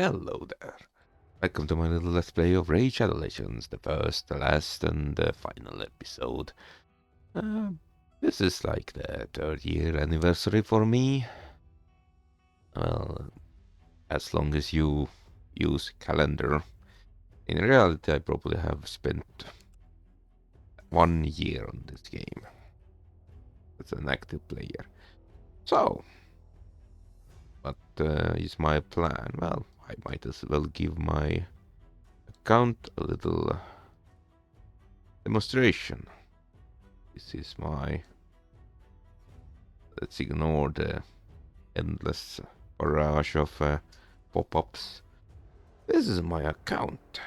Hello there. Welcome to my little Let's Play of Raid Shadow Legends, the first, the last, and the final episode. Uh, this is like the 3rd-year anniversary for me. Well, as long as you use calendar. In reality, I probably have spent 1 year on this game as an active player. So, what is my plan? Well, I might as well give my account a little demonstration. This is my... Let's ignore the endless barrage of pop-ups. This is my account.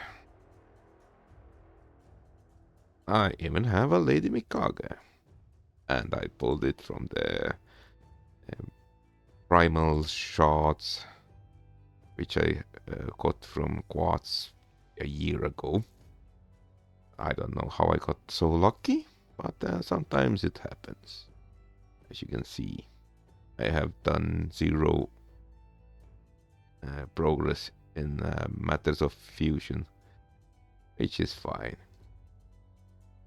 I even have a Lady Mikage. And I pulled it from the primal shards, which I got from Quartz a year ago. I don't know how I got so lucky, but sometimes it happens. As you can see, I have done 0 progress in matters of fusion, which is fine.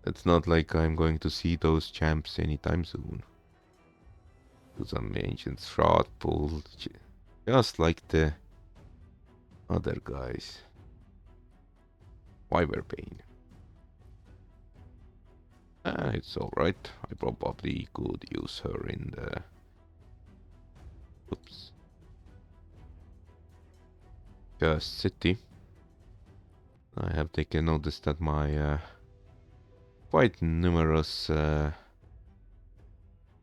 It's not like I'm going to see those champs anytime soon. Do some ancient shard pull, just like the other guys. Wyverbane. It's alright. I probably could use her in the... Oops. Just city. I have taken notice that my quite numerous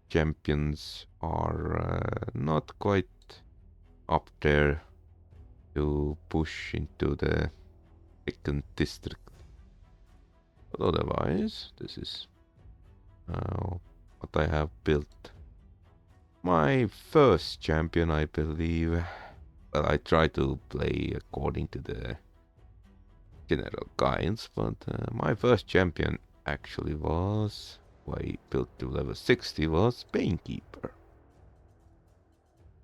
champions are not quite up there to push into the 2nd district. But otherwise, this is what I have built. My first champion, I believe. Well, I try to play according to the general guidance, but my first champion actually was, who I built to level 60, was Banekeeper.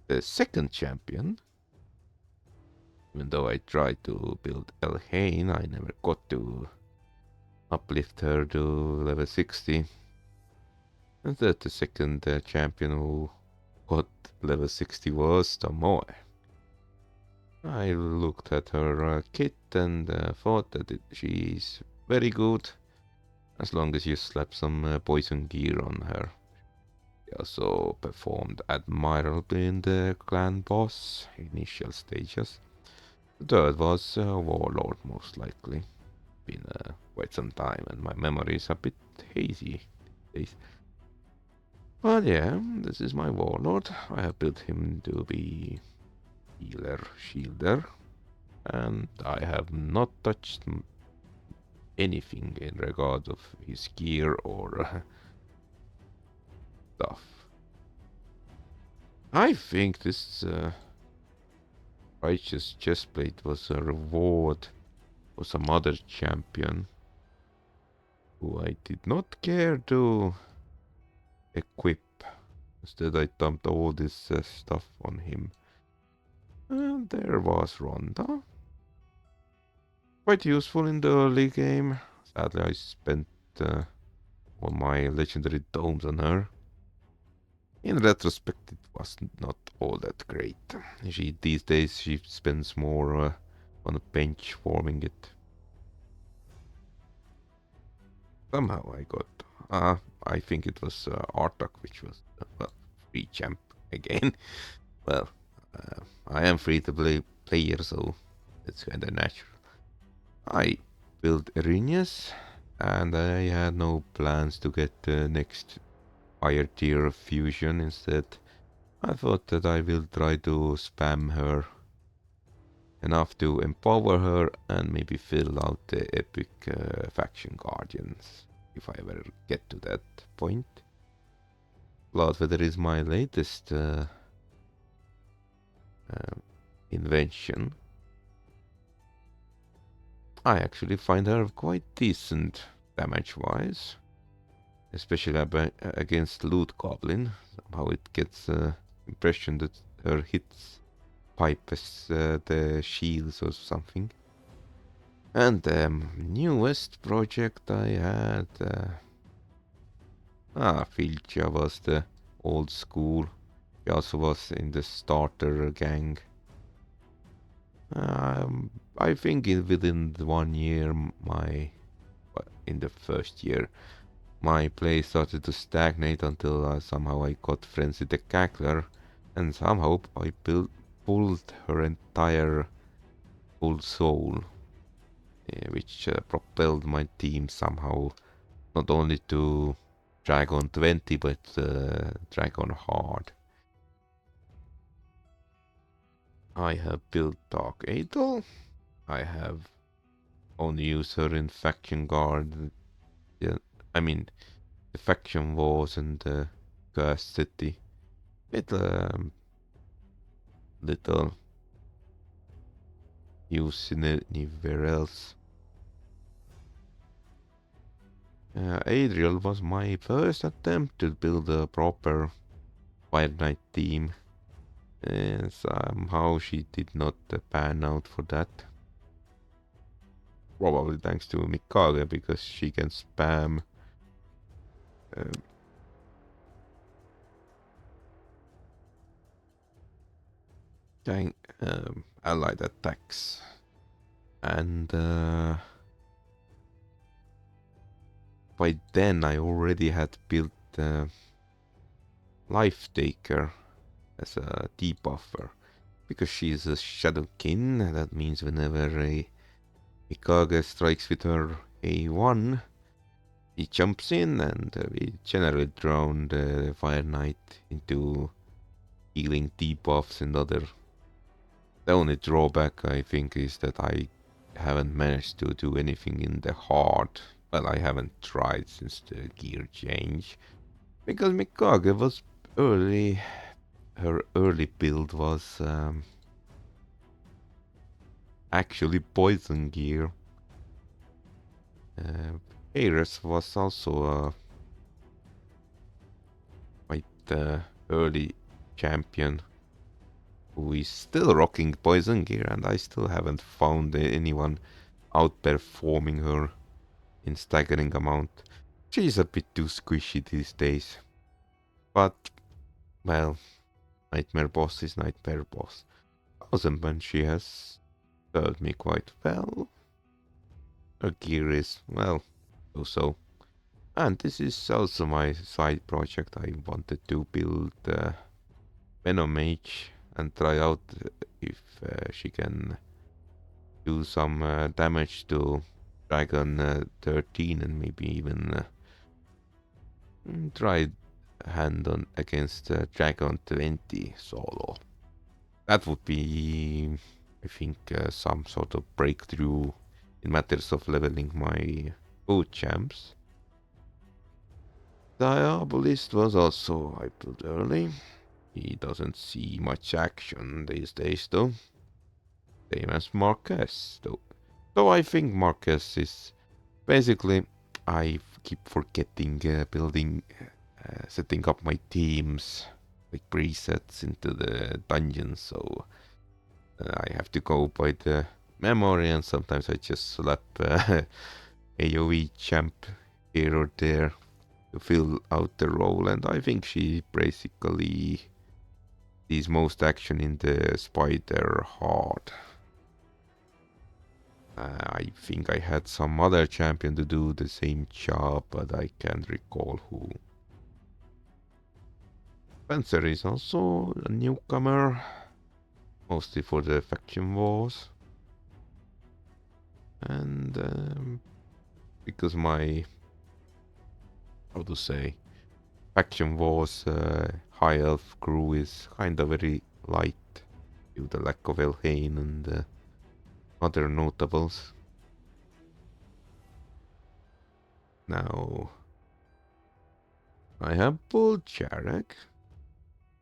The second champion, even though I tried to build Elhain, I never got to uplift her to level 60. And that the second champion who got level 60 was Tomoe. I looked at her kit and thought that she's very good as long as you slap some poison gear on her. She also performed admirably in the clan boss initial stages. The third was Warlord, most likely. Been quite some time and my memory is a bit hazy these days. But yeah, this is my Warlord. I have built him to be healer, shielder, and I have not touched anything in regards of his gear or stuff. I think this righteous chestplate was a reward for some other champion who I did not care to equip. Instead I dumped all this stuff on him. And there was Rhonda. Quite useful in the early game. Sadly I spent all my legendary domes on her. In retrospect, it was not all that great. These days she spends more on a bench farming it. Somehow I got, I think it was Artak, which was free champ again. Well, I am free to play player, so it's kind of natural. I built Erinius, and I had no plans to get the next higher tier of fusion. Instead, I thought that I will try to spam her enough to empower her and maybe fill out the epic faction guardians if I ever get to that point. Bloodfeather is my latest invention. I actually find her quite decent damage wise, especially against Loot Goblin. Somehow it gets the impression that her hits pipe as the shields or something. And the newest project I had, Filcha was the old school. He also was in the starter gang. I think within 1 year, in the first year, my play started to stagnate until somehow I got friends with the cackler, and somehow I pulled her entire full soul, which propelled my team somehow not only to Dragon 20 but Dragon Hard. I have built Dark Adel. I have only used her in Faction Guard. Yeah, I mean the Faction Wars and the Cursed City. With little use in anywhere else. Adriel was my first attempt to build a proper Fire Knight team. And somehow she did not pan out for that. Probably thanks to Mikage, because she can spam allied attacks. And by then I already had built Life Taker as a debuffer. Because she is a Shadowkin, that means whenever a Mikage strikes with her A1, he jumps in and we generally drown the Fire Knight into healing debuffs and other. The only drawback I think is that I haven't managed to do anything in the hard. Well, I haven't tried since the gear change. Because Mikage was early, her early build was actually poison gear. Ares was also a quite early champion who is still rocking poison gear, and I still haven't found anyone outperforming her in staggering amount. She's a bit too squishy these days. But, well, Nightmare Boss is Nightmare Boss. Thousandman, she has served me quite well. Her gear is, well, so. And this is also my side project. I wanted to build Venom Mage and try out if she can do some damage to Dragon 13 and maybe even try hand on against Dragon 20 solo. That would be, I think, some sort of breakthrough in matters of leveling my boot champs. Diabolist was also I built early. He doesn't see much action these days though. Same as Marquez though. So I think Marquez is basically, I keep forgetting building, setting up my teams, like presets into the dungeons, so I have to go by the memory, and sometimes I just slap AoE champ here or there to fill out the role, and I think she basically sees most action in the Spider Hard. I think I had some other champion to do the same job, but I can't recall who. Spencer is also a newcomer, mostly for the faction wars. And because my, how to say, faction wars high elf crew is kinda very light due to the lack of Elhain and other notables. Now I have pulled Jarek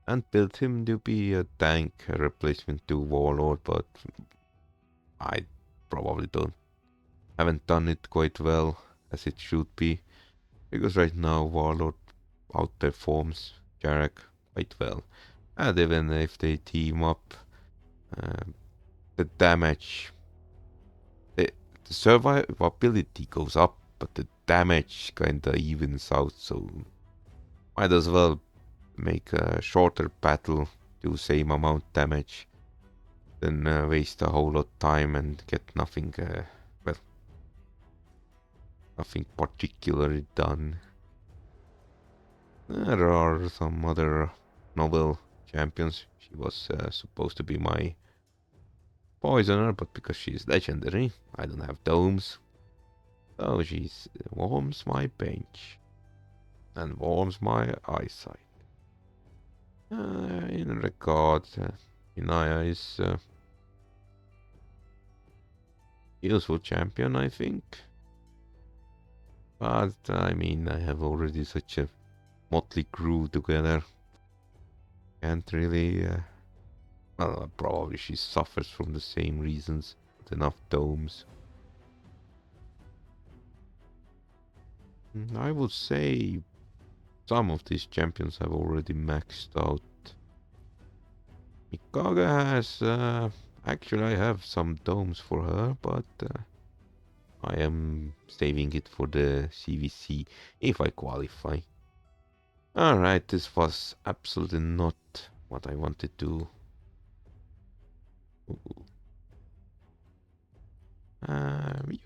and built him to be a tank replacement to Warlord, but I probably haven't done it quite well as it should be, because right now Warlord outperforms Jarek quite well. And even if they team up, The damage, the survivability goes up, but the damage kinda evens out, so might as well make a shorter battle, do same amount damage, than waste a whole lot of time and get nothing, well, nothing particularly done. There are some other novel champions. She was supposed to be my poisoner, but because she's legendary, I don't have domes. So she warms my bench and warms my eyesight. In regard, Inaya is a useful champion, I think. But I mean, I have already such a motley crew together. Can't really. Well, probably she suffers from the same reasons. Not enough domes. I would say some of these champions have already maxed out. Mikage has. Actually, I have some domes for her, but I am saving it for the CVC if I qualify. Alright, this was absolutely not what I wanted to.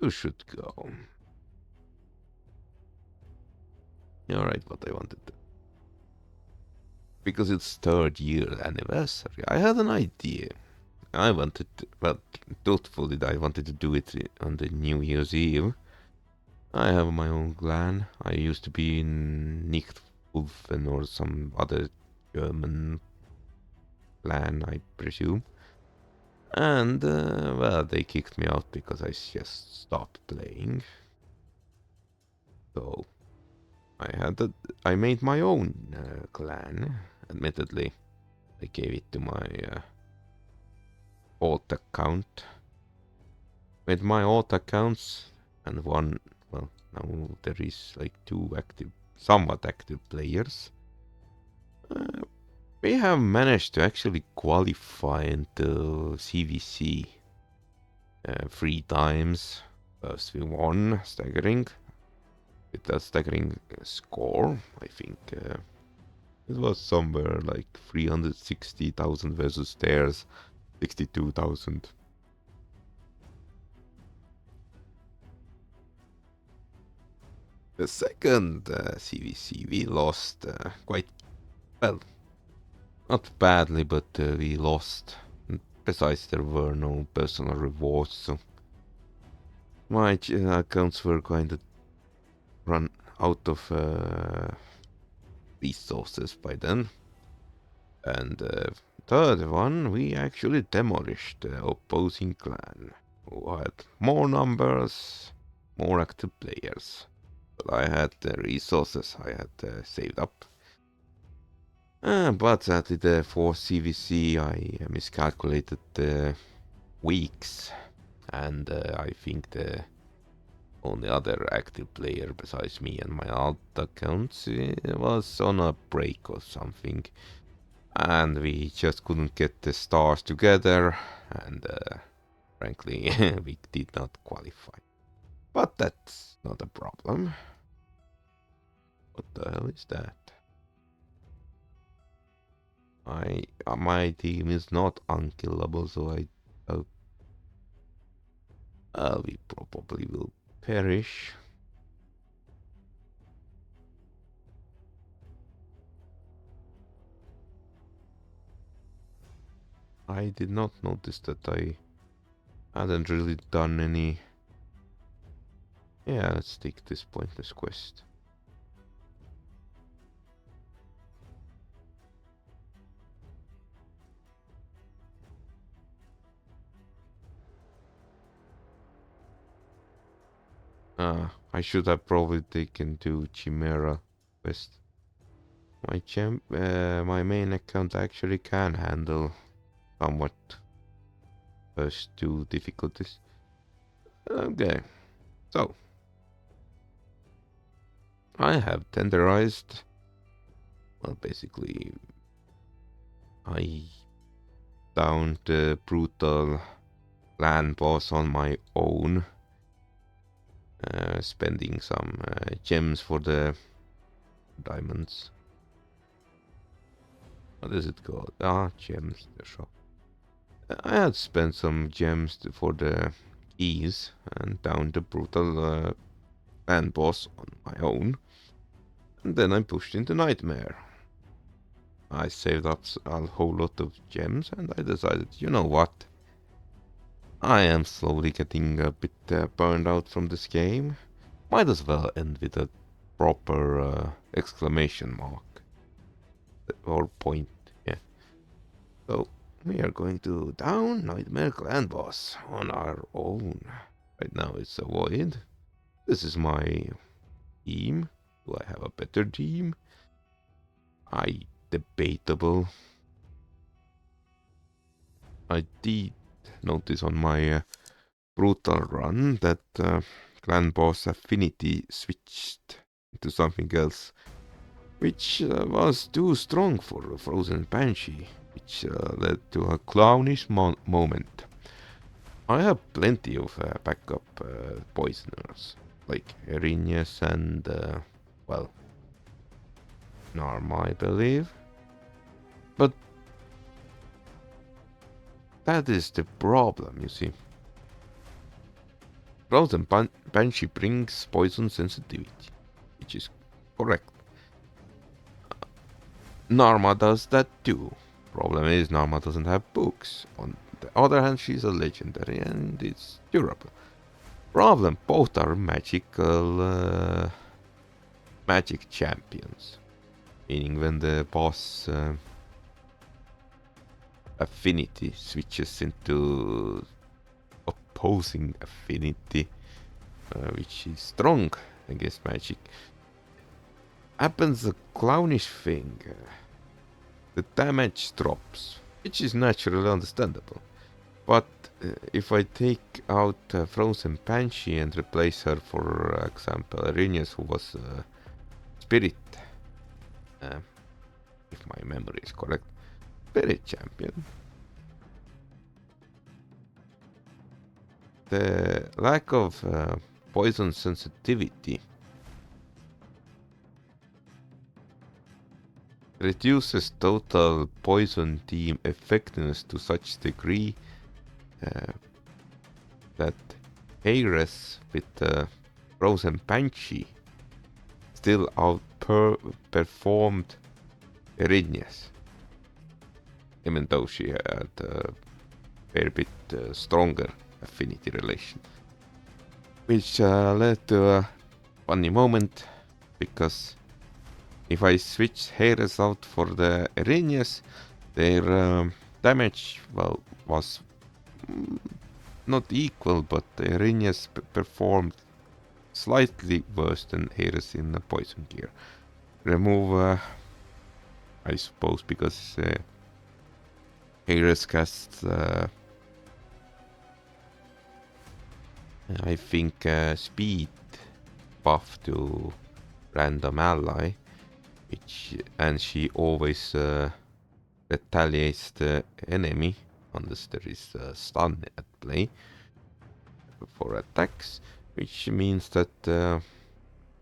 You should go. Alright, what I wanted to. Because it's third year anniversary, I had an idea. I wanted to, well, truthfully, I wanted to do it on the New Year's Eve. I have my own clan. I used to be in Nichtwolfen or some other German clan, I presume. And, well, they kicked me out because I just stopped playing. So, I made my own clan. Admittedly, I gave it to my alt account. With my alt accounts and one, well, now there is like two active, somewhat active players. We have managed to actually qualify into CVC 3 times. First we won, staggering. With a staggering score, I think it was somewhere like 360,000 versus theirs 62,000. The second CVC we lost quite well, not badly, but we lost. Besides, there were no personal rewards, so my accounts were kind of run out of resources by then. And third one, we actually demolished the opposing clan, who had more numbers, more active players. But I had the resources I had saved up. But sadly, the for CVC, I miscalculated the weeks, and I think the only other active player besides me and my alt accounts was on a break or something, and we just couldn't get the stars together, and frankly, we did not qualify. But that's not a problem. What the hell is that? My team is not unkillable, so we probably will perish. I did not notice that I hadn't really done any. Yeah, let's take this pointless quest. I should have probably taken to Chimera quest. My main account actually can handle somewhat first two difficulties. Okay, so I have tenderized. Well, basically, I down the brutal clan boss on my own, spending some gems for the diamonds. What is it called? Gems, the shop. I had spent some gems for the keys and down the brutal clan boss on my own. And then I pushed into Nightmare. I saved up a whole lot of gems and I decided, you know what? I am slowly getting a bit burned out from this game. Might as well end with a proper exclamation mark. Or point, yeah. So, we are going to down Nightmare Clan Boss on our own. Right now it's a void. This is my team. Do I have a better team? Debatable. I did notice on my brutal run that Clan Boss Affinity switched into something else, which was too strong for Frozen Banshee, which led to a clownish moment. I have plenty of backup poisoners, like Erinius and, well, Narma, I believe. But that is the problem, you see. Frozen Banshee brings poison sensitivity, which is correct. Narma does that too. Problem is, Narma doesn't have books. On the other hand, she's a legendary and it's durable. Problem, both are magical magic champions. Meaning when the boss affinity switches into opposing affinity, which is strong against magic, happens a clownish thing. The damage drops, which is naturally understandable. But if I take out Frozen Banshee and replace her, for example, Arrhenius, who was Spirit, if my memory is correct, Spirit champion, the lack of poison sensitivity reduces total poison team effectiveness to such degree that Ares with Frozen Banshee still outperformed Erinius, even though she had a fair bit stronger affinity relation. Which led to a funny moment, because if I switch Ares out for the Erinius, their damage, well, was not equal, but Erinius performed slightly worse than Ares in Poison Gear. Remove, I suppose, because Ares casts, I think, speed buff to random ally, and she always retaliates the enemy unless there is stun at play for attacks, which means that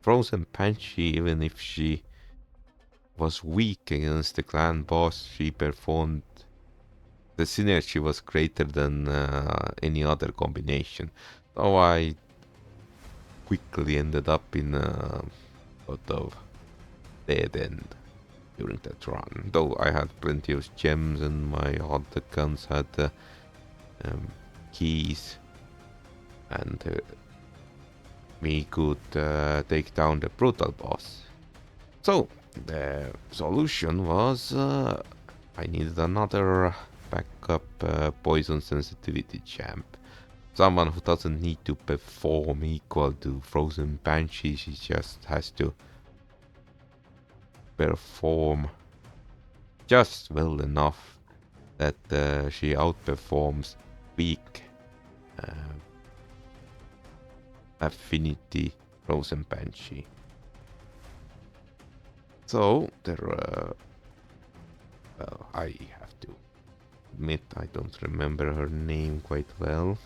Frozen Banshee, even if she was weak against the clan boss, she performed, the synergy was greater than any other combination. So I quickly ended up in a sort of dead end during that run. Though I had plenty of gems and my other guns had keys, and we could take down the brutal boss. So the solution was I needed another backup poison sensitivity champ. Someone who doesn't need to perform equal to Frozen Banshee, she just has to perform just well enough that she outperforms weak affinity Frozen Banshee. So there, well, I have to admit I don't remember her name quite well.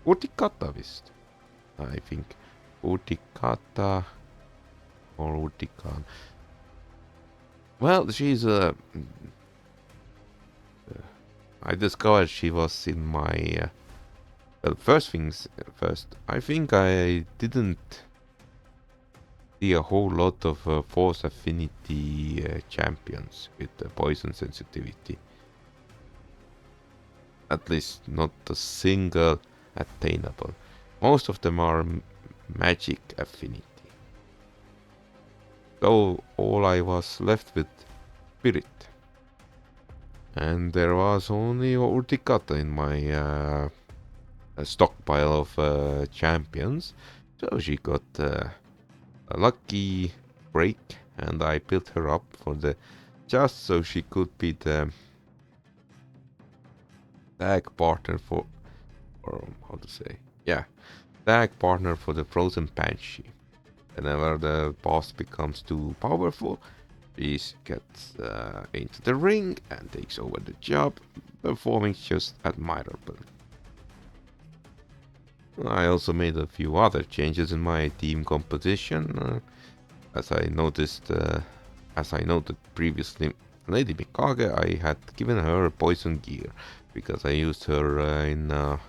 Urtikata vist. I think Urtikata or Urtikan. Well, she's I discovered she was in my well, first things first. I think I didn't see a whole lot of force affinity champions with poison sensitivity. At least not a single attainable. Most of them are magic affinity. So all I was left with spirit. And there was only Urtikata in my stockpile of champions. So she got a lucky break, and I built her up for the just so she could be the tag partner for, or how to say, yeah, tag partner for the Frozen Banshee. Whenever the boss becomes too powerful, she gets into the ring and takes over the job, performing just admirably. I also made a few other changes in my team composition, as I noted previously. Lady Mikage, I had given her poison gear because I used her in well,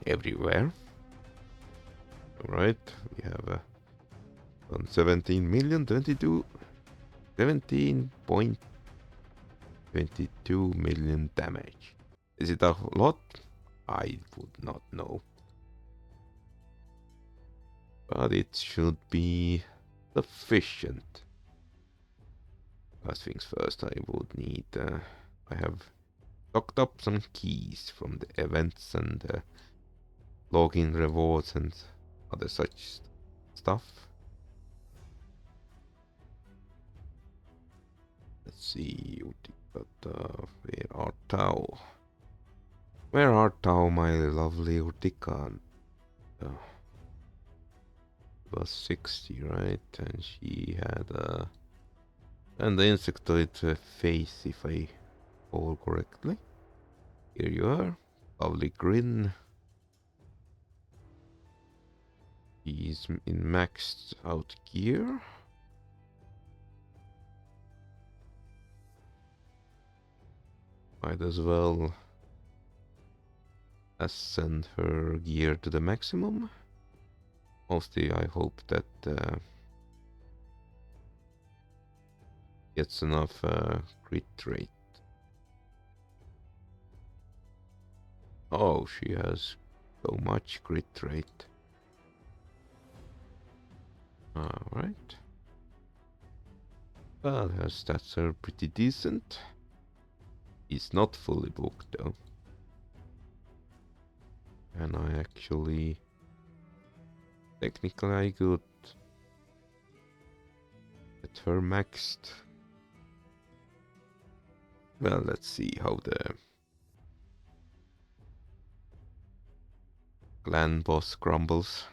everywhere. Alright, we have 17 million, 17.22 million damage. Is it a lot? I would not know. But it should be sufficient. First things first, I would need... I have stocked up some keys from the events and login rewards and other such stuff. Let's see, where art thou? Where art thou, my lovely Urtikan? It was 60, right? And she had and the insectoid face, if I recall correctly. Here you are, lovely grin. He's in maxed out gear. Might as well ascend her gear to the maximum. Mostly I hope that gets enough crit rate. Oh, she has so much crit rate. Alright. Well, her stats are pretty decent. He's not fully booked though. And I actually... Technically I could get her maxed. Well, let's see how the clan boss crumbles.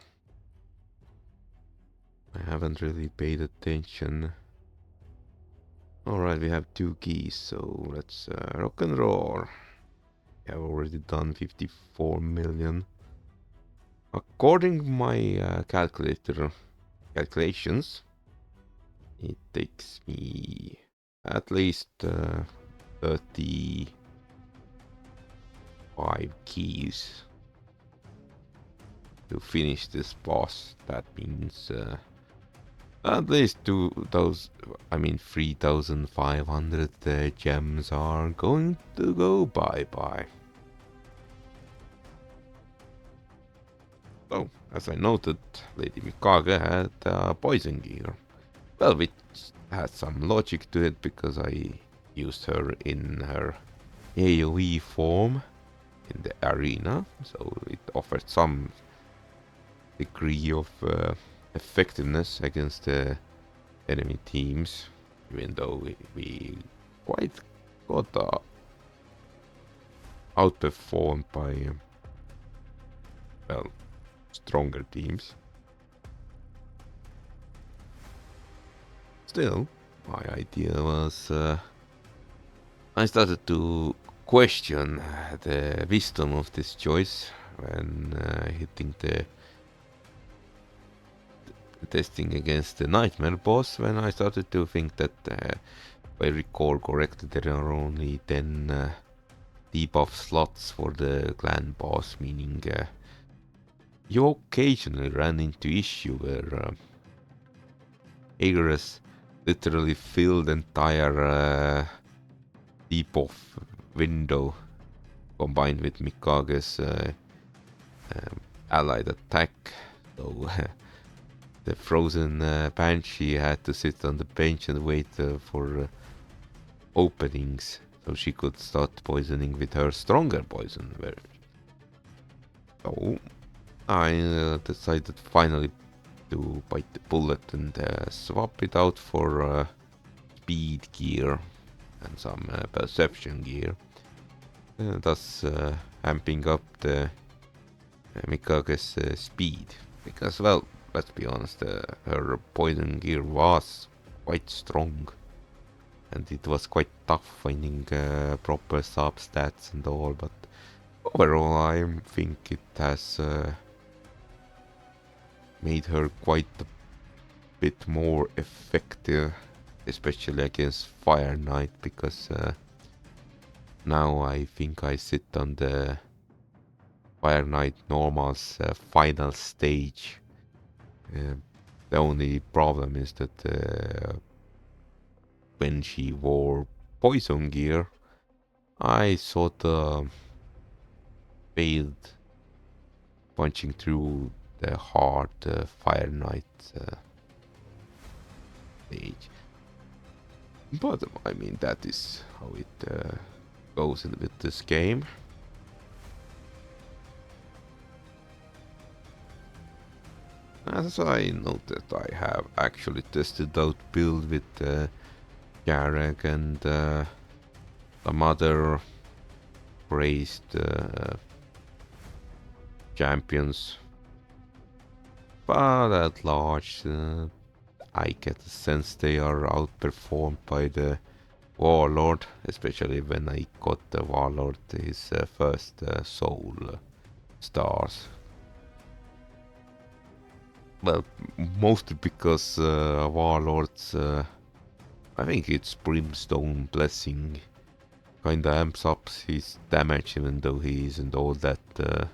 I haven't really paid attention. Alright, we have 2 keys, so let's rock and roll. We have already done 54 million. According to my calculations, it takes me at least 35 keys to finish this boss. That means at least 3,500 gems are going to go bye-bye. So, as I noted, Lady Mikage had poison gear. Well, which had some logic to it because I used her in her AoE form in the arena, so it offered some degree of effectiveness against the enemy teams, even though we quite got outperformed by well, stronger teams. Still, my idea was I started to question the wisdom of this choice when hitting the testing against the nightmare boss, when I started to think that if I recall correctly, there are only 10 debuff slots for the clan boss, meaning you occasionally ran into issue where Aegis literally filled entire debuff window combined with Mikage's allied attack. So the frozen Banshee had to sit on the bench and wait for openings so she could start poisoning with her stronger poison. So I decided finally to bite the bullet and swap it out for speed gear and some perception gear, thus amping up the Mikage's speed. Because, well, let's be honest, her poison gear was quite strong, and it was quite tough finding proper sub-stats and all, but overall I think it has made her quite a bit more effective, especially against Fire Knight, because now I think I sit on the Fire Knight Normal's final stage. The only problem is that when she wore poison gear, I sort of failed punching through the hard Fire Knight stage. But I mean, that is how it goes with this game. As I noted, I have actually tested out build with Jarek and some other praised champions, but at large I get the sense they are outperformed by the Warlord, especially when I got the Warlord his first soul stars. Well, mostly because Warlord's, I think it's Brimstone Blessing, kinda amps up his damage, even though he isn't all that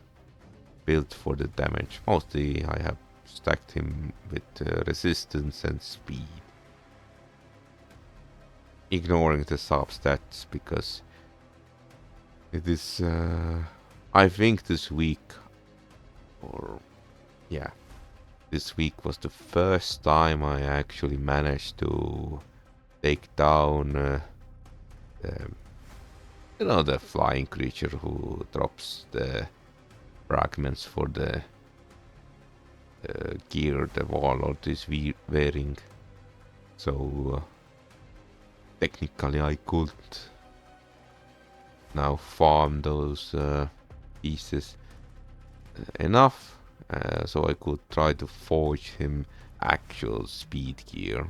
built for the damage. Mostly I have stacked him with resistance and speed, ignoring the sub-stats, because it is, I think this week, or yeah, this week was the first time I actually managed to take down the flying creature who drops the fragments for the gear the Warlord is wearing. So technically I could now farm those pieces enough so I could try to forge him actual speed gear.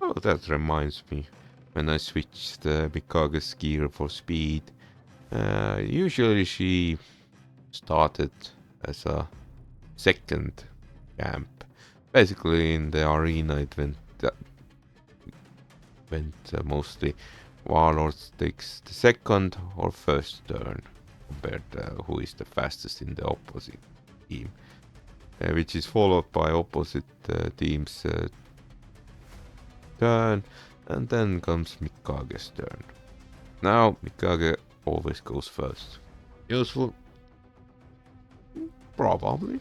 Oh, that reminds me, when I switched Mikage's gear for speed, usually she started as a second camp. Basically in the arena it went mostly Warlord takes the second or first turn, compared to who is the fastest in the opposite team, which is followed by opposite team's turn, and then comes Mikage's turn. Now Mikage always goes first. Useful? Probably.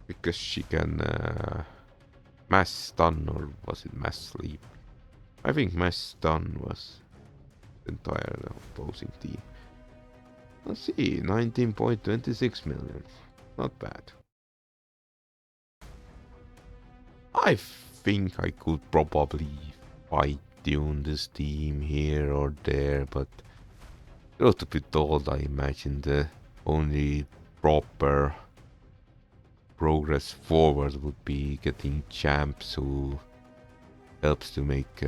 Because she can mass stun, or was it mass sleep? I think mass stun was the entire opposing team. Let's see, 19.26 million. Not bad. I think I could probably fine tune this team here or there, but truth to be told, I imagine the only proper progress forward would be getting champs who helps to make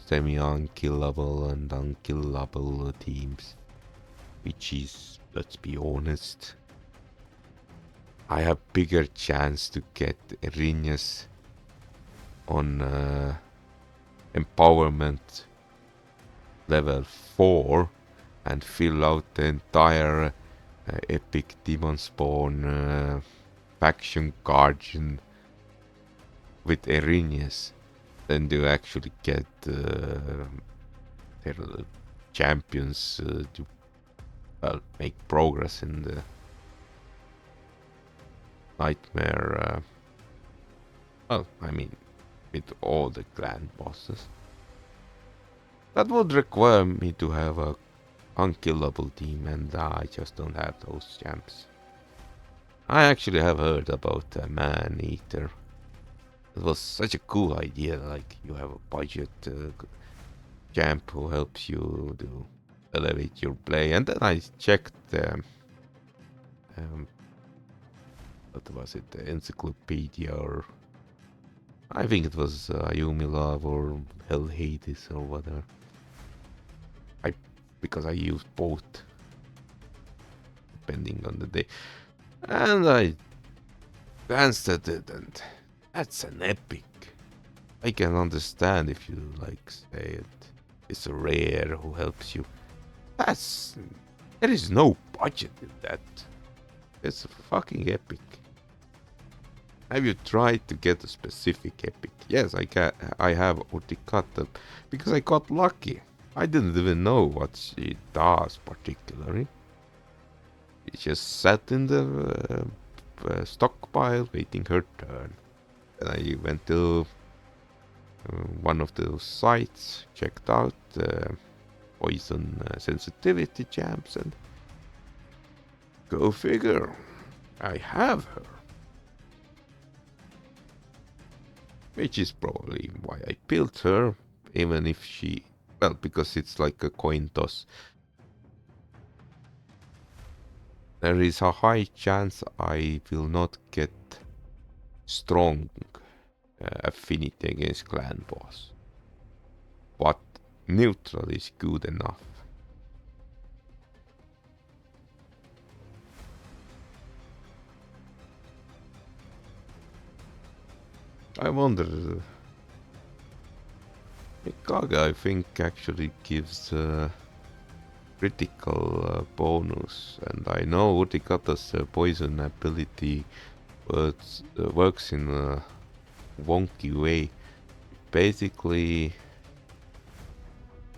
semi-unkillable and unkillable teams, which is, let's be honest, I have bigger chance to get Erinus on empowerment level 4 and fill out the entire epic demon spawn faction guardian with Erinus than to actually get their champions to make progress in the nightmare. Well, I mean, with all the clan bosses. That would require me to have a unkillable team, and I just don't have those champs. I actually have heard about a man-eater. It was such a cool idea, like you have a budget champ who helps you to elevate your play. And then I checked what was it, the encyclopedia, or I think it was Ayumi Love or Hell Hades or whatever. Because I use both depending on the day. And I glanced at it, and that's an epic. I can understand if you like say it's a rare who helps you. There is no budget in that. It's fucking epic. Have you tried to get a specific epic? Yes, I have Urtikata because I got lucky. I didn't even know what she does particularly. She just sat in the stockpile waiting her turn. And I went to one of those sites, checked out poison sensitivity champs, and go figure, I have her. Which is probably why I built her, even if she... Well, because it's like a coin toss. There is a high chance I will not get strong affinity against clan boss. But neutral is good enough. I wonder... Mikage, I think, actually gives critical bonus, and I know Urtikata's poison ability works in a wonky way. Basically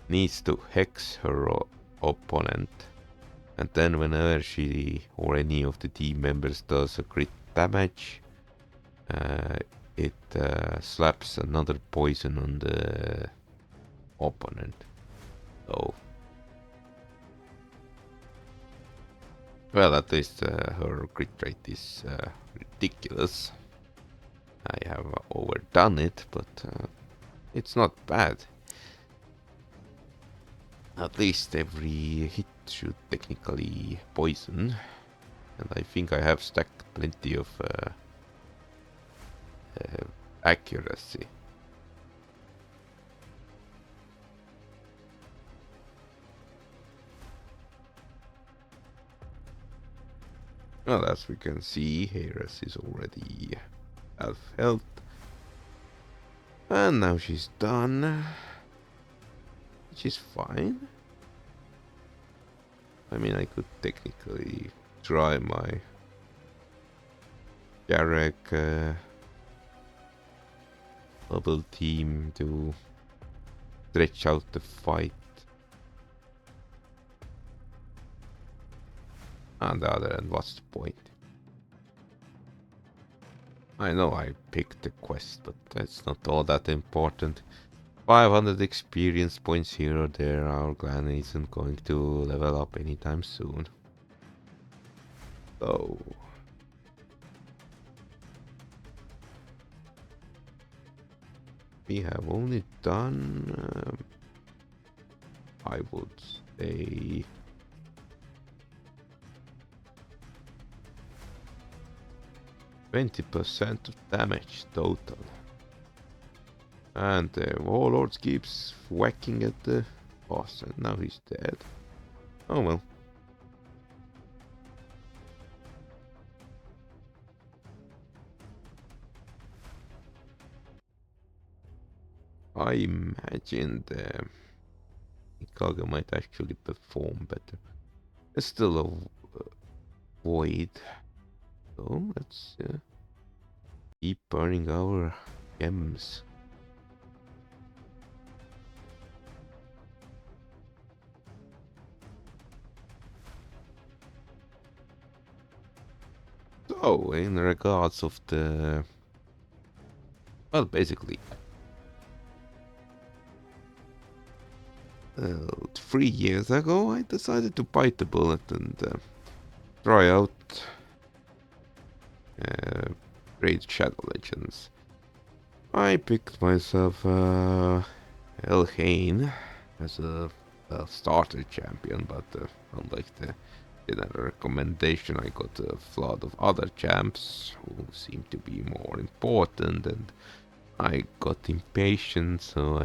needs to hex her opponent, and then whenever she or any of the team members does a crit damage, it slaps another poison on the opponent. So, well, at least her crit rate is ridiculous. I have overdone it, but it's not bad. At least every hit should technically poison, and I think I have stacked plenty of accuracy. Well, as we can see, Heras is already half health. And now she's done. Which is fine. I mean, I could technically try my Jarek bubble team to stretch out the fight. On the other hand, what's the point? I know I picked the quest, but that's not all that important. 500 experience points here or there. Our clan isn't going to level up anytime soon. So... we have only done... I would say... 20% of damage total. And the warlord keeps whacking at the boss, and now he's dead. Oh well. I imagine the Chicago might actually perform better. It's still a void, so let's keep burning our gems. So, in regards of the... Well, basically, 3 years ago I decided to bite the bullet and try out Raid Shadow Legends. I picked myself Elhain as a starter champion, but unlike the general recommendation, I got a flood of other champs who seemed to be more important, and I got impatient, so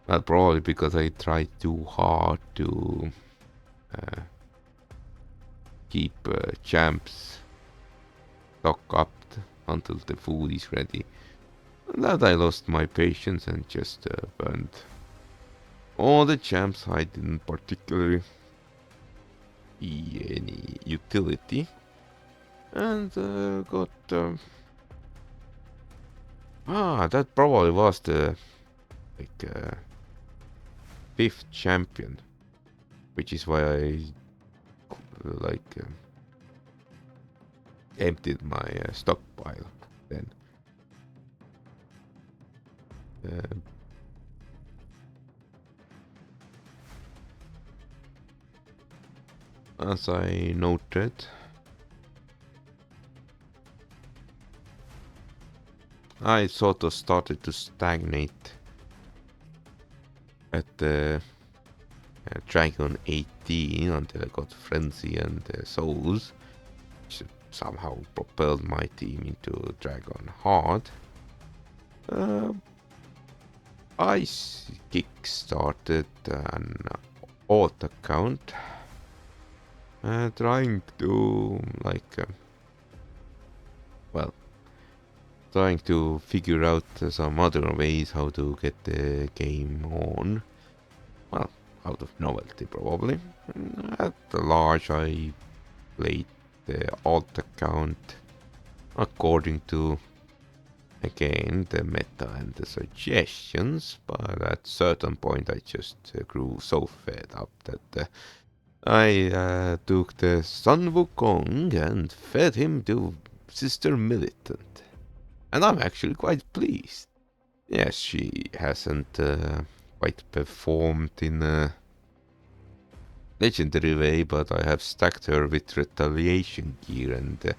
well, probably because I tried too hard to uh, keep champs stocked up until the food is ready. And that I lost my patience and just burned all the champs I didn't particularly see any utility, and got that probably was the like fifth champion, which is why I like emptied my stockpile then. Uh, as I noted, I sort of started to stagnate at the Dragon 18 until I got Frenzy and Souls, which somehow propelled my team into Dragon Hard. I kick-started an alt account trying to well, trying to figure out some other ways how to get the game on. Well, out of novelty probably. At the large I played the alt account according to, again, the meta and the suggestions, but at certain point I just grew so fed up that I took the Sun Wukong and fed him to Sister Militant. And I'm actually quite pleased. Yes, she hasn't quite performed in a legendary way, but I have stacked her with retaliation gear, and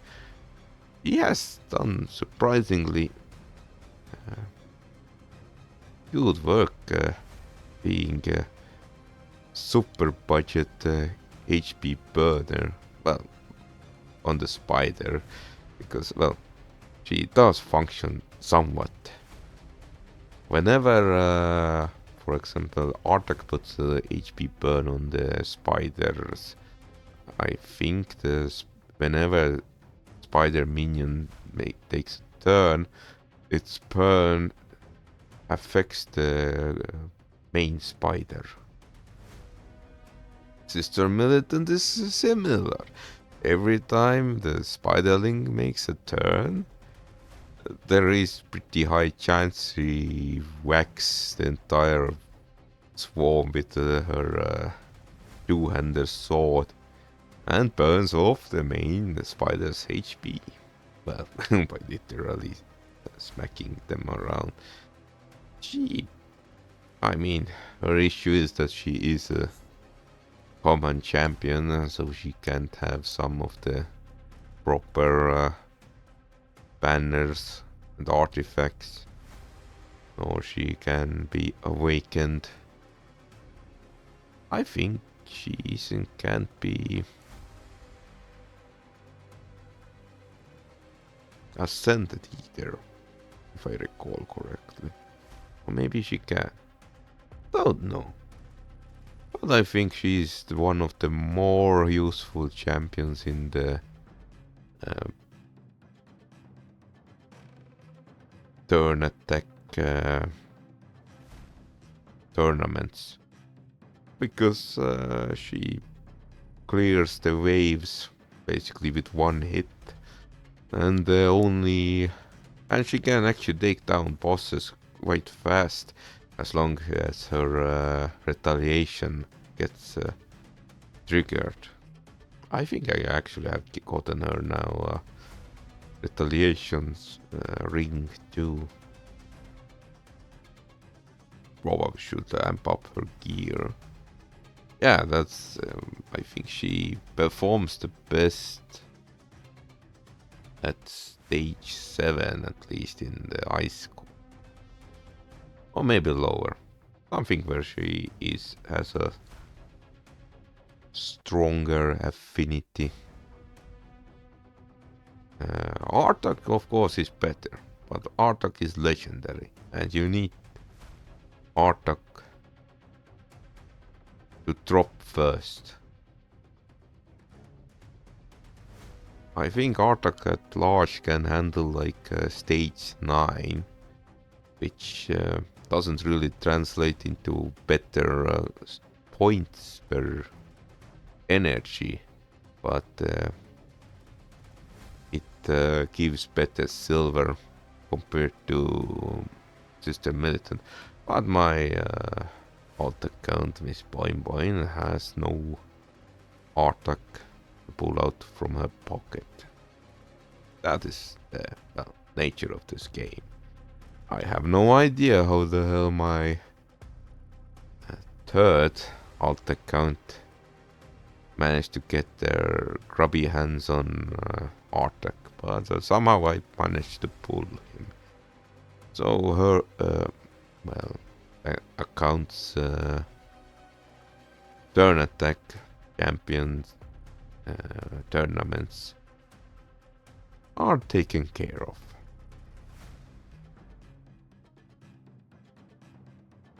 she has done surprisingly good work being a super budget HP burner. Well, on the spider, because, well, she does function somewhat. Whenever, for example, Artak puts a HP burn on the spiders, I think whenever spider minion takes a turn, its burn affects the main spider. Sister Militant is similar. Every time the spiderling makes a turn, there is pretty high chance she whacks the entire swarm with her two-hander sword and burns off the main spider's HP. Well, by literally smacking them around. I mean, her issue is that she is a common champion, so she can't have some of the proper banners and artifacts, or she can be awakened. I think she can't be ascended either, if I recall correctly. Or maybe she can. Don't know. But I think she's one of the more useful champions in the turn attack tournaments. Because she clears the waves basically with one hit. And she can actually take down bosses quite fast as long as her retaliation gets triggered. I think I actually have gotten her now retaliation's ring too. Probably should amp up her gear. Yeah, that's I think she performs the best at stage 7, at least in the ice core. Or maybe lower. Something where she has a stronger affinity. Artak, of course, is better, but Artak is legendary, and you need Artak to drop first. I think Artak at large can handle like stage 9, which doesn't really translate into better points per energy, but it gives better silver compared to Sister Militant. But my alt account, Miss Boing Boing, has no Artak to pull out from her pocket. That is the nature of this game. I have no idea how the hell my third alt account managed to get their grubby hands on Artak, but somehow I managed to pull him. So her, account's turn attack champions tournaments are taken care of.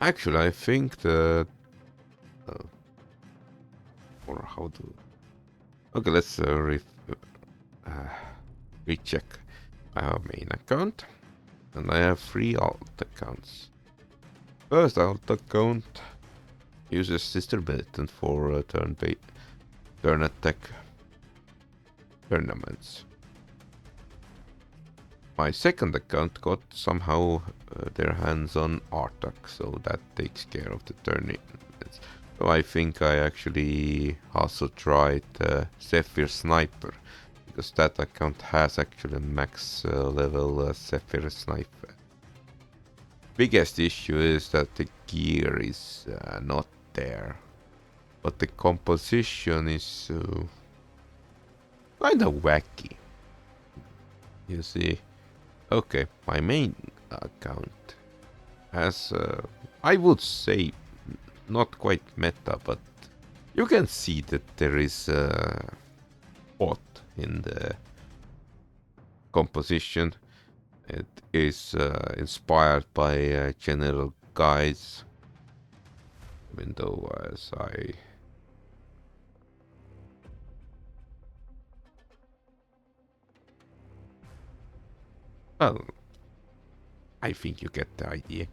Actually, I think the or how to. Okay, let's recheck. I have main account, and I have 3 alt accounts. First alt account uses Sister Militant for turn attack tournaments. My second account got somehow their hands on Artak, so that takes care of the tournaments. So I think I actually also tried Zephyr Sniper, because that account has actually max level Zephyr Sniper. Biggest issue is that the gear is not there, but the composition is kind of wacky. You see, okay, my main account has, I would say, not quite meta, but you can see that there is a thought in the composition. It is inspired by general guides, even though as well, I think you get the idea.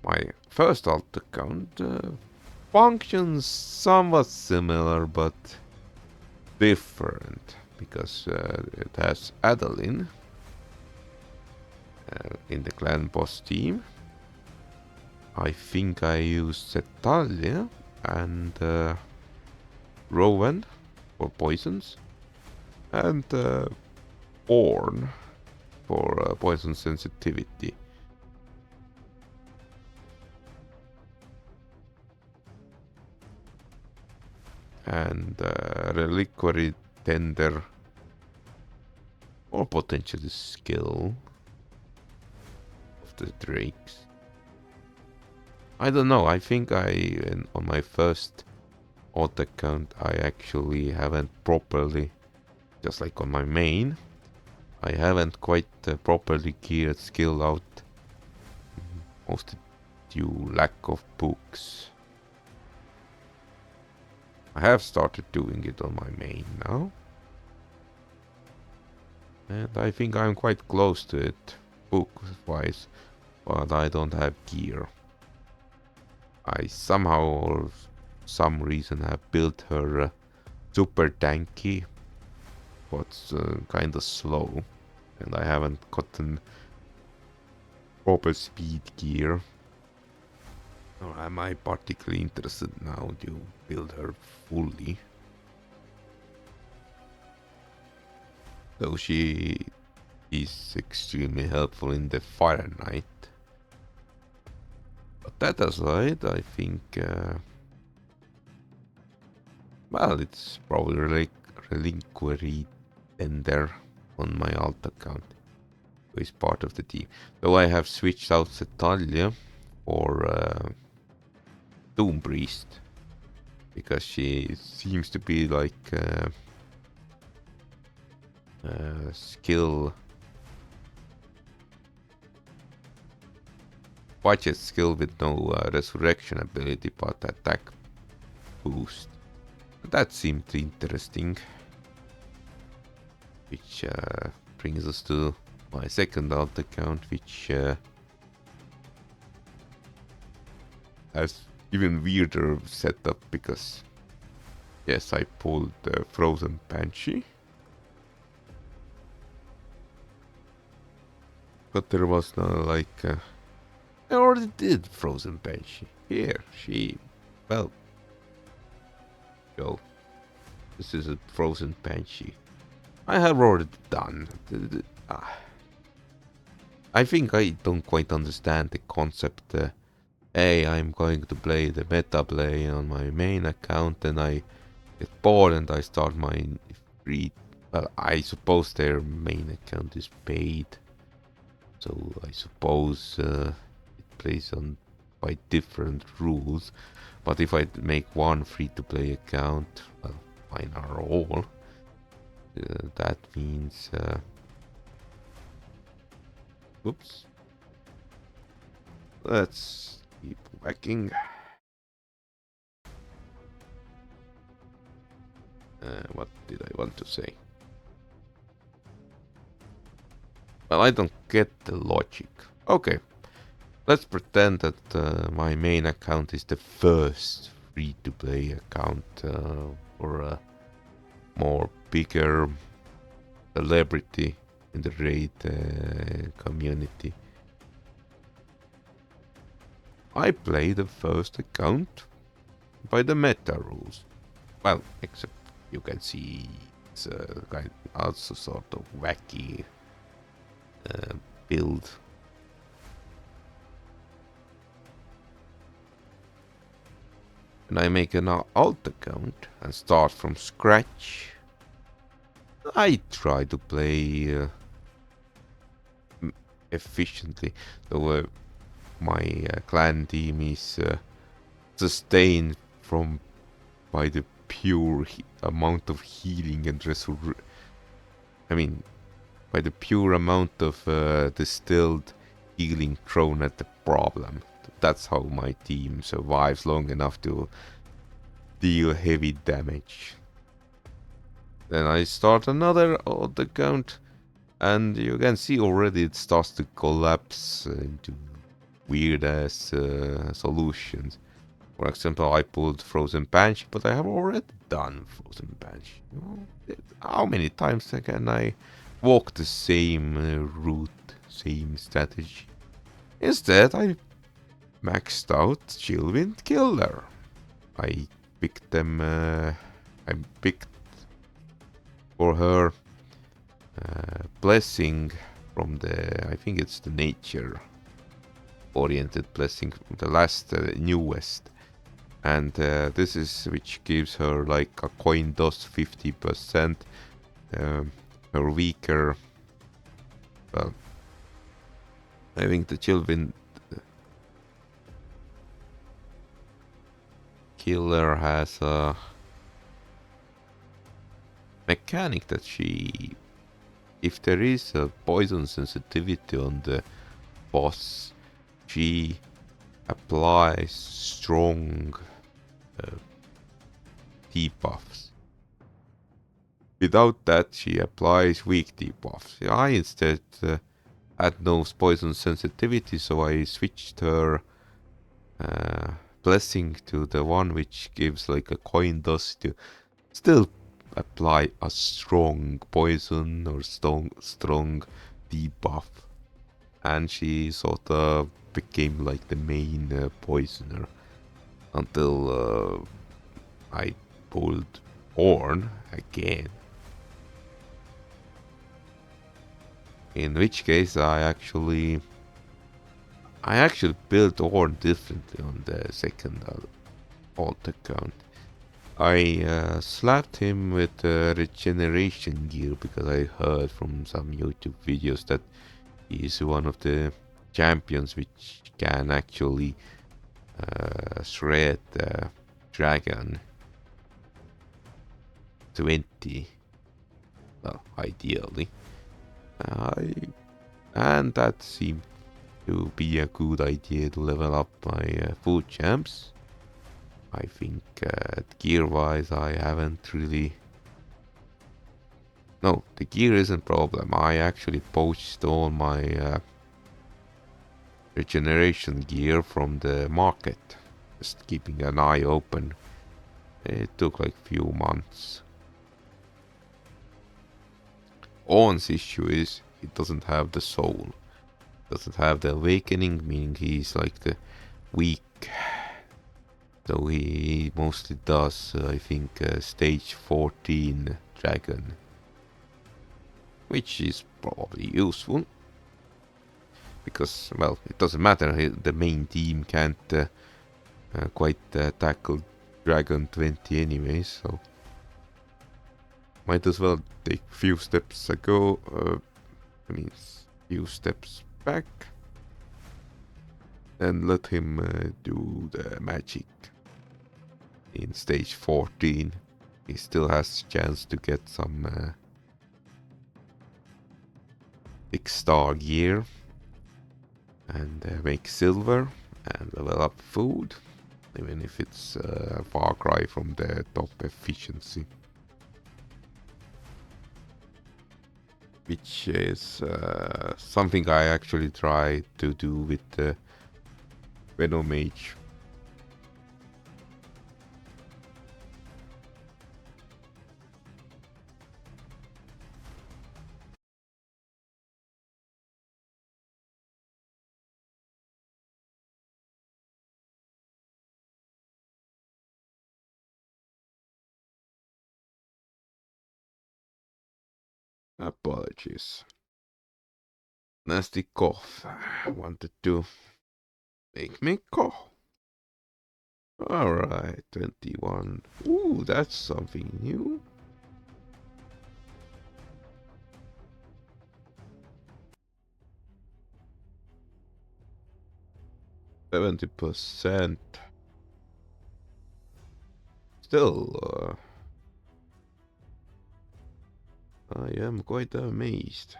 My first alt account functions somewhat similar but different, because it has Adeline in the clan boss team. I think I used Zetalia and Rowan for poisons, and Orn for poison sensitivity. And Reliquary Tender, or potentially Skill of the Drakes. I don't know, I think on my first alt account I actually haven't properly, just like on my main, I haven't quite properly geared skill out, mostly due lack of books. I have started doing it on my main now. And I think I'm quite close to it, book-wise, but I don't have gear. I somehow or some reason have built her super tanky, but kinda slow. And I haven't gotten proper speed gear. Or am I particularly interested now to build her fully? Though she is extremely helpful in the Fire Knight. But that aside, I think... well, it's probably Reliquary Tender on my alt account, who is part of the team. Though I have switched out Zetalia for Doom Priest, because she seems to be like skill budget skill with no resurrection ability but attack boost. That seemed interesting, which brings us to my second alt account, which has even weirder setup because yes, I pulled the Frozen Banshee. But there was no like... I already did Frozen Banshee. Here, well... Yo. This is a Frozen Banshee. I have already done. I think I don't quite understand the concept. Hey, I'm going to play the meta play on my main account and I get bored and I start my free... Well, I suppose their main account is paid. So I suppose it plays on by different rules. But if I make one free-to-play account, well, mine are all. That means... oops. Let's keep whacking. What did I want to say? Well, I don't get the logic. Okay. Let's pretend that my main account is the first free-to-play account for a more bigger celebrity in the raid community. I play the first account by the meta rules. Well, except you can see it's also sort of wacky build. When I make an alt account and start from scratch, I try to play efficiently. Though my clan team is sustained from by the pure amount of healing and by the pure amount of distilled healing thrown at the problem. That's how my team survives long enough to deal heavy damage. Then I start another alt account, and you can see already it starts to collapse into weird ass solutions. For example, I pulled Frozen Banshee, but I have already done Frozen Banshee. How many times can I walk the same route, same strategy? Instead, I maxed out Chillwind Killer. I picked them. I picked for her blessing from the. I think it's the nature-oriented blessing, the last newest, and this is which gives her like a coin toss 50%. Her weaker. Well, I think the Chillwind Killer has a mechanic that she if there is a poison sensitivity on the boss, she applies strong debuffs. Without that, she applies weak debuffs. I instead had no poison sensitivity, so I switched her blessing to the one which gives like a coin dust to still apply a strong poison or strong debuff. And she sort of became like the main poisoner until I pulled Horn again. In which case I actually built Horn differently on the second alt account. I slapped him with regeneration gear because I heard from some YouTube videos that he's one of the champions which can actually shred the dragon 20. Well, ideally. And that seemed to be a good idea to level up my food champs. I think gear-wise I haven't really... No, the gear isn't problem. I actually poached all my regeneration gear from the market. Just keeping an eye open. It took like few months. On's issue is he doesn't have the soul. Doesn't have the awakening, meaning he's like the weak. So he mostly does, I think, stage 14 dragon. Which is probably useful. Because, well, it doesn't matter, the main team can't quite tackle dragon 20 anyway, so... Might as well take few steps ago, few steps back. And let him do the magic. In stage 14, he still has a chance to get some 6-star gear. And make silver and level up food. Even if it's a far cry from the top efficiency. Which is something I actually try to do with the Venomage. Apologies. Nasty cough. Wanted to make me cough. Alright, 21. Ooh, that's something new. %. Still, I am quite amazed.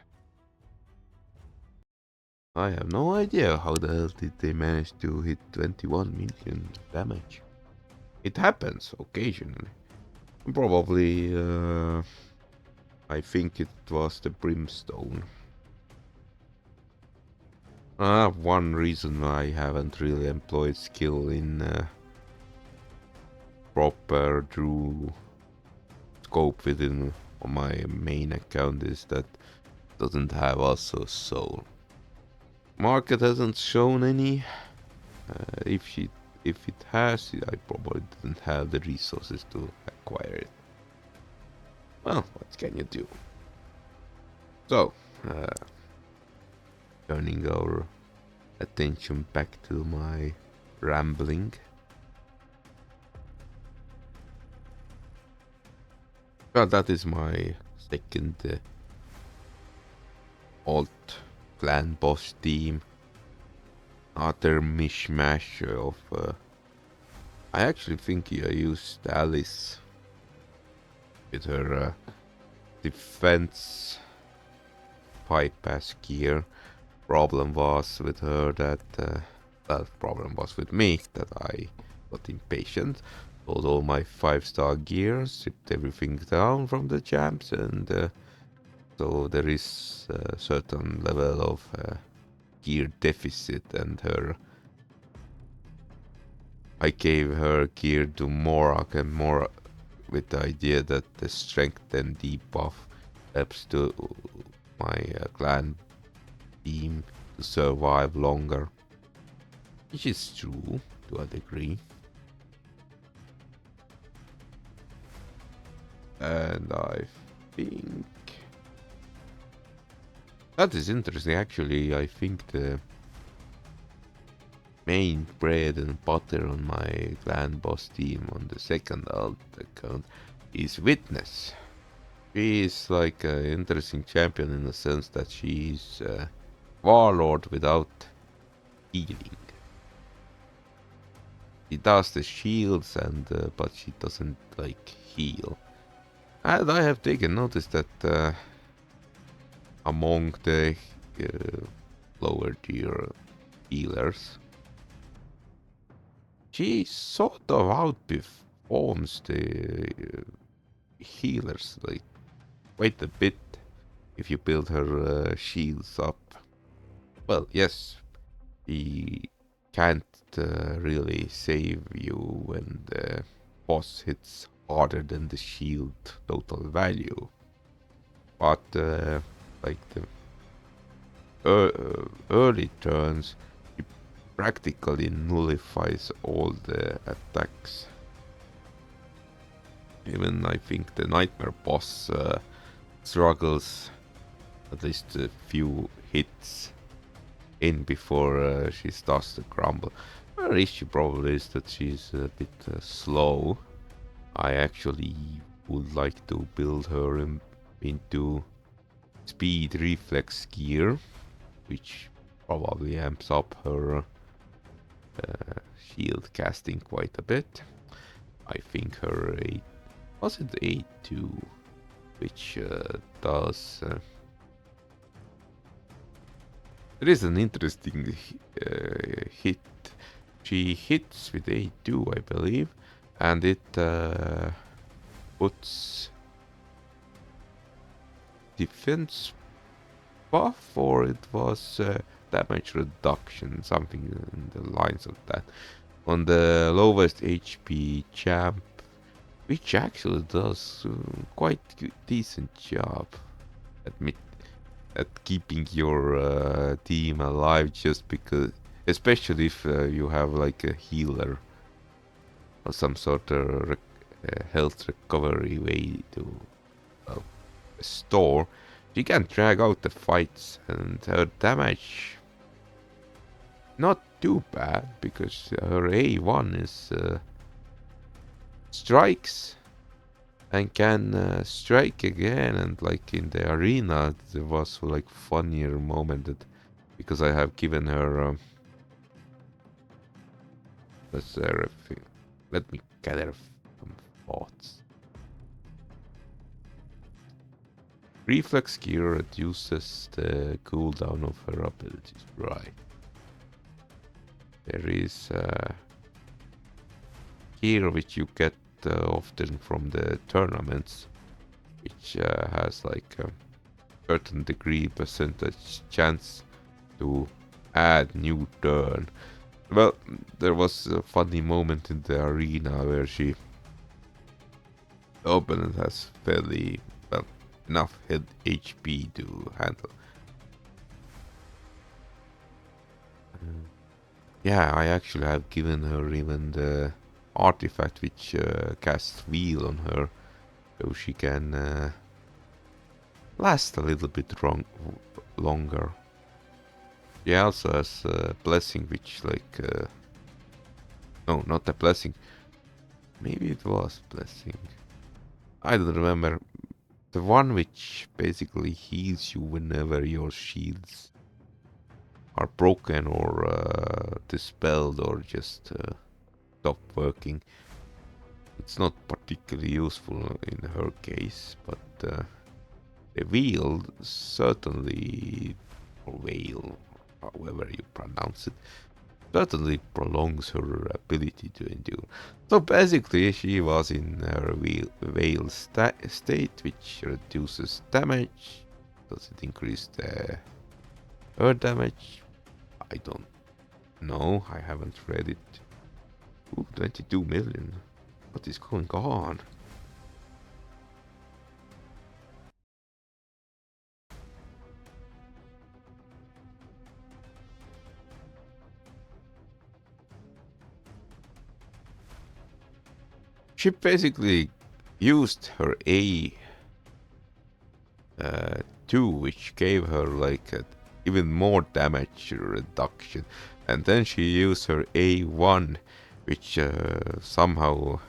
I have no idea how the hell did they manage to hit 21 million damage. It happens occasionally. Probably, I think it was the brimstone. One reason I haven't really employed skill in proper drew scope within my main account is that it doesn't have also soul. Market hasn't shown any. If it has, I probably didn't have the resources to acquire it. Well, what can you do? So, turning our attention back to my rambling. Well, that is my second alt clan boss team. Utter mishmash of... I actually think I used Alice with her defense bypass gear. Problem was with her that problem was with me that I got impatient, sold all my 5-star gear, stripped everything down from the champs, and so there is a certain level of gear deficit, and I gave her gear to Morak, and Morak with the idea that the strength and debuff helps to my clan team to survive longer, which is true to a degree. And I think that is interesting. Actually, I think the main bread and butter on my clan boss team on the second alt account is Witness. She is like an interesting champion in the sense that she's a warlord without healing. She does the shields but she doesn't like heal. And I have taken notice that among the lower tier healers, she sort of outperforms the healers like quite a bit if you build her shields up. Well, yes, she can't really save you when the boss hits harder than the shield total value, but like the early turns, it practically nullifies all the attacks. Even I think the nightmare boss struggles at least a few hits in before she starts to crumble. Her issue probably is that she's a bit slow. I actually would like to build her into speed reflex gear, which probably amps up her shield casting quite a bit. I think her was it 8-2, which does. There is an interesting hit. She hits with 8-2, I believe, and it puts defense buff, or it was damage reduction, something in the lines of that, on the lowest HP champ, which actually does quite decent job at keeping your team alive, just because, especially if you have like a healer or some sort of health recovery way to store. She can drag out the fights, and her damage not too bad because her A1 is strikes and can strike again, and like in the arena there was like funnier moment that because I have given her let me gather some thoughts. Reflex gear reduces the cooldown of her abilities, right? There is gear which you get often from the tournaments, which has like a certain degree percentage chance to add new turn. Well, there was a funny moment in the arena where the opponent has fairly enough HP to handle. Yeah, I actually have given her even the artifact which casts wheel on her, so she can last a little bit longer. She also has a blessing which like no, not a blessing. Maybe it was blessing. I don't remember. The one which basically heals you whenever your shields are broken or dispelled or just stop working. It's not particularly useful in her case, but the wheel certainly, or whale, however you pronounce it, certainly prolongs her ability to endure. So basically, she was in her whale state, which reduces damage. Does it increase the her damage? I don't know. I haven't read it. Ooh, 22 million. What is going on? She basically used her A2, which gave her like even more damage reduction, and then she used her A1, which somehow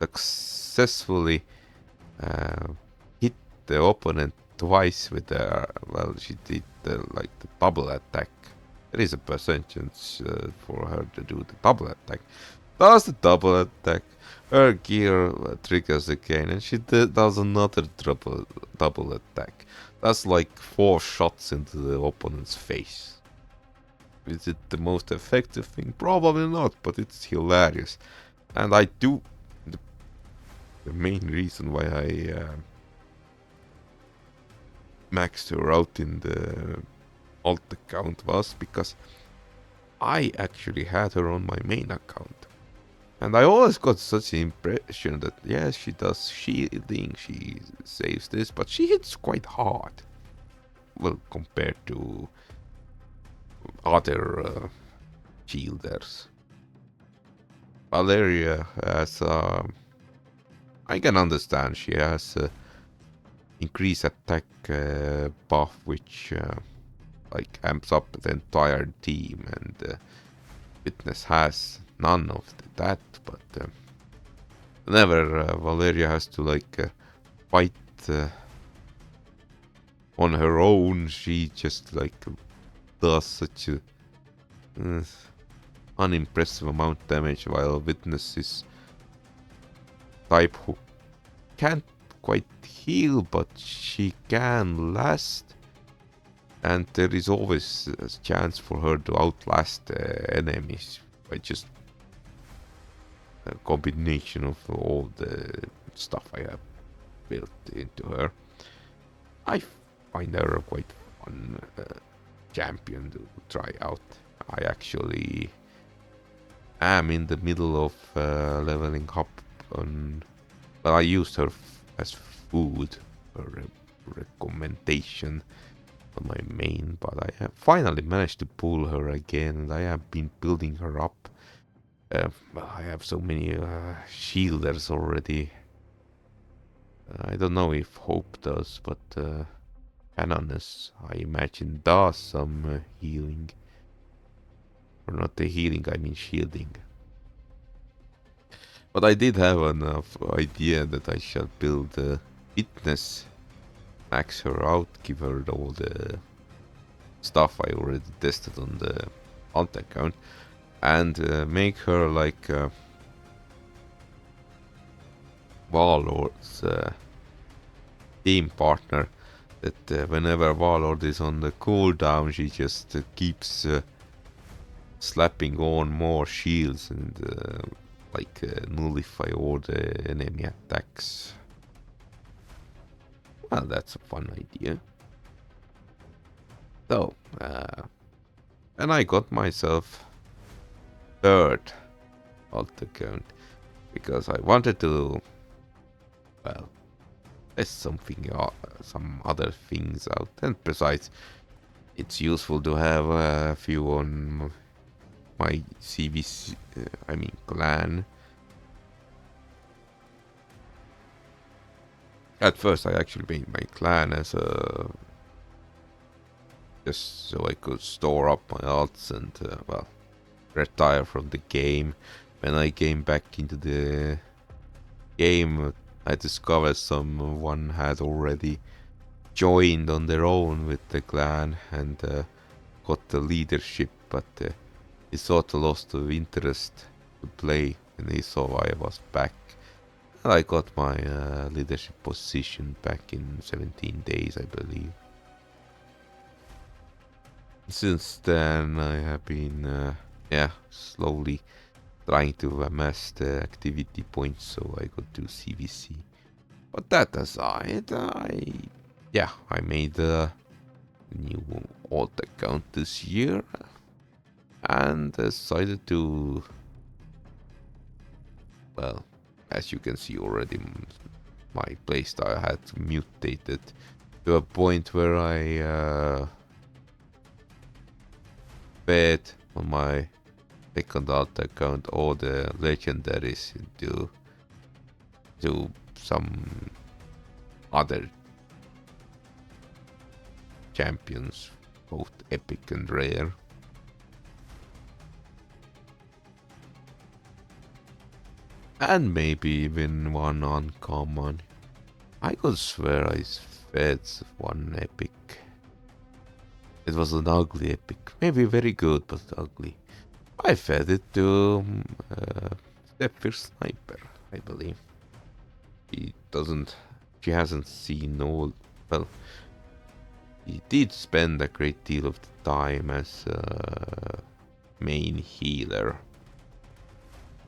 successfully uh, hit the opponent twice with the, well, she did like the double attack. There is a percentage for her to do the double attack. Does the double attack, her gear triggers again, and she does another double attack. That's like 4 shots into the opponent's face. Is it the most effective thing? Probably not, but it's hilarious. And I do. The main reason why I maxed her out in the alt account was because I actually had her on my main account. And I always got such an impression that, yes, she does shielding, she saves this, but she hits quite hard. Well, compared to other shielders. Valeria has, I can understand, she has increased attack buff, which like amps up the entire team, and Witness has none of that, but whenever Valeria has to like fight on her own, she just like does such a unimpressive amount of damage, while Witness is type who can't quite heal, but she can last, and there is always a chance for her to outlast enemies by just a combination of all the stuff I have built into her. I find her a quite fun champion to try out. I actually am in the middle of leveling up on. Well, I used her as food, her recommendation on my main, but I have finally managed to pull her again, and I have been building her up. Well, I have so many shielders already. I don't know if Hope does, but Canoness, I imagine, does some healing. Or not the healing, I mean shielding. But I did have enough idea that I shall build Witness, max her out, give her all the stuff I already tested on the alt account, and make her like Warlord's team partner. That whenever Warlord is on the cooldown, she just keeps slapping on more shields and nullify all the enemy attacks. Well, that's a fun idea. So, and I got myself third alt account because I wanted to, well, test something, some other things out, and besides, it's useful to have a few on my CVC, I mean clan. At first, I actually made my clan as a just so I could store up my alts and well, retire from the game. When I came back into the game, I discovered someone had already joined on their own with the clan and got the leadership, but he sort of lost the interest to play when he saw I was back. I got my leadership position back in 17 days, I believe. Since then, I have been, slowly trying to amass the activity points so I could do CVC. But that aside, I made a new alt account this year and decided to, well, as you can see already, my playstyle had mutated to a point where I fed on my second alt account all the legendaries into some other champions, both epic and rare. And maybe even one uncommon. I could swear I fed one epic. It was an ugly epic. Maybe very good, but ugly. I fed it to Zephyr Sniper, I believe. She hasn't seen all, well, he did spend a great deal of the time as a main healer.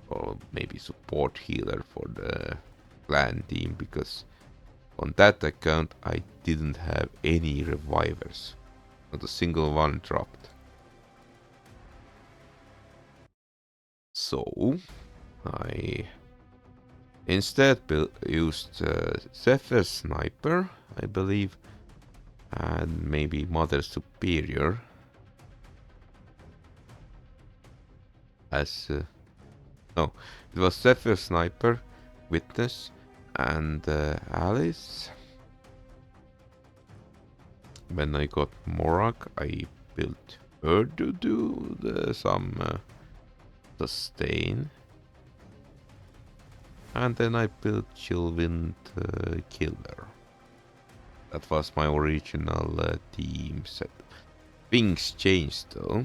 Or maybe support healer for the clan team, because on that account I didn't have any revivers. Not a single one dropped. So I instead used Zephyr Sniper, I believe, and maybe Mother Superior as no, it was Zephyr Sniper, Witness, and Alice. When I got Morak, I built her to do some sustain. And then I built Chillwind Killer. That was my original team set. Things changed though.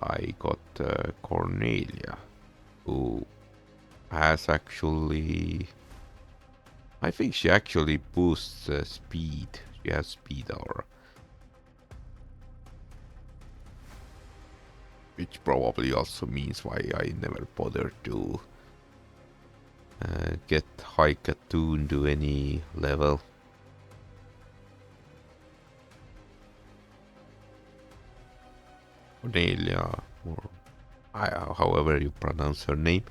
I got Cornelia, who has actually, I think she actually boosts speed. She has speed aura, which probably also means why I never bothered to get high Katoon to any level. Cornelia, or however you pronounce her name,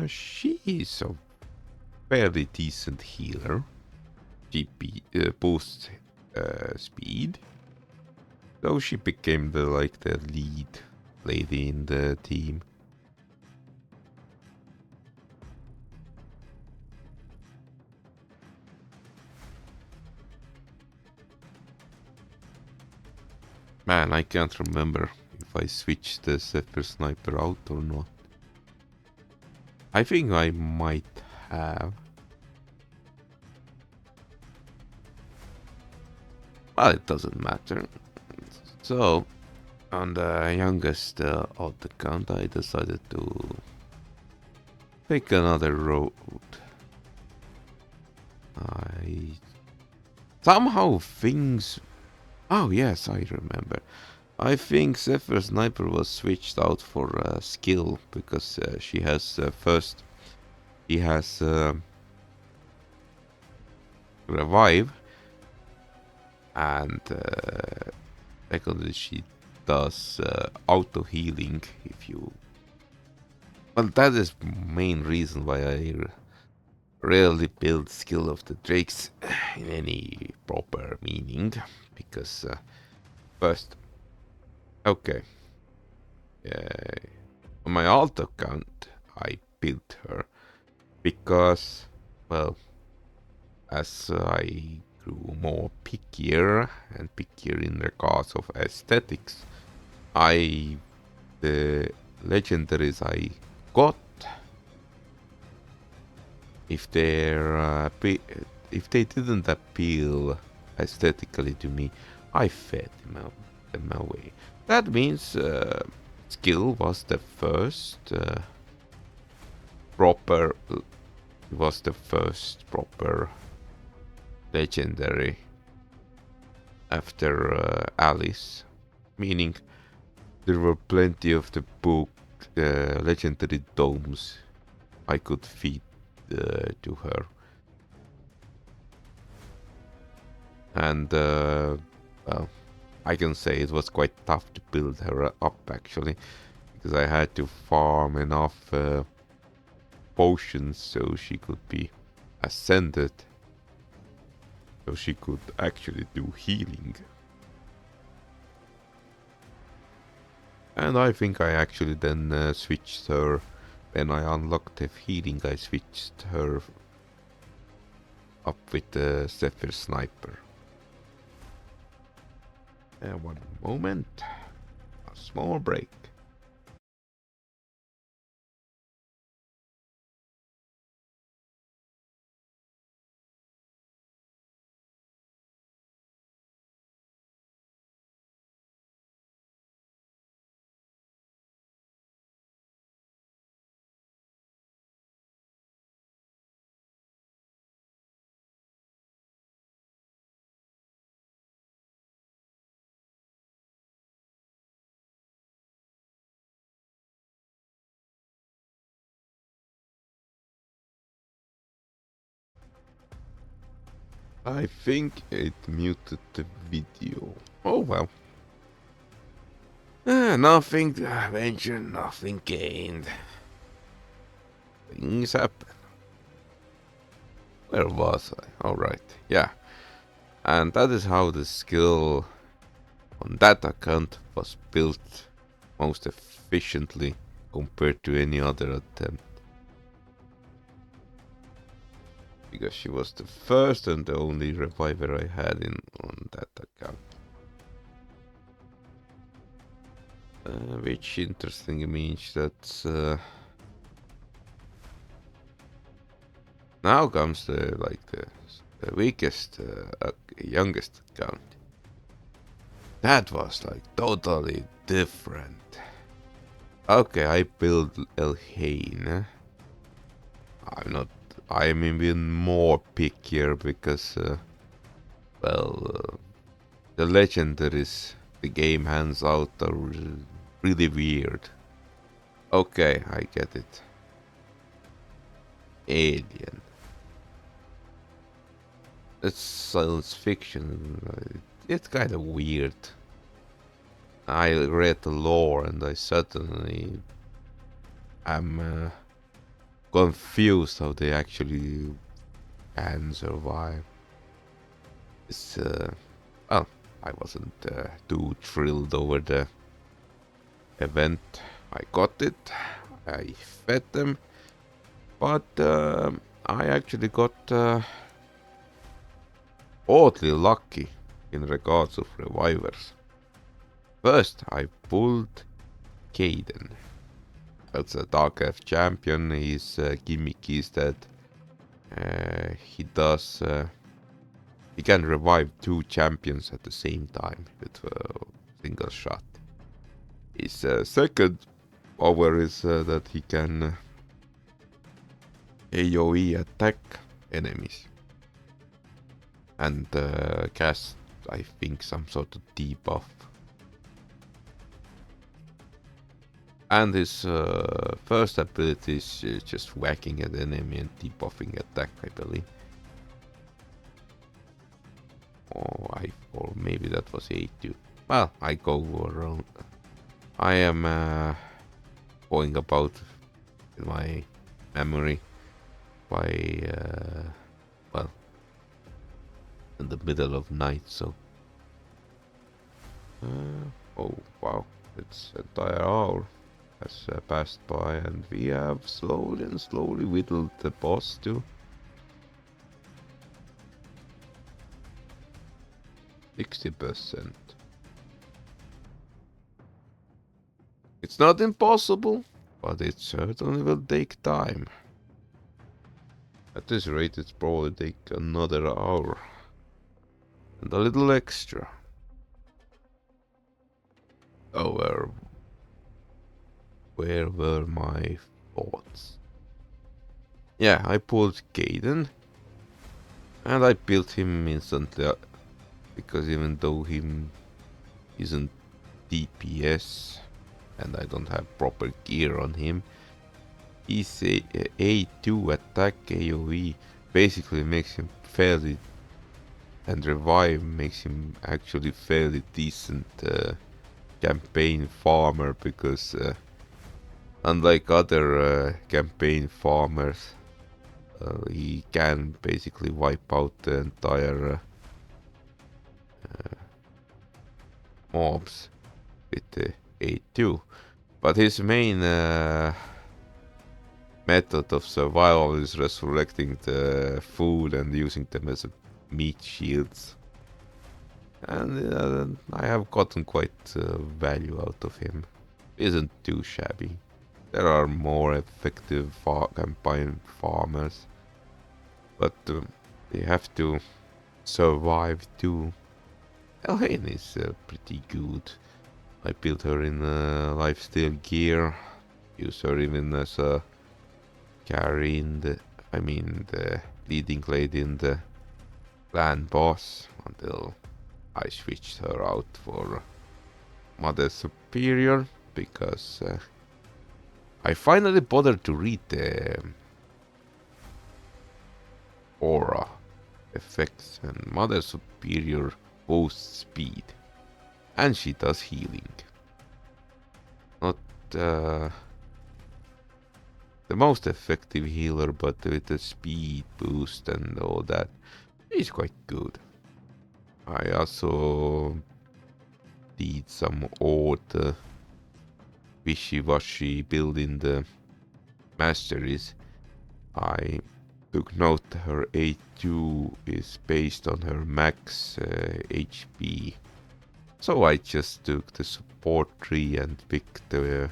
she is a fairly decent healer. She boosts speed, so she became the lead lady in the team. Man, I can't remember if I switched the Zephyr Sniper out or not. I think I might have. Well, it doesn't matter. So, on the youngest alt account, I decided to take another road. Somehow things... Oh yes, I remember. I think Zephyr Sniper was switched out for skill, because she has first... He has revive, and secondly she does auto healing if you... Well, that is main reason why I rarely build skill of the drakes in any proper meaning, because first, okay, on my alt account I built her because, well, as I grew more pickier and pickier in regards of aesthetics, the legendaries I got, if they didn't appeal aesthetically to me, I fed them away. That means skill was the first proper He was the first proper legendary after Alice, meaning there were plenty of the book legendary domes I could feed to her. And well, I can say it was quite tough to build her up actually, because I had to farm enough potions so she could be ascended, so she could actually do healing. And I think I actually then switched her, when I unlocked the healing, I switched her up with the Zephyr Sniper. One moment, a small break. I think it muted the video. Oh well. Nothing ventured, nothing gained. Things happen. Where was I? Alright, yeah. And that is how the skill on that account was built most efficiently compared to any other attempt. Because she was the first and the only reviver I had on that account. Which interestingly means that now comes the weakest, youngest account. That was like totally different. Okay, I built Elhain. I'm even more pickier because, well, the legendaries the game hands out are really weird. Okay, I get it. Alien. It's science fiction. It's kind of weird. I read the lore and I suddenly am confused how they actually can survive. It's well, I wasn't too thrilled over the event. I got it. I fed them, but I actually got oddly lucky in regards of revivers. First, I pulled Caden. That's a Dark Elf champion. His gimmick is that he does. He can revive two champions at the same time with a single shot. His second power is that he can AoE attack enemies and cast, I think, some sort of debuff. And his first ability is just whacking at enemy and debuffing attack, I believe. Or maybe that was A2. Well, I go around. I am going about in my memory by well, in the middle of night, so oh wow, it's entire hour has passed by and we have slowly whittled the boss to 60%. It's not impossible, but it certainly will take time. At this rate, it's probably take another hour. And a little extra. Oh, where were my thoughts? Yeah, I pulled Gaiden and I built him instantly because even though him isn't DPS and I don't have proper gear on him, he's a A2 attack AoE basically makes him fairly, and revive makes him actually fairly decent campaign farmer because unlike other campaign farmers, he can basically wipe out the entire mobs with the A2. But his main method of survival is resurrecting the food and using them as meat shields. And I have gotten quite value out of him. Isn't too shabby. There are more effective campaign farmers, but they have to survive too. Elhain is pretty good. I built her in lifesteal gear. Use her even as a carry in the, the leading lady in the clan boss until I switched her out for Mother Superior because I finally bothered to read the aura effects, and Mother Superior boosts speed and she does healing. Not the most effective healer, but with the speed boost and all that, she's quite good. I also did some odd wishy-washy build in the masteries. I took note her A2 is based on her max HP. So I just took the support tree and picked the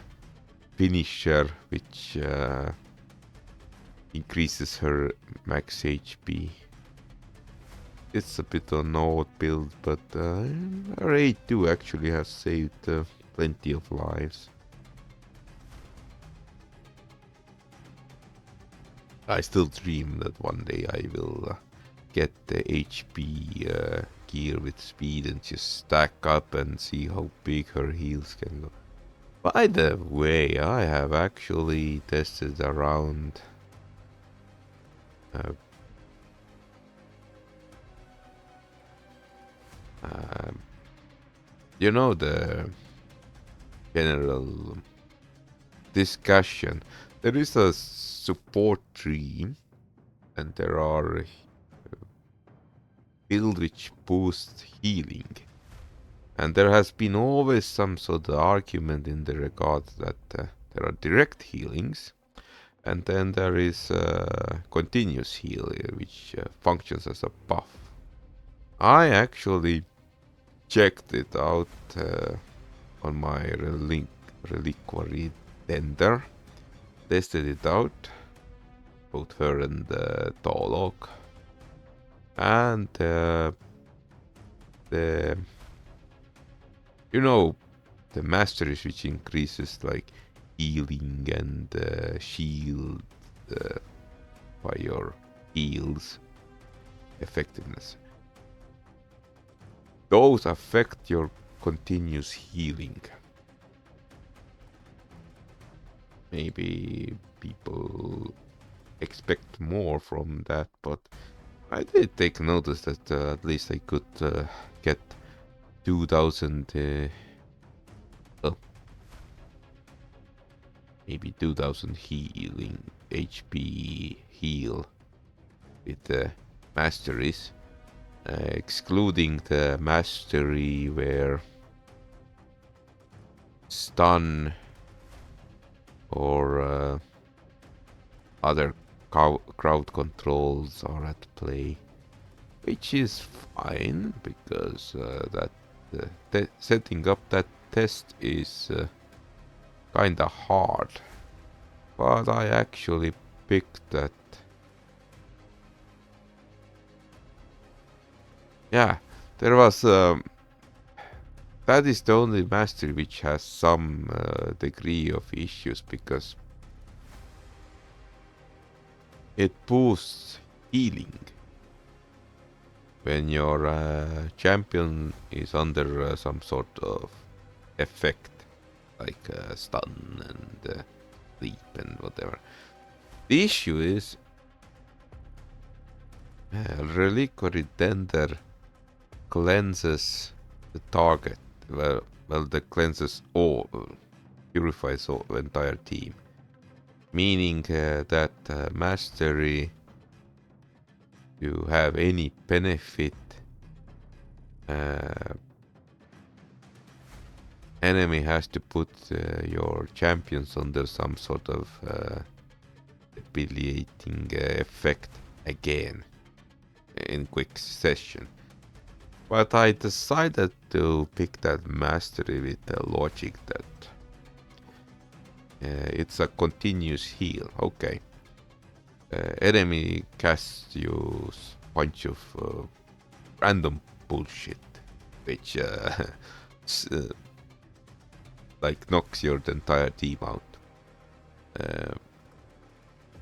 finisher, which increases her max HP. It's a bit of an odd build, but her A2 actually has saved plenty of lives. I still dream that one day I will get the HP gear with speed and just stack up and see how big her heals can go. By the way, I have actually tested around you know, the general discussion. There is a support tree and there are build which boosts healing. And there has been always some sort of argument in the regard that there are direct healings, and then there is continuous heal, which functions as a buff. I actually checked it out on my reliquary tender, tested it out, both her and the Tolok, and the the masteries which increases like healing and shield by your heals effectiveness. Those affect your continuous healing. Maybe people expect more from that, but I did take notice that at least I could get 2000 maybe 2000 healing HP heal with the masteries, excluding the mastery where stun or other crowd controls are at play, which is fine because setting up that test is kinda hard, but I actually picked that. Yeah, there was that is the only mastery which has some degree of issues because It boosts healing. When your champion is under some sort of effect, like stun and sleep and whatever. The issue is Reliquary Tender cleanses the target. Well, the cleanses all, purifies all entire team. Meaning that mastery, you have any benefit, enemy has to put your champions under some sort of debilitating effect again in quick succession. But I decided to pick that mastery with the logic that it's a continuous heal. Okay. Enemy casts you bunch of random bullshit, which like knocks your entire team out.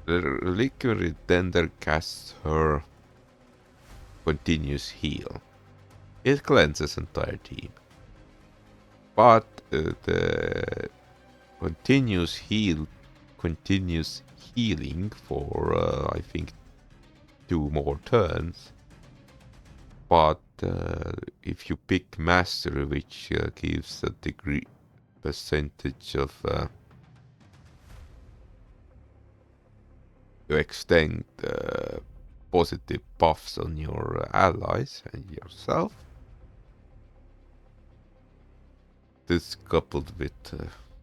The Reliquary Tender casts her continuous heal. It cleanses entire team. But the continuous healing for I think 2 more turns. But if you pick mastery, which gives a degree percentage of to extend positive buffs on your allies and yourself. This coupled with,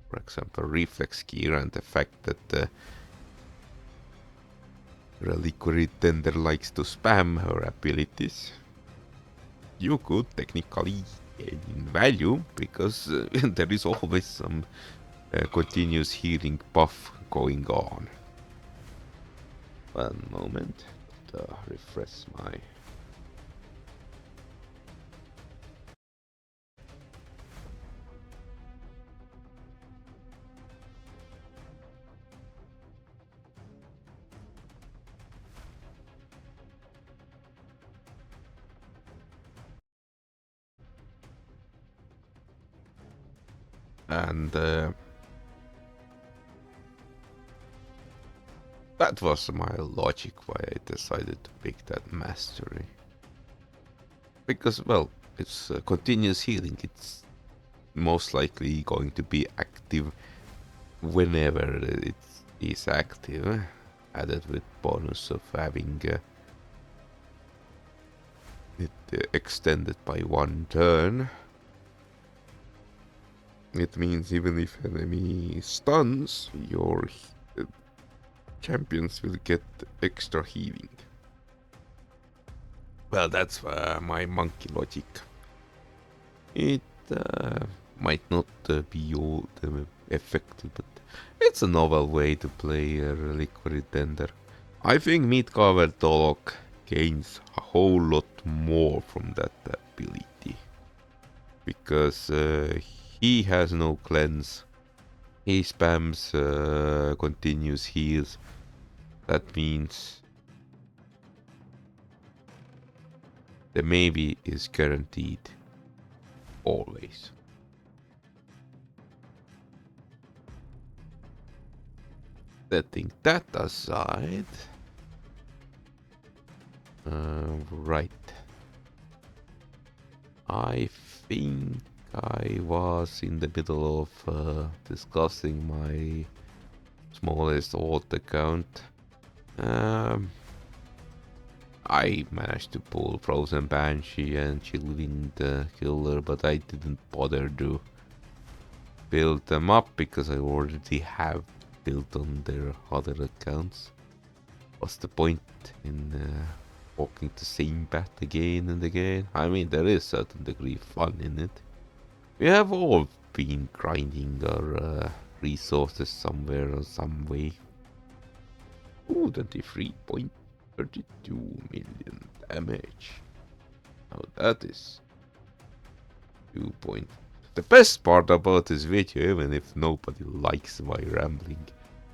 for example, reflex gear and the fact that Reliquary Tender likes to spam her abilities, you could technically gain value because there is always some continuous healing buff going on. One moment to refresh my... And that was my logic why I decided to pick that mastery. Because, well, it's continuous healing. It's most likely going to be active whenever it is active. Added with bonus of having it extended by 1 turn. It means even if enemy stuns, your champions will get extra healing. Well, that's my monkey logic. It might not be all effective, but it's a novel way to play a Reliquary Tender. I think Meat-Covered Dolok gains a whole lot more from that ability. Because he has no cleanse. He spams continuous heals. That means the maybe is guaranteed. Always. Setting that aside. Right. I think I was in the middle of discussing my smallest alt account. I managed to pull Frozen Banshee and Chillwind Killer, but I didn't bother to build them up because I already have built on their other accounts. What's the point in walking the same path again and again? I mean, there is a certain degree of fun in it. We have all been grinding our resources somewhere or some way. Ooh, 23.32 million damage. Now that is 2 point. The best part about this video, even if nobody likes my rambling,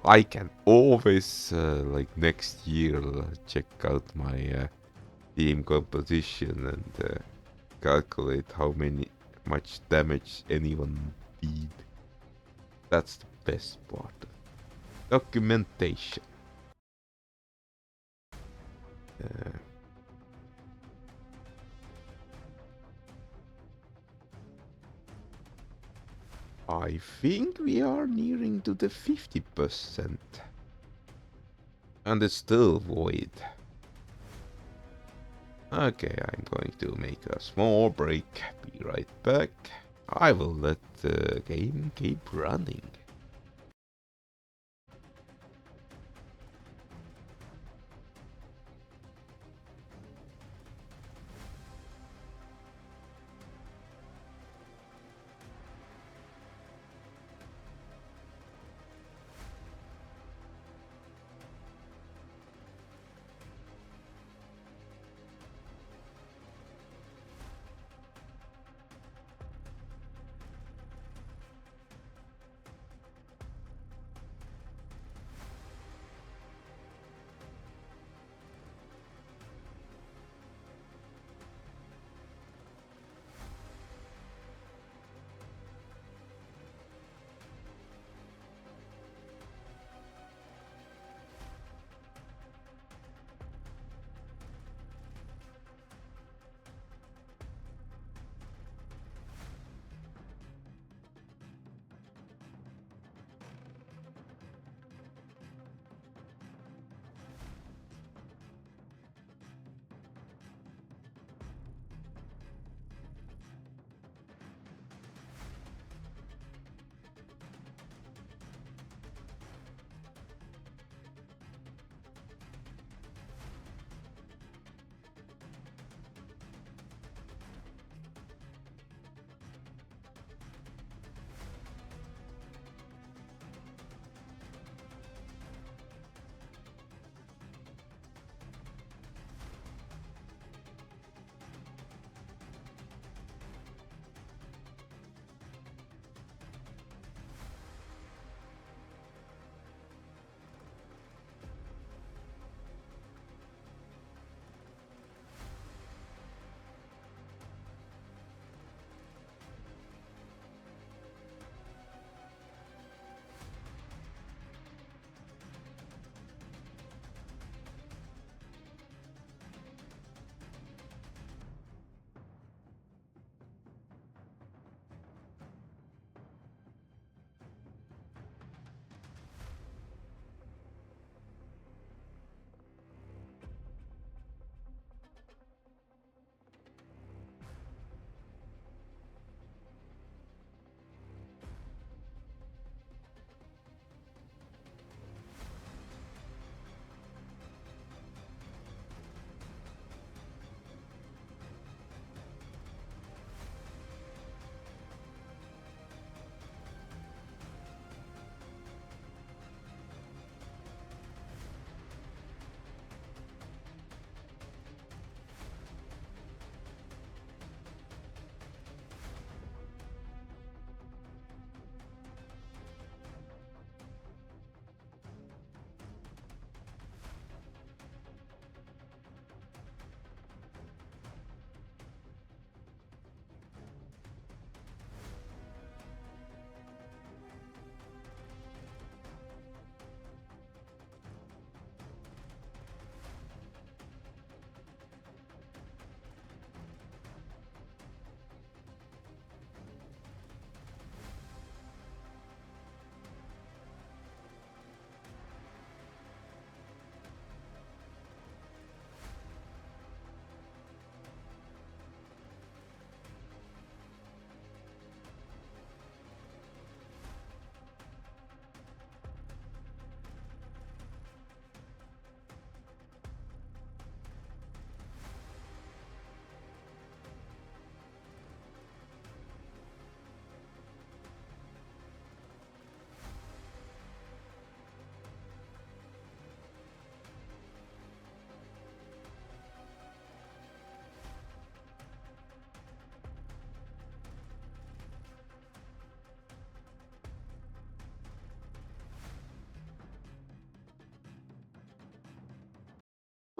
I can always, like next year, check out my team composition and calculate how much damage anyone did. That's the best part. Documentation. Uh, I think we are nearing to the 50%. And it's still void. Okay, I'm going to make a small break. Be right back. I will let the game keep running.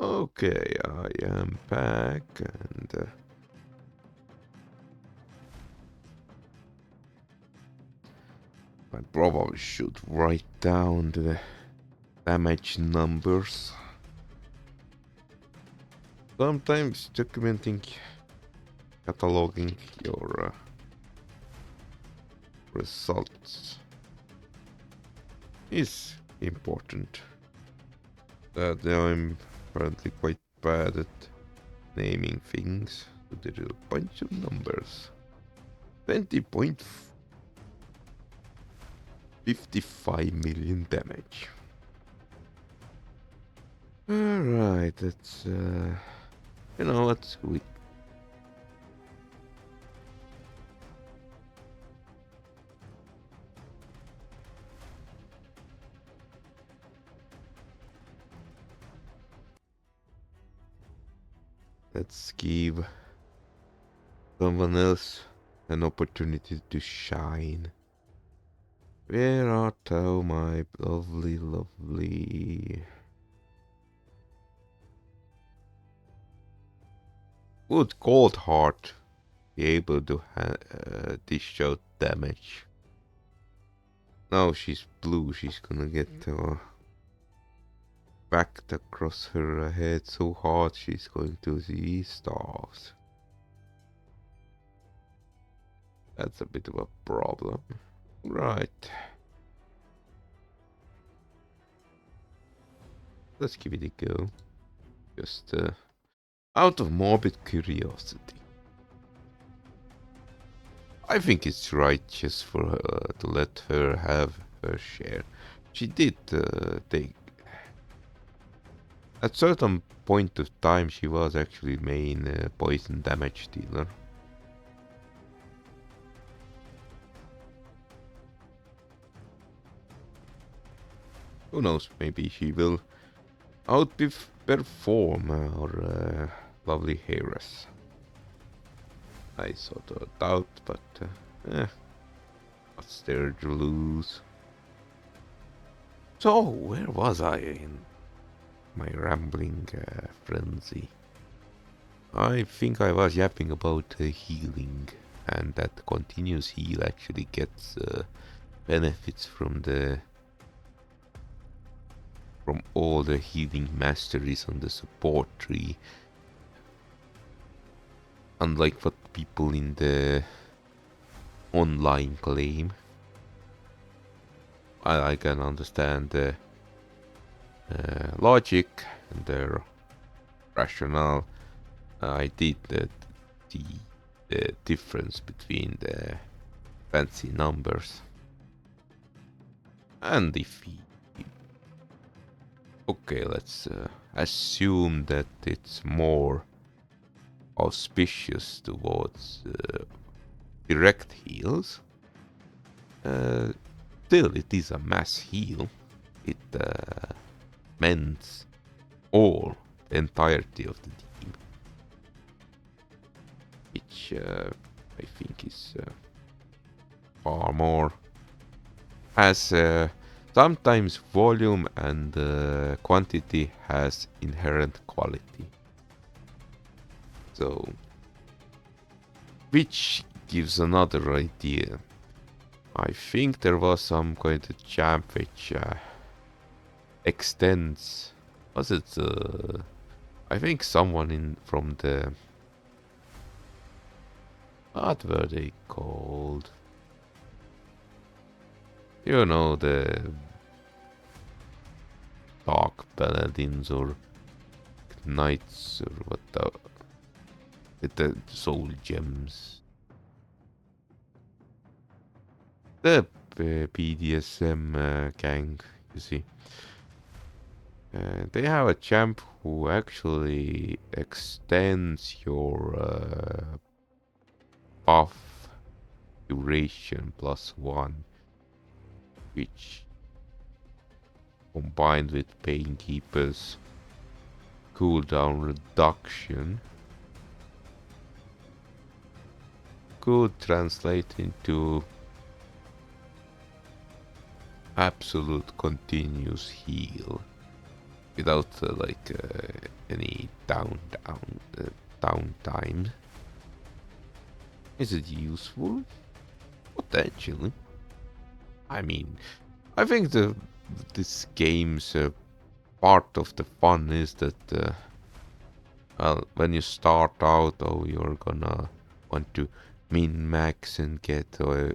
Okay, I am back and I probably should write down the damage numbers. Sometimes documenting, cataloging your results is important. That I'm apparently quite bad at naming things. So there are a bunch of numbers. 20.55 million damage. Alright, that's you know what's good. Let's give someone else an opportunity to shine. Where art thou, my lovely, lovely... Would Cold Heart be able to dish out damage? Now she's blue, she's gonna get whacked across her head so hard she's going to see stars. That's a bit of a problem. Right. Let's give it a go. Just out of morbid curiosity. I think it's righteous for her to let her have her share. She did take... At certain point of time she was actually main poison damage dealer. Who knows, maybe she will outperform our lovely heiress. I sort of doubt, but what's there to lose? So, where was I in my rambling frenzy? I think I was yapping about healing, and that continuous heal actually gets benefits from all the healing masteries on the support tree. Unlike what people in the online claim. I can understand the logic and their rationale. I did the difference between the fancy numbers. And if we... Okay, let's assume that it's more auspicious towards direct heals. Still, it is a mass heal. It mends all the entirety of the team, which I think is far more. As sometimes volume and quantity has inherent quality. So, which gives another idea. I think there was some kind of champ which extends. Was it? I think someone from the. What were they called? You know, the dark paladins or knights or what the soul gems. The BDSM gang, you see. They have a champ who actually extends your buff duration +1, which combined with Painkeeper's cooldown reduction could translate into absolute continuous heal without any downtime. Is it useful? Potentially. I mean, I think this game's part of the fun is that well, when you start out, oh, you're gonna want to min-max and get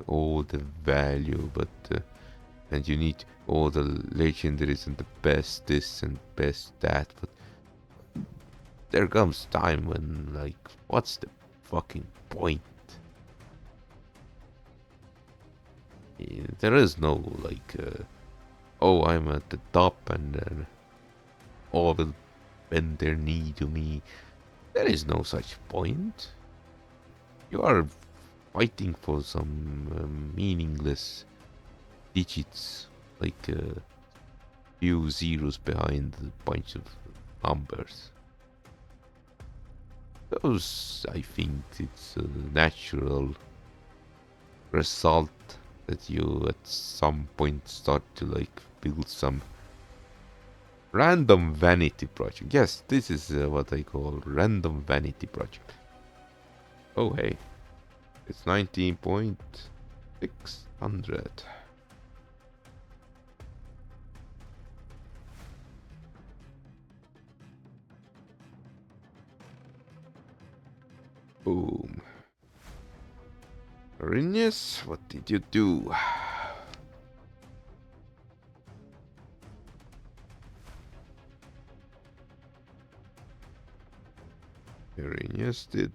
all the value, but and you need all the legendaries and the best this and best that, but there comes time when, like, what's the fucking point? There is no, like, oh, I'm at the top and then all will bend their knee to me. There is no such point. You are fighting for some meaningless digits, like few zeros behind a bunch of numbers. Those, I think, it's a natural result that you at some point start to like build some random vanity project. Yes, this is what I call random vanity project. Oh hey, it's 19,600. Boom. Rinus, what did you do? Rinus did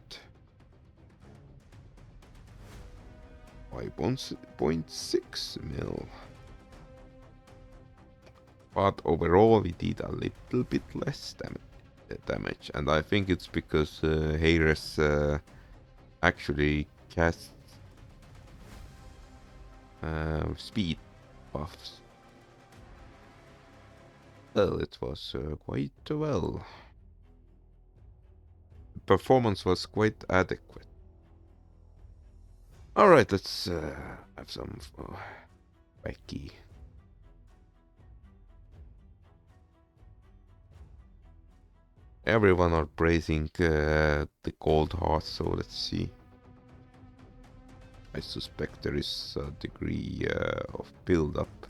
5.6 mil. But overall we did a little bit less damage. And I think it's because Heres actually casts speed buffs. Well, it was quite well. Performance was quite adequate. Alright, let's have some Becky. Everyone are praising the Cold Heart, so let's see. I suspect there is a degree of build-up.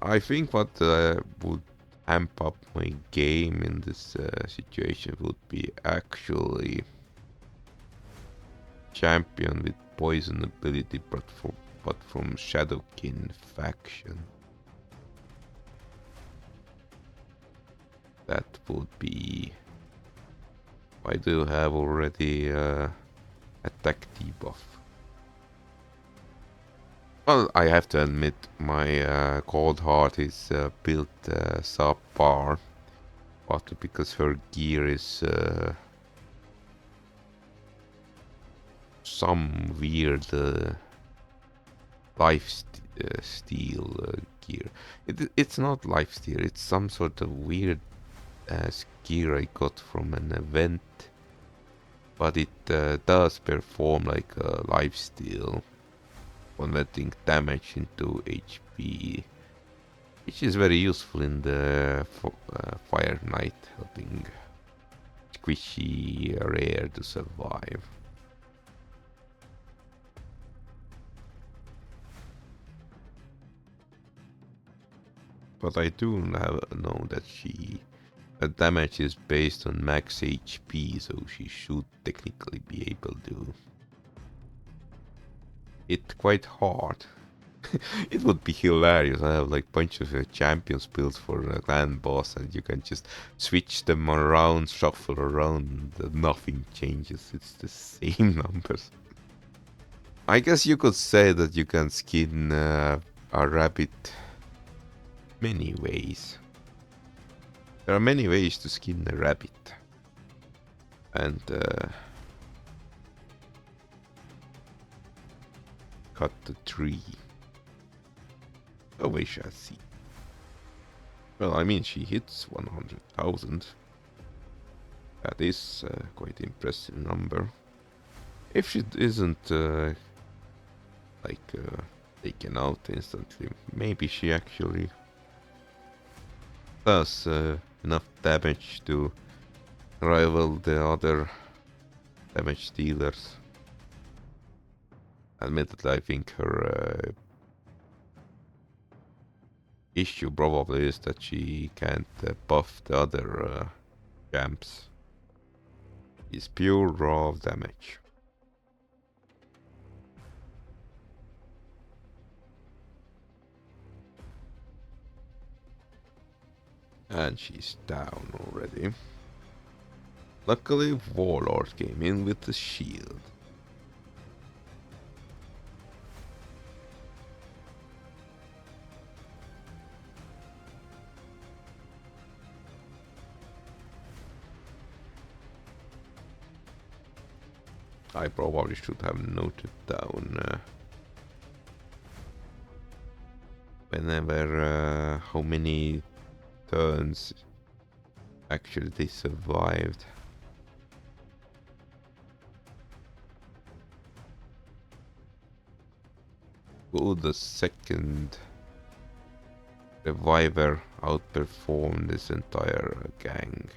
I think what would amp up my game in this situation would be actually champion with poison ability, but from Shadowkin faction. That would be... I do have already attack debuff. Well, I have to admit my Cold Heart is built subpar, partly because her gear is some weird steal gear. It's not lifesteal, it's some sort of weird gear I got from an event, but it does perform like a lifesteal, converting damage into HP, which is very useful in the Fire Knight, helping squishy rare to survive. But I do know that her damage is based on max HP, so she should technically be able to hit quite hard. It would be hilarious. I have like bunch of champions built for a clan boss, and you can just switch them around, shuffle around, and nothing changes. It's the same numbers. I guess you could say that you can skin a rabbit many ways. There are many ways to skin a rabbit. And cut the tree. Oh, we shall see. Well, I mean, she hits 100,000. That is quite impressive number. If she isn't taken out instantly, maybe she actually does enough damage to rival the other damage dealers. Admittedly, I think her issue probably is that she can't buff the other champs. It's pure raw damage. And she's down already. Luckily, Warlord came in with the shield. I probably should have noted down whenever how many turns actually they survived. Will the second reviver outperform this entire gang?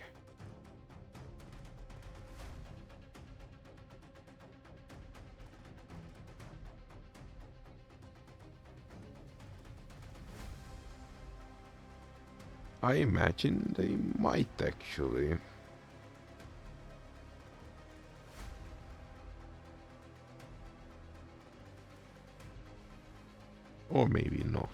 I imagine they might actually. Or maybe not.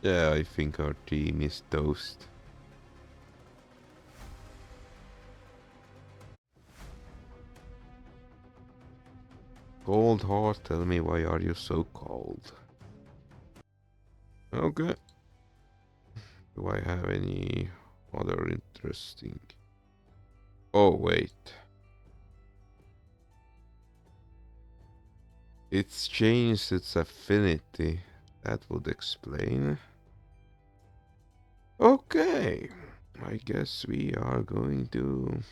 Yeah, I think our team is toast. Cold heart, tell me why are you so cold? Okay. Do I have any other interesting? Oh wait. It's changed its affinity. That would explain. Okay. I guess we are going to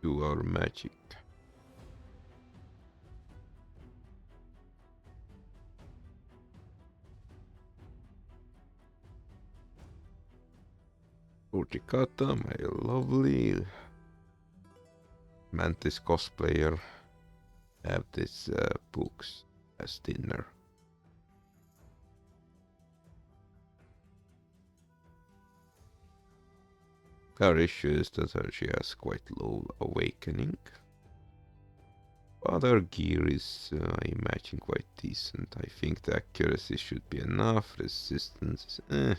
do our magic. Urticata, my lovely Mantis cosplayer, have this books as dinner. Her issue is that she has quite low awakening. Other gear is, I imagine, quite decent. I think the accuracy should be enough. Resistance is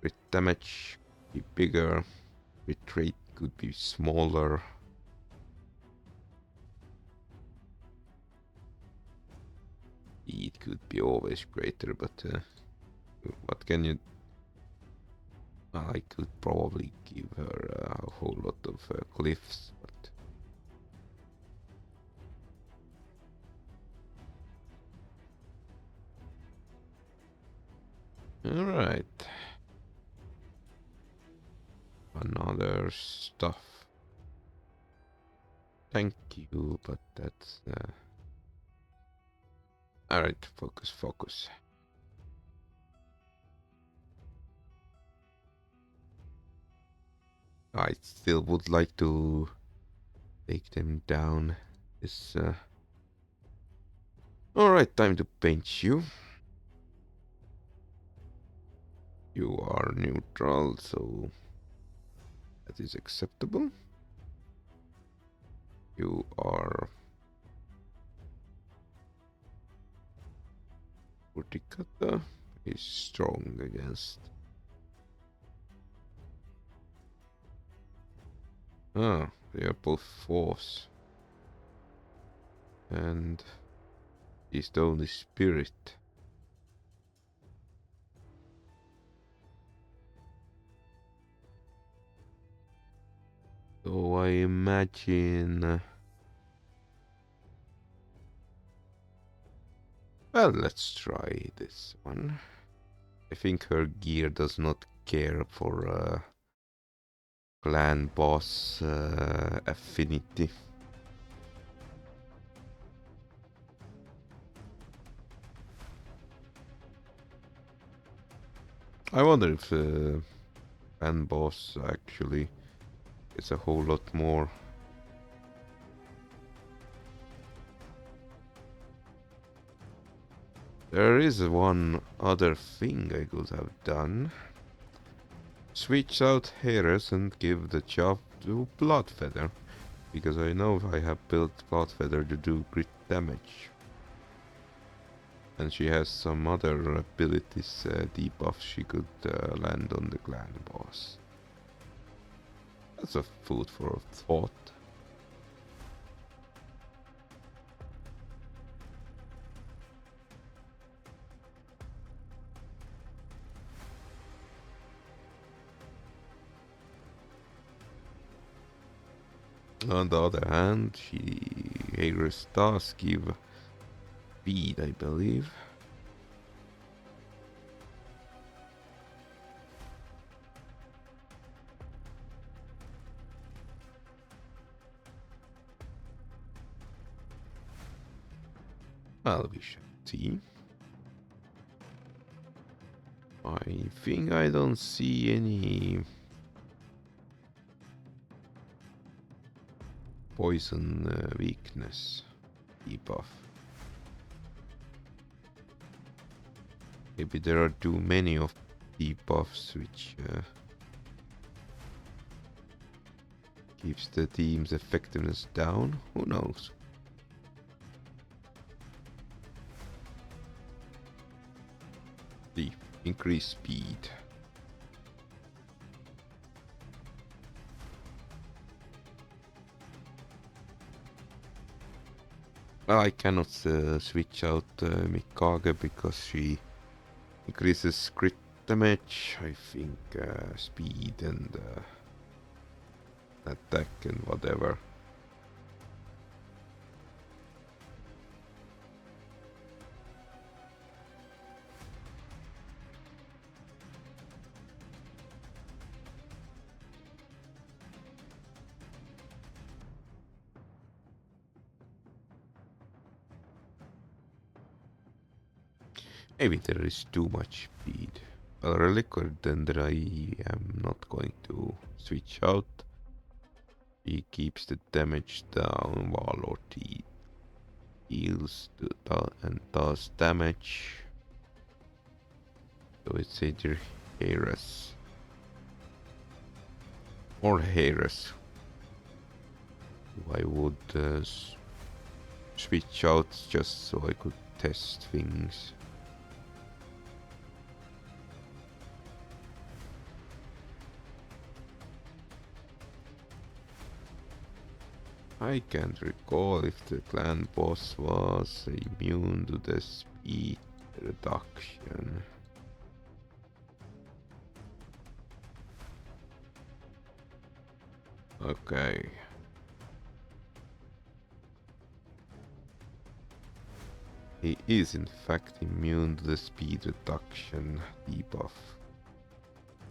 crit damage be bigger. Retreat could be smaller. It could be always greater, but what can you... I could probably give her a whole lot of cliffs, but... Alright. Another stuff. Thank you, but that's... Alright, focus, focus. I still would like to take them down. This... Alright, time to paint you. You are neutral, so that is acceptable. You are Urticata is strong against. Ah, they are both force. And he's the only spirit. So I imagine... Well, let's try this one. I think her gear does not care for clan boss affinity. I wonder if clan boss actually is a whole lot more. There is one other thing I could have done. Switch out Heres and give the job to Bloodfeather, because I know I have built Bloodfeather to do crit damage. And she has some other abilities, debuffs she could land on the clan boss. That's a food for thought. On the other hand, Heres does give speed, I believe. Well, we shall see. I think I don't see any poison weakness debuff. Maybe there are too many of debuffs which keeps the team's effectiveness down. Who knows? The increased speed. I cannot switch out Mikage because she increases crit damage. I think speed and attack and whatever. Maybe there is too much speed. Well, Reliquary Dender I am not going to switch out. He keeps the damage down while Lord heals and does damage. So it's either Heres or Heres. I would switch out just so I could test things. I can't recall if the clan boss was immune to the speed reduction. Okay. He is in fact immune to the speed reduction debuff.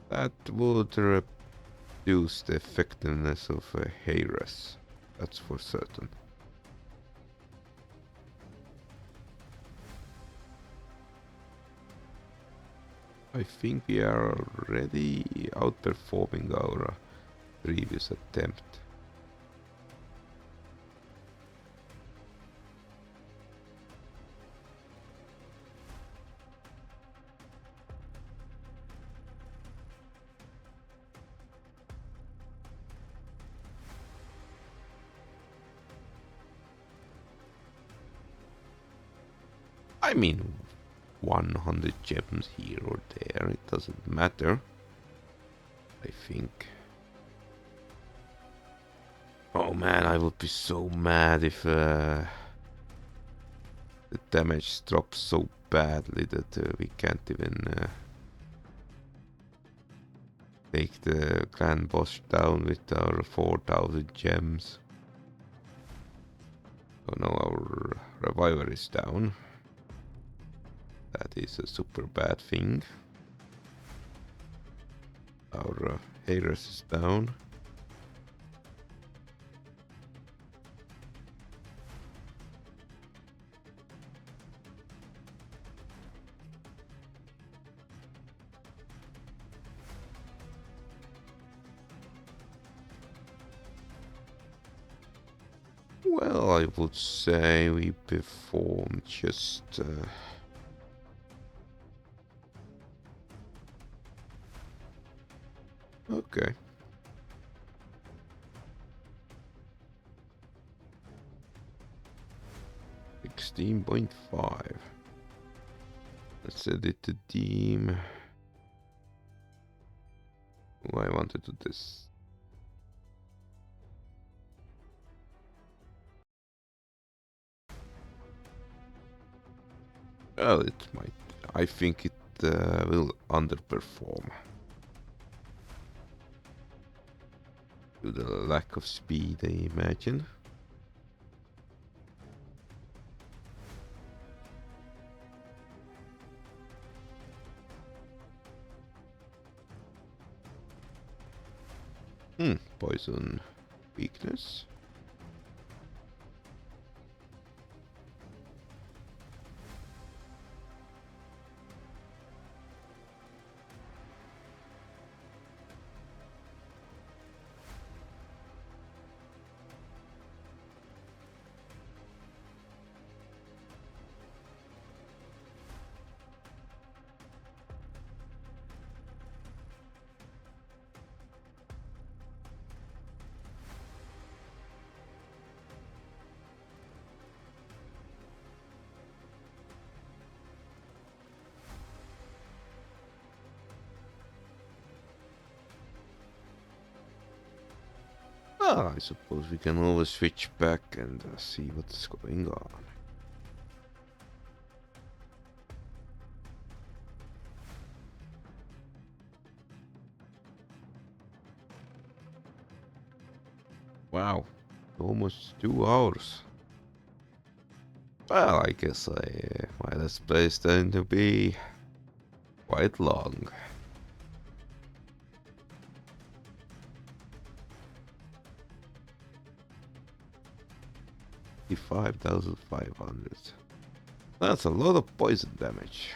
That would reduce the effectiveness of Heres. That's for certain. I think we are already outperforming our previous attempt. I mean, 100 gems here or there, it doesn't matter. I think. Oh man, I would be so mad if the damage drops so badly that we can't even take the clan boss down with our 4000 gems. Oh no, our reviver is down. That is a super bad thing. Our Heres is down. Well, I would say we perform just... okay. 16.5. Let's edit the theme. Oh, I want to do this. Well, it might. I think it will underperform due to the lack of speed, I imagine. Poison weakness. Ah, I suppose we can always switch back and see what's going on. Wow, almost 2 hours. Well, I guess my let's play is going to be quite long. 55,500. That's a lot of poison damage.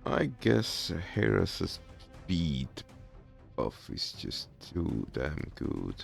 I guess Hera's speed buff is just too damn good.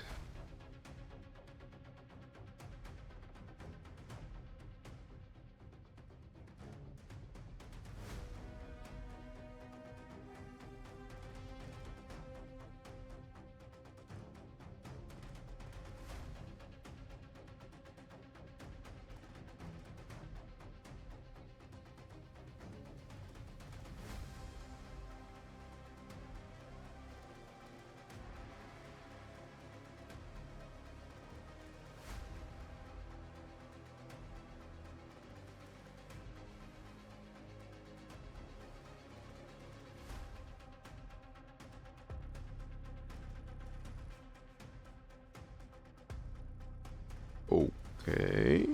Okay.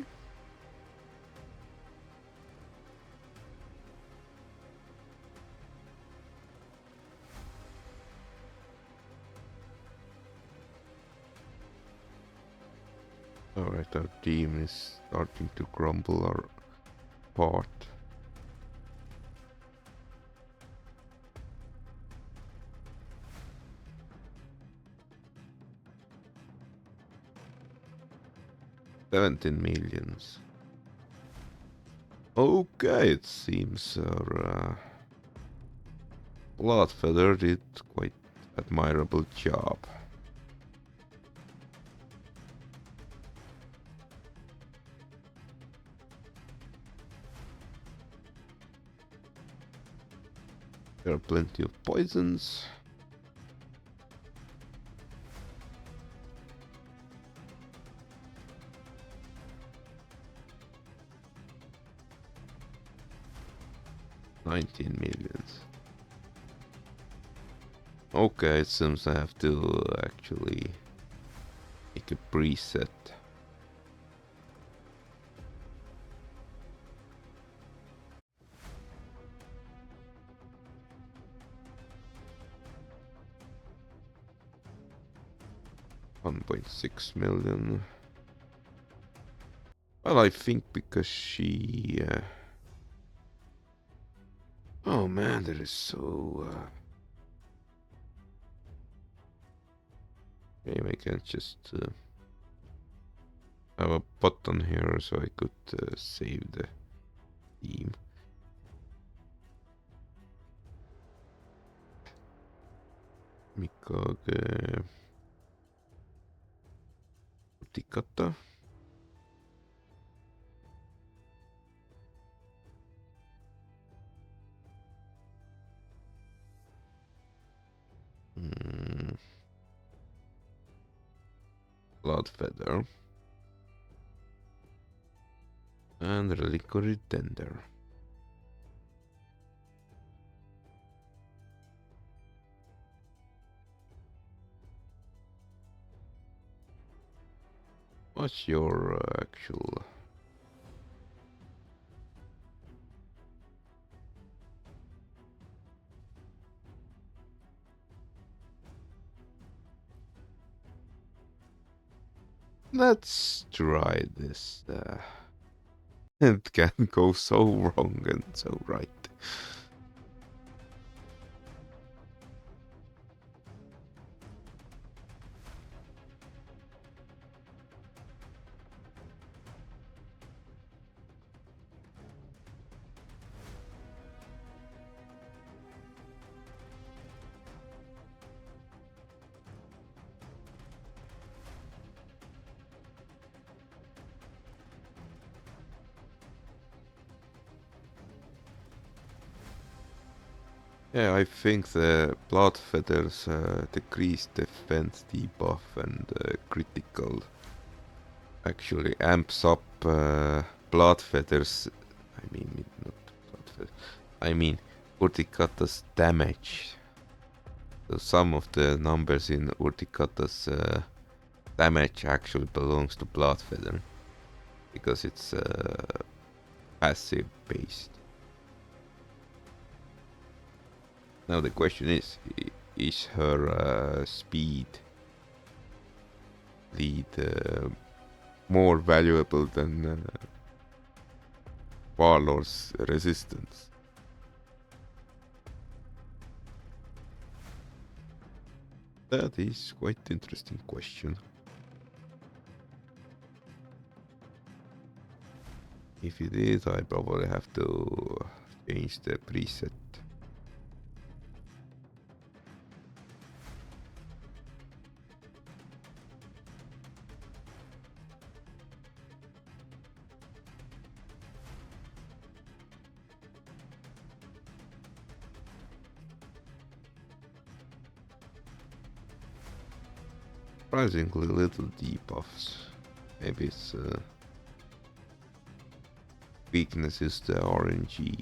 Alright, our team is starting to crumble or apart. $17 million. Okay, it seems our Bloodfeather did quite admirable job. There are plenty of poisons. $19 million. Okay, it seems I have to actually make a preset. $1.6 million. Well, I think because she... Oh man, that is so... Maybe I can just have a button here so I could save the theme. Mikage... Tikata. Bloodfeather. And Reliquary Tender. What's your actual... Let's try this. It can go so wrong and so right. Yeah, I think the Bloodfeather's decreased defense debuff and critical actually amps up Bloodfeather's... I mean, not Bloodfeather. I mean, Urtikata's damage. So some of the numbers in Urtikata's damage actually belongs to Bloodfeather. Because it's passive based. Now the question is her speed lead more valuable than Warlord's resistance? That is quite interesting question. If it is, I probably have to change the preset. Surprisingly little debuffs. Maybe its weakness is the RNG.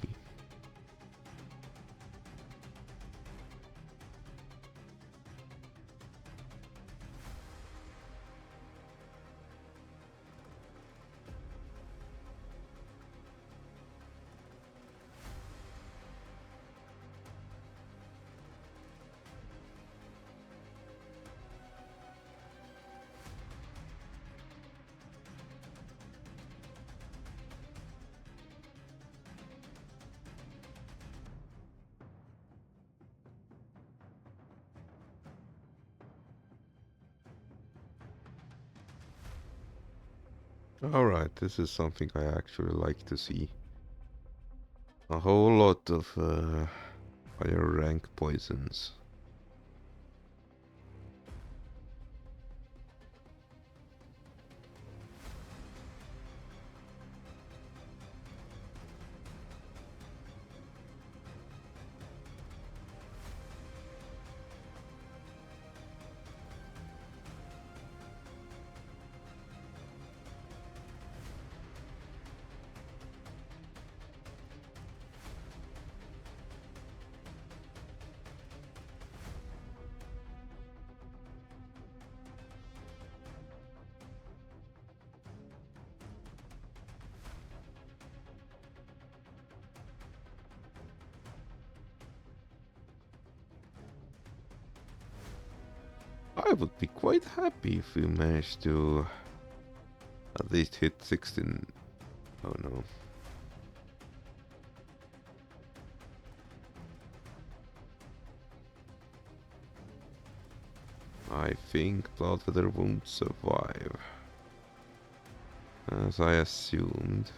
Alright, this is something I actually like to see. A whole lot of higher rank poisons. I would be quite happy if we managed to at least hit 16. Oh no. I think Bloodfeather won't survive. As I assumed.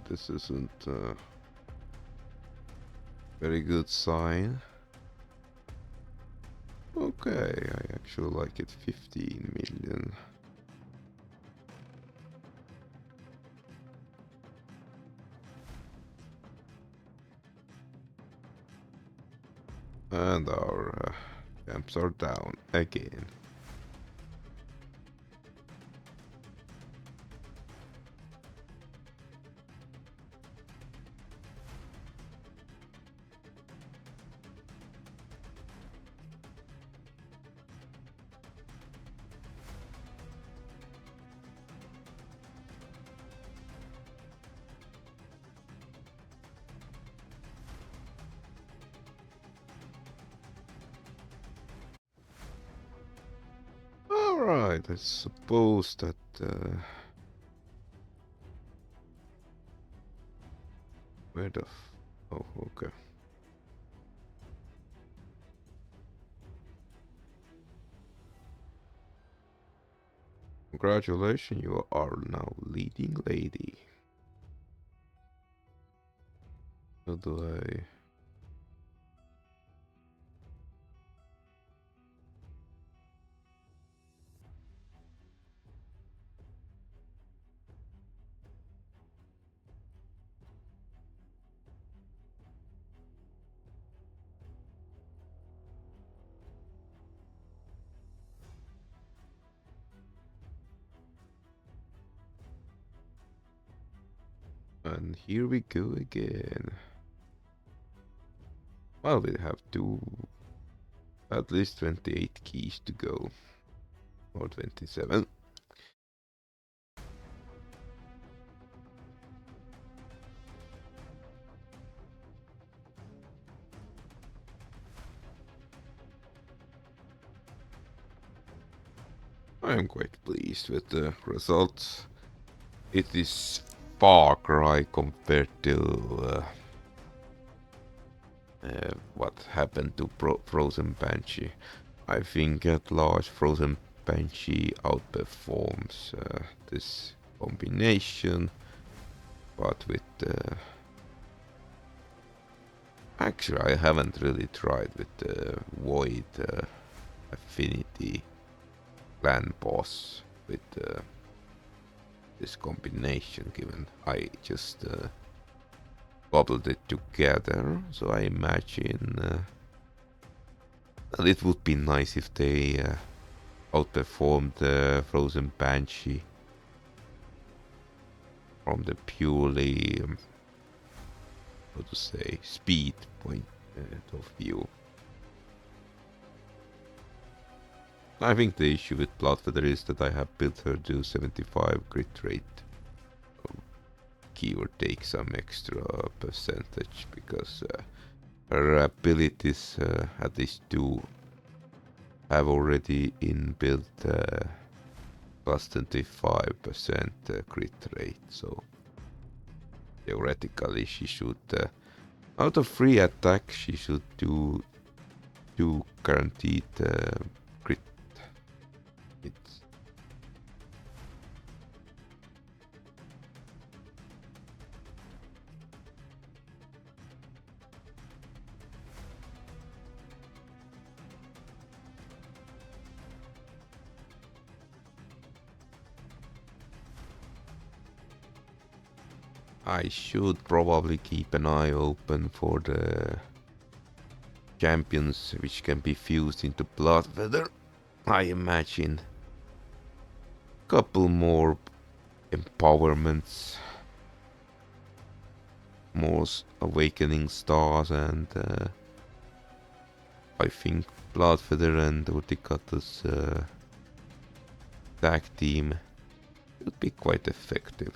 This isn't a very good sign. Okay, I actually like it. 15 million. And our camps are down again. Alright, I suppose that where the oh, okay. Congratulations, you are now leading lady. How do I... And here we go again. Well, we have at least 28 keys to go. Or 27. I am quite pleased with the results. It is far cry compared to what happened to Frozen Banshee. I think at large Frozen Banshee outperforms this combination, but with actually I haven't really tried with the Void Affinity clan boss with this combination, given I just cobbled it together, so I imagine and it would be nice if they outperformed the Frozen Banshee from the purely, how to say, speed point of view. I think the issue with Bloodfeather is that I have built her to 75 crit rate. Give or take some extra percentage, because her abilities, at least two, have already inbuilt plus 25% crit rate, so theoretically she should, out of 3 attacks, she should do 2 guaranteed crit hits. I should probably keep an eye open for the champions which can be fused into Bloodfeather. I imagine couple more empowerments, more awakening stars, and I think Bloodfeather and Urtikata's tag team would be quite effective.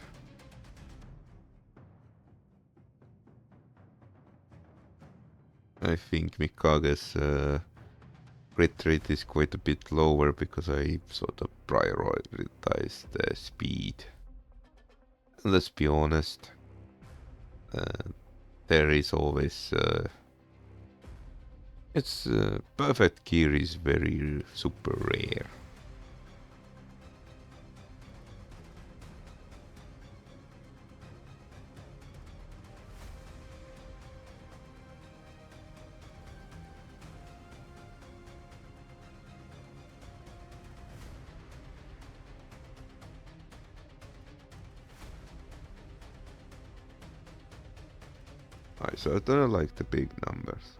I think Mikage's crit rate is quite a bit lower because I sort of prioritized the speed. And let's be honest, there is always it's perfect gear is very super rare. I certainly like the big numbers.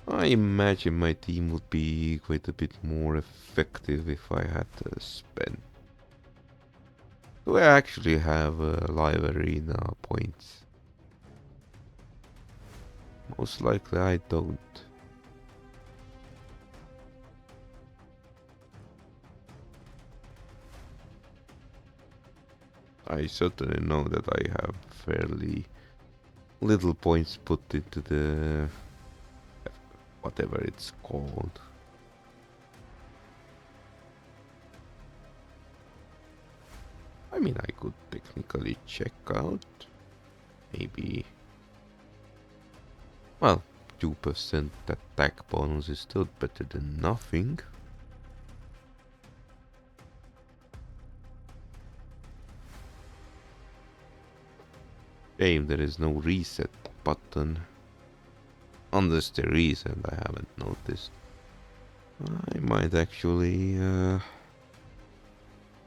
I imagine my team would be quite a bit more effective if I had to spend. Do I actually have live arena points? Most likely I don't. I certainly know that I have fairly little points put into the whatever it's called. I mean, I could technically check out. Maybe. Well, 2% attack bonus is still better than nothing. Shame there is no reset button. Unless there is and I haven't noticed. I might actually...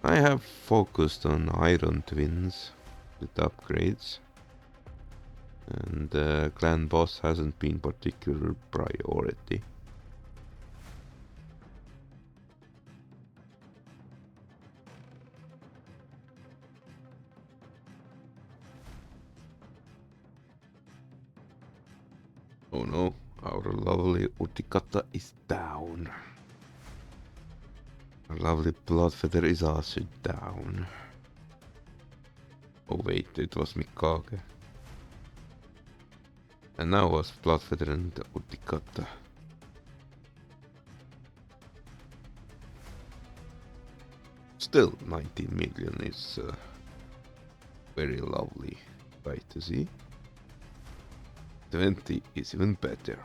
I have focused on Iron Twins with upgrades. And Clan Boss hasn't been particular priority. Oh no, our lovely Urtikata is down. Our lovely Bloodfeather is also down. Oh wait, it was Mikage. And now was Bloodfeather and Urtikata. Still, 19 million is very lovely sight to see. 20 is even better.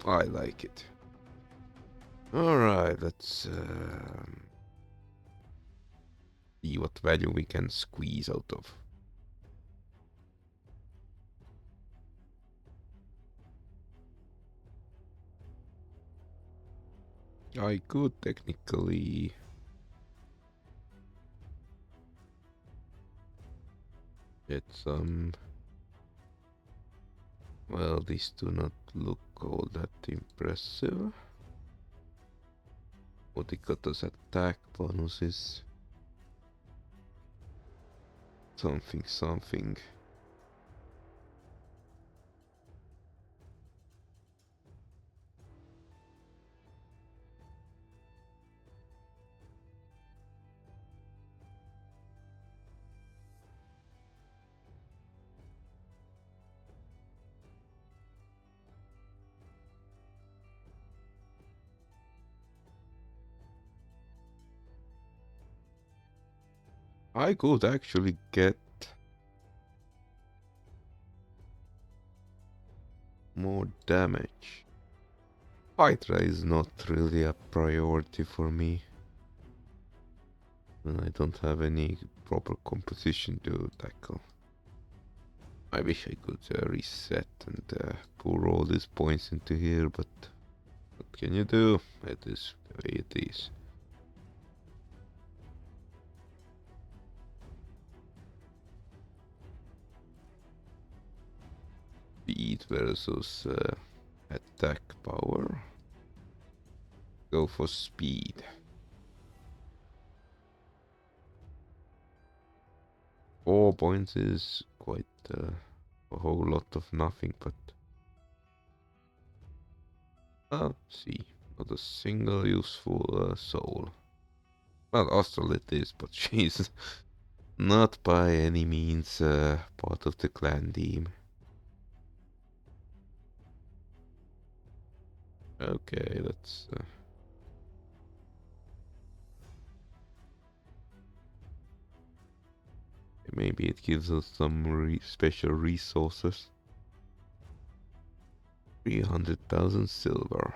I like it. Alright, let's see what value we can squeeze out of. I could technically get some... Well, these do not look all that impressive. Urtikata's attack bonuses. Something. I could actually get more damage. Hydra is not really a priority for me. And I don't have any proper composition to tackle. I wish I could reset and pour all these points into here, but what can you do? It is the way it is. Speed versus attack power. Go for speed. Four points is quite a whole lot of nothing, but see, not a single useful soul. Well, Astral it is, but she's not by any means part of the clan team. Okay, that's maybe it gives us some special resources. 300,000 silver.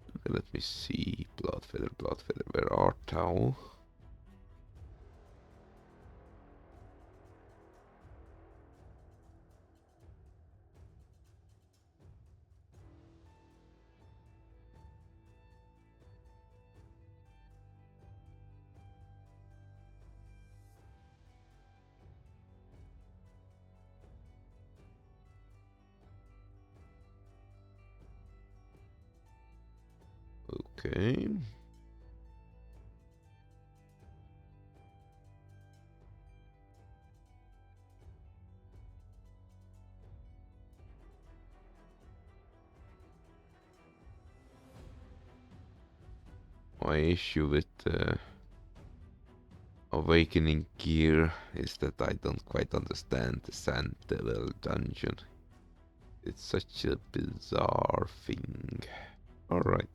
Okay, let me see. Blood feather, where art thou? Okay. My issue with awakening gear is that I don't quite understand the Sand Devil dungeon. It's such a bizarre thing. Alright.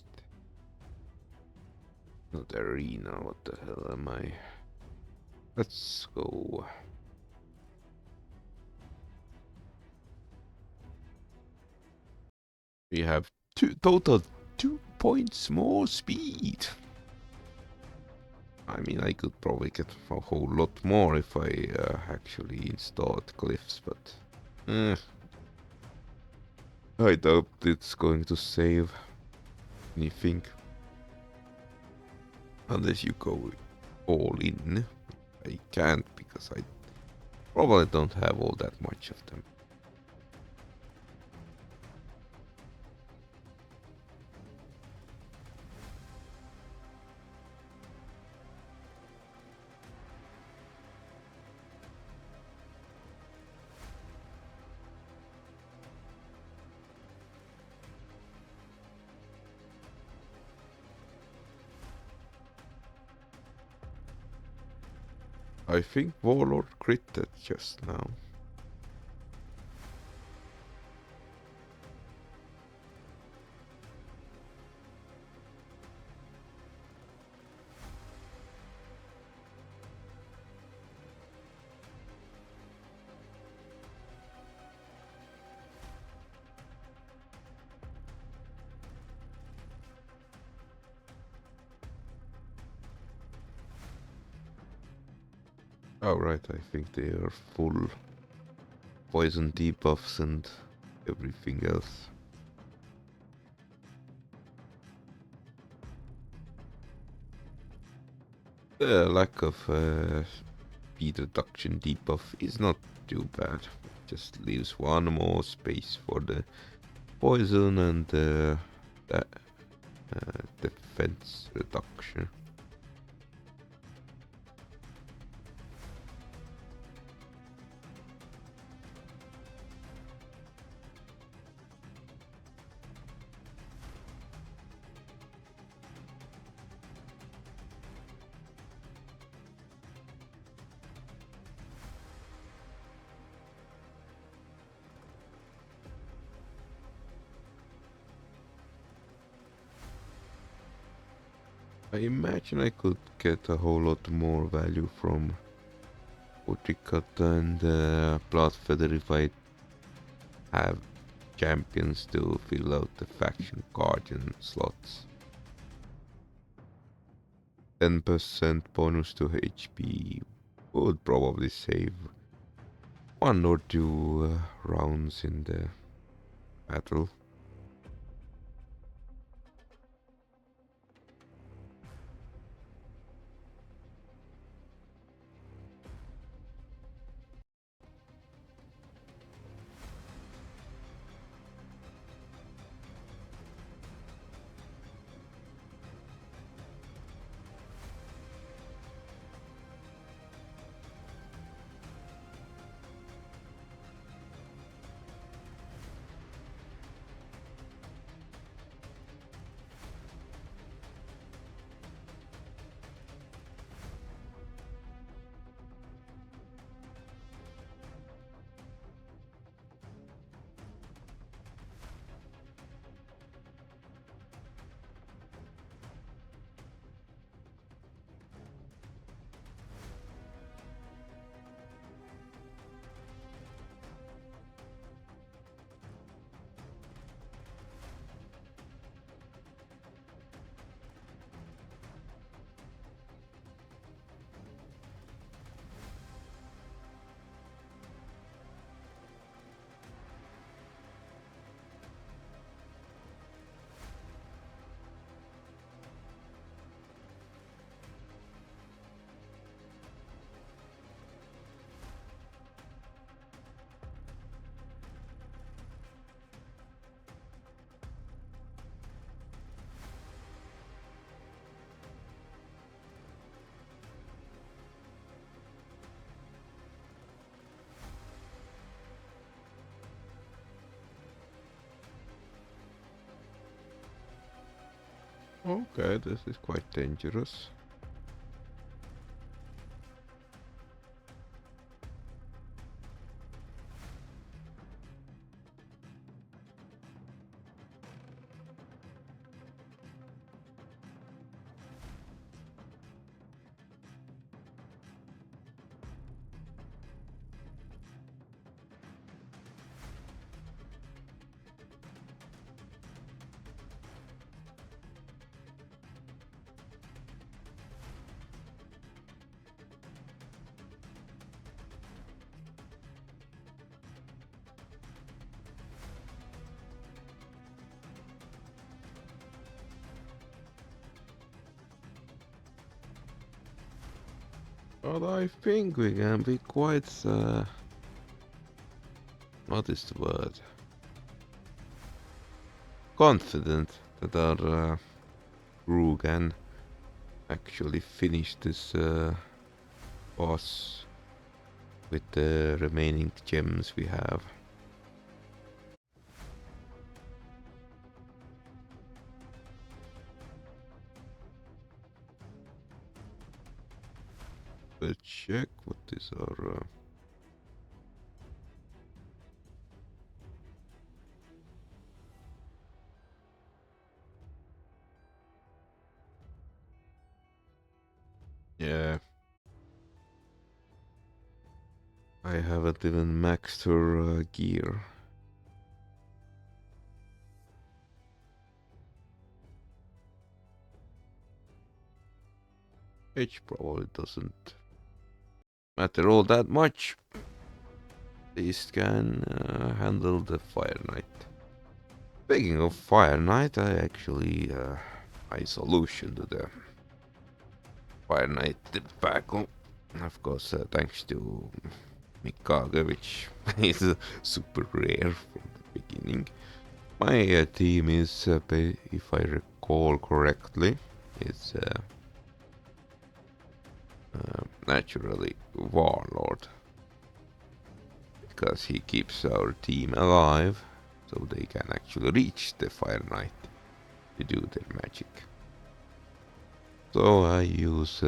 Not arena, what the hell am I? Let's go. We have total 2 points more speed. I mean, I could probably get a whole lot more if I actually installed glyphs, but I doubt it's going to save anything. Unless you go all in. I can't because I probably don't have all that much of them. I think Warlord critted just now. Oh right, I think they are full poison debuffs and everything else. The lack of speed reduction debuff is not too bad. Just leaves one more space for the poison and the defense reduction. I imagine I could get a whole lot more value from Utricut and Bloodfeather if I have champions to fill out the faction guardian slots. 10% bonus to HP would probably save one or two rounds in the battle. Okay, this is quite dangerous. But I think we can be quite, what is the word? Confident that our crew can actually finish this boss with the remaining gems we have. Let's check what is our yeah. I haven't even maxed her gear. Which probably doesn't matter all that much. These can handle the Fire Knight. Speaking of Fire Knight, I actually I solution to the Fire Knight debacle. Of course, thanks to Mikage, which is super rare from the beginning. My team is, if I recall correctly, is naturally Warlord. Because he keeps our team alive, so they can actually reach the Fire Knight to do their magic. So I use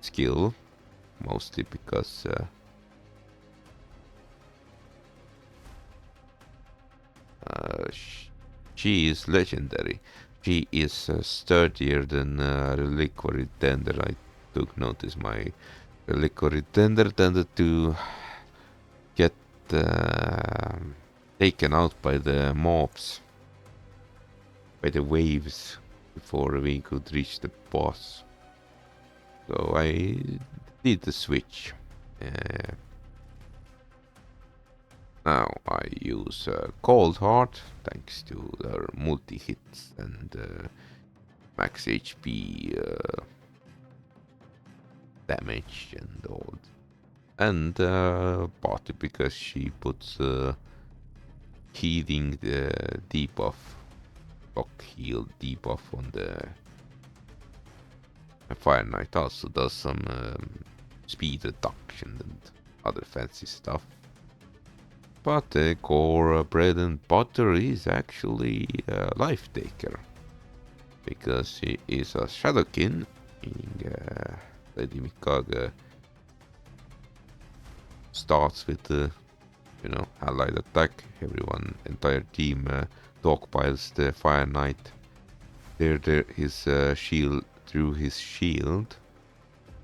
skill, mostly because she is legendary. She is sturdier than reliquary tender. I took notice my reliquary tender tended to get uh, taken out by the mobs, by the waves, before we could reach the boss. So I did the switch. Now I use Cold Heart thanks to her multi hits and max HP damage and all. And partly because she puts healing the debuff, block heal debuff on the Fire Knight also does some speed reduction and other fancy stuff. But the core bread and butter is actually Life Taker, because he is a Shadowkin, meaning Lady Mikage starts with the allied attack. Everyone, entire team dogpiles the Fire Knight. There his shield through his shield,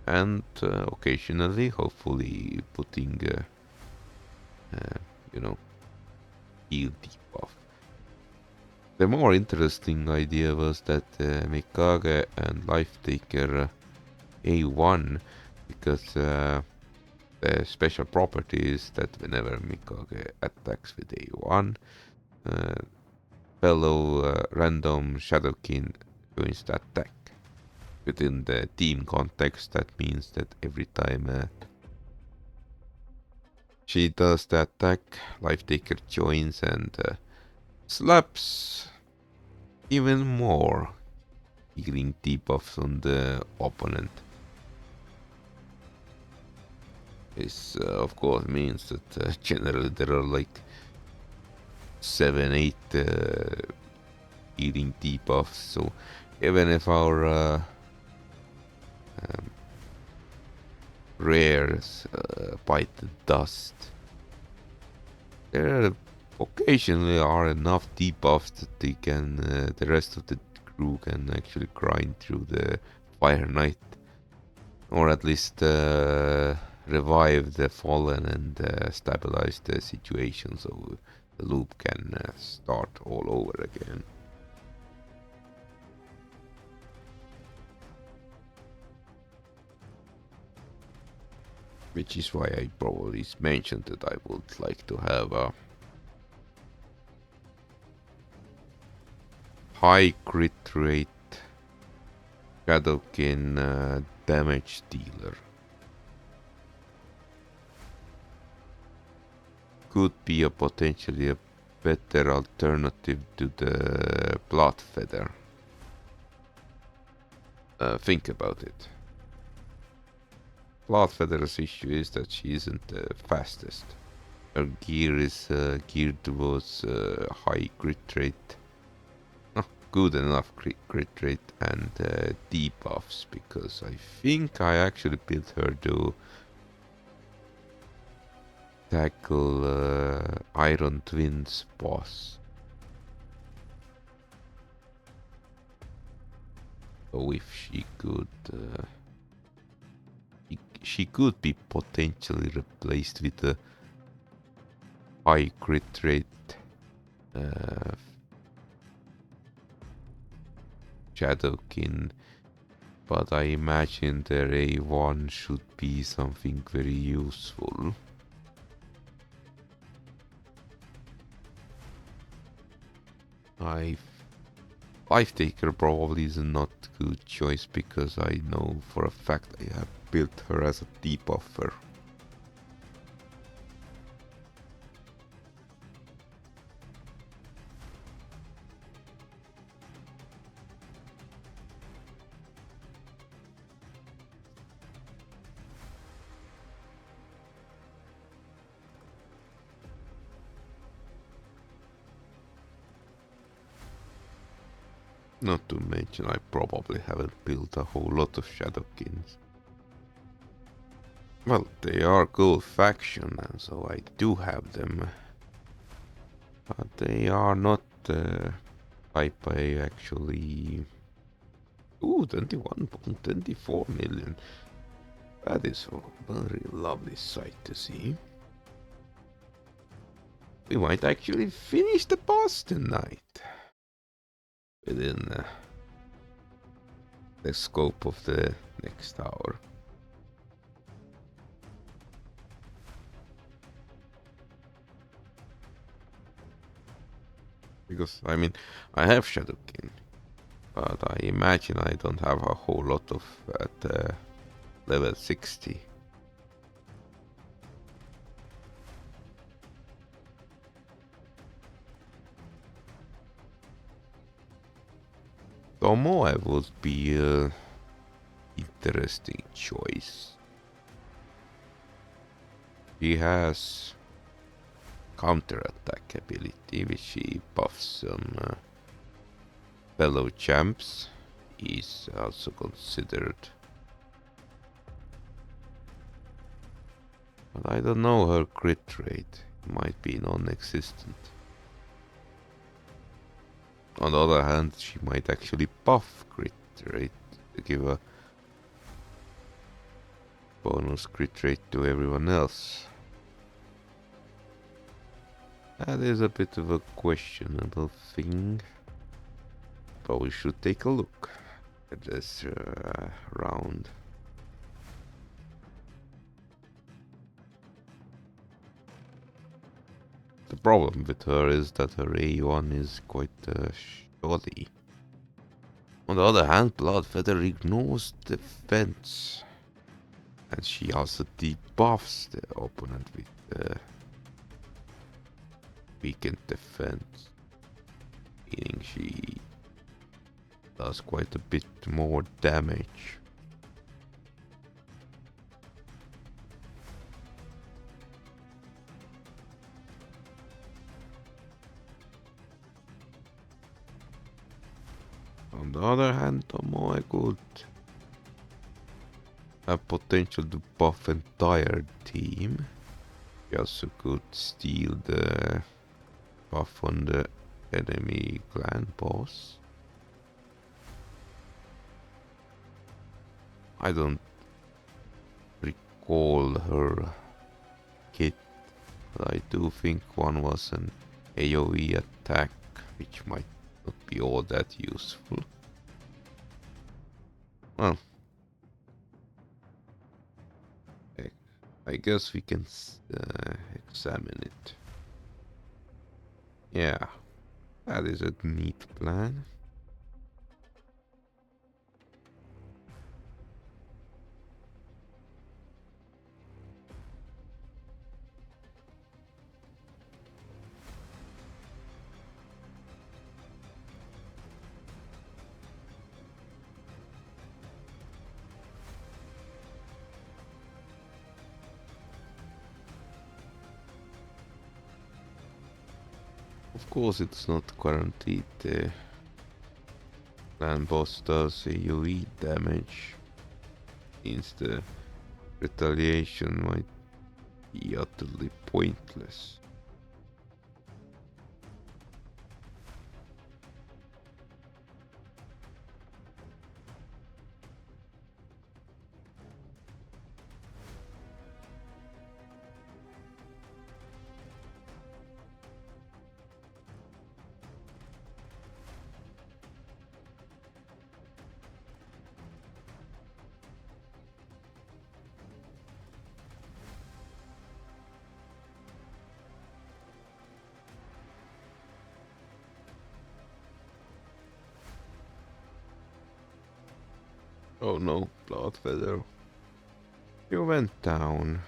and occasionally, hopefully, putting heal debuff. The more interesting idea was that Mikage and Life Taker A1, because the special property is that whenever Mikage attacks with A1, fellow random Shadowkin joins the attack. Within the team context, that means that every time she does the attack, Life Taker joins and slaps even more healing debuffs on the opponent. This of course means that generally there are like 7-8 healing debuffs, so even if our rares bite the dust, there occasionally are enough debuffs that they can, the rest of the crew can actually grind through the Fire Knight, or at least revive the fallen and stabilize the situation, so the loop can start all over again. Which is why I probably mentioned that I would like to have a high crit rate Shadowkin damage dealer. Could be a potentially a better alternative to the Blood Feather. Think about it. Blood Feather's issue is that she isn't the fastest. Her gear is geared towards high crit rate. Good enough crit rate and debuffs, because I think I actually built her to tackle Iron Twins boss. So if she could she could be potentially replaced with a high crit rate Shadowkin, but I imagine their A1 should be something very useful. Life Taker probably is not a good choice, because I know for a fact I have built her as a debuffer. Not to mention I probably haven't built a whole lot of Shadowkins. Well, they are cool faction, and so I do have them. But they are not type I actually... Ooh, 21.24 million. That is a very lovely sight to see. We might actually finish the boss tonight. Within the scope of the next hour. Because, I mean, I have Shadowkin, but I imagine I don't have a whole lot of at level 60. Tomoe would be an interesting choice. He has counter-attack ability, which he buffs some fellow champs. He's also considered. But I don't know her crit rate. It might be non-existent. On the other hand, she might actually buff crit rate to give a bonus crit rate to everyone else. That is a bit of a questionable thing. But we should take a look at this round. The problem with her is that her A1 is quite shoddy. On the other hand, Bloodfeather ignores defense. And she also debuffs the opponent with weakened defense. Meaning she does quite a bit more damage. On the other hand, Tomoe could have potential to buff entire team. She also could steal the buff on the enemy clan boss. I don't recall her kit, but I do think one was an AoE attack, which might not be all that useful. Well, I guess we can examine it. Yeah, that is a neat plan. Of course, it's not guaranteed the clan boss does AoE damage, means the retaliation might be utterly pointless. Oh no, Bloodfeather. You went down.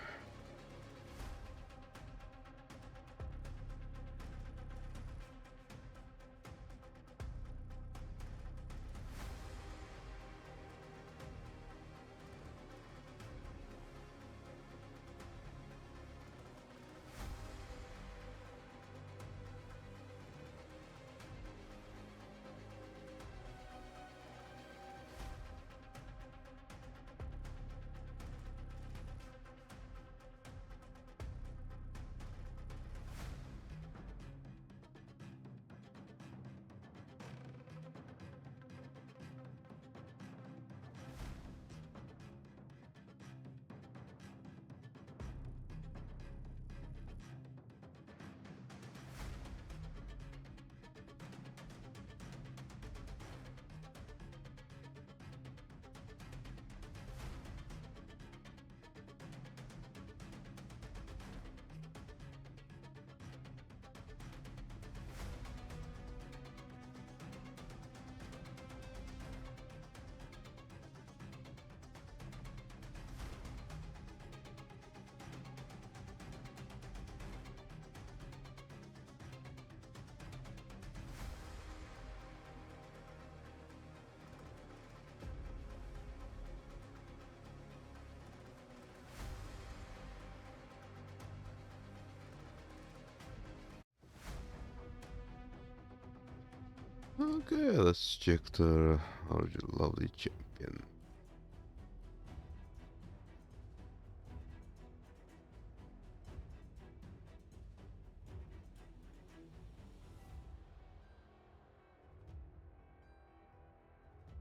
Okay, let's check our lovely champion.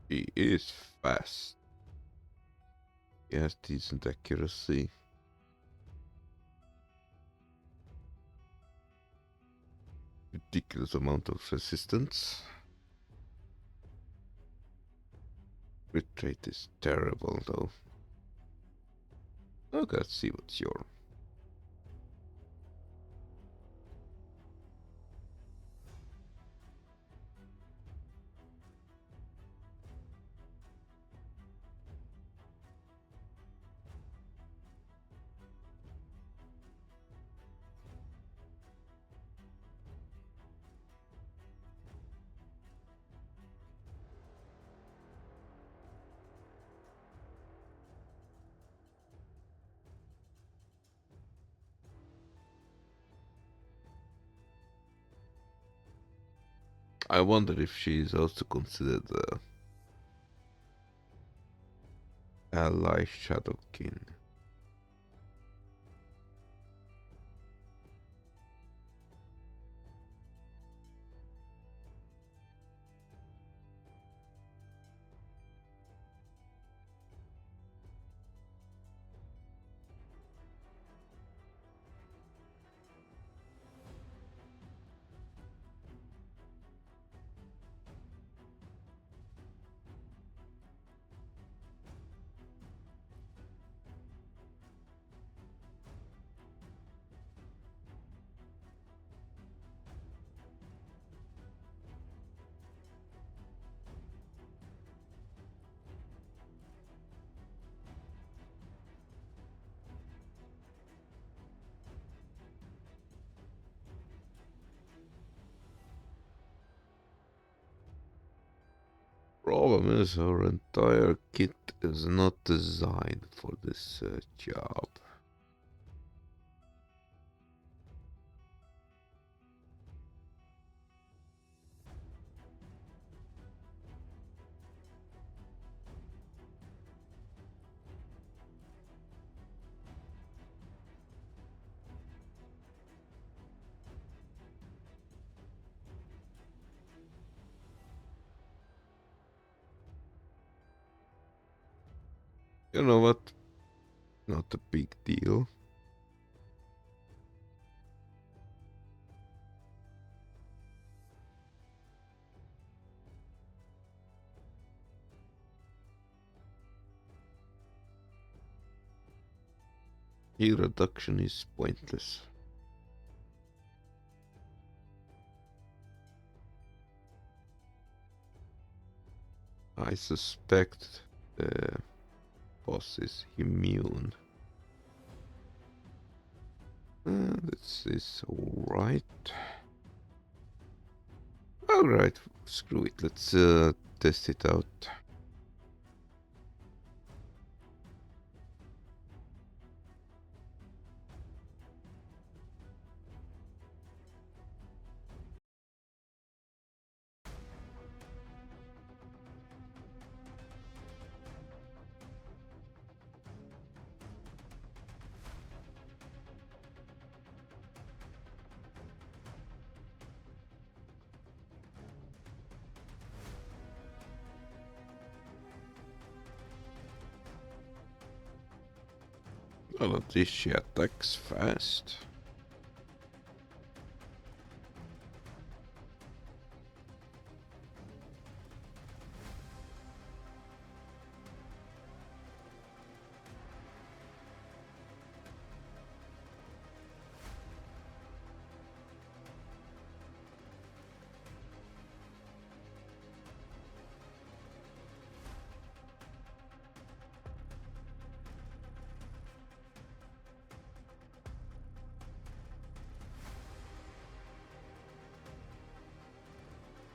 He is fast. He has decent accuracy. Ridiculous amount of resistance. Crit rate is terrible though. Okay, let's see what's your. I wonder if she is also considered a ally Shadowkin. Problem is, our entire kit is not designed for this job. You know what? Not a big deal. Heal reduction is pointless. I suspect the boss is immune. This is alright. Alright, screw it. Let's test it out. Well, at least she attacks fast.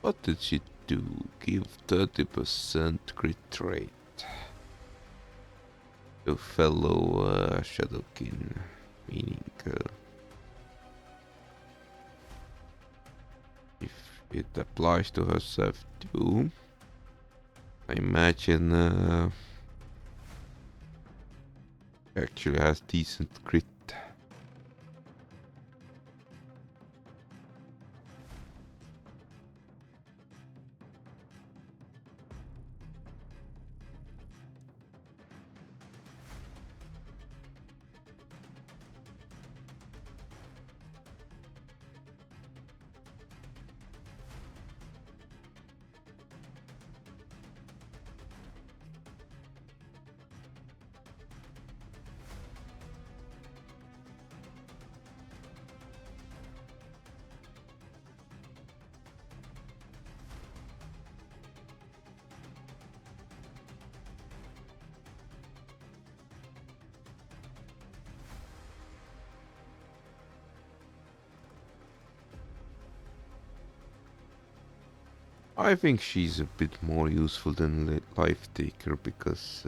What did she do? Give 30% crit rate to fellow Shadowkin, meaning if It applies to herself too. I imagine actually has decent crit. I think she's a bit more useful than Life Taker because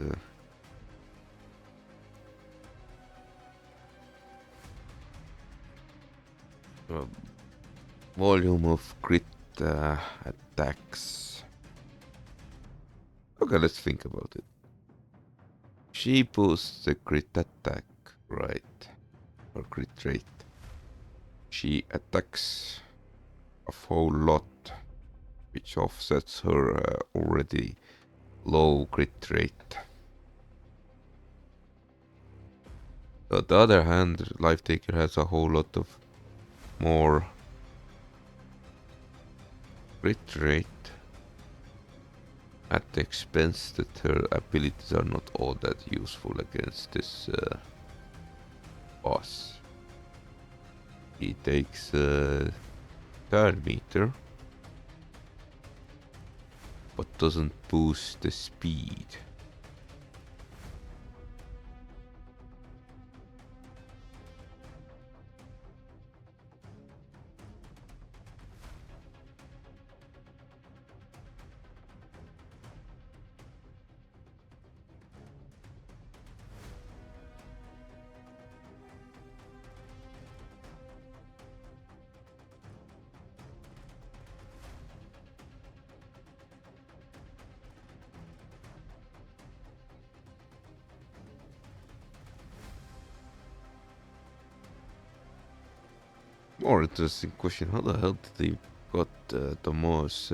uh, volume of crit attacks. Okay, let's think about it. She boosts the crit attack, right? Or crit rate. She attacks a whole lot, which offsets her already low crit rate. On the other hand, Life Taker has a whole lot of more crit rate at the expense that her abilities are not all that useful against this boss. He takes turn meter, but doesn't boost the speed. More interesting question: how the hell did they got Tomo's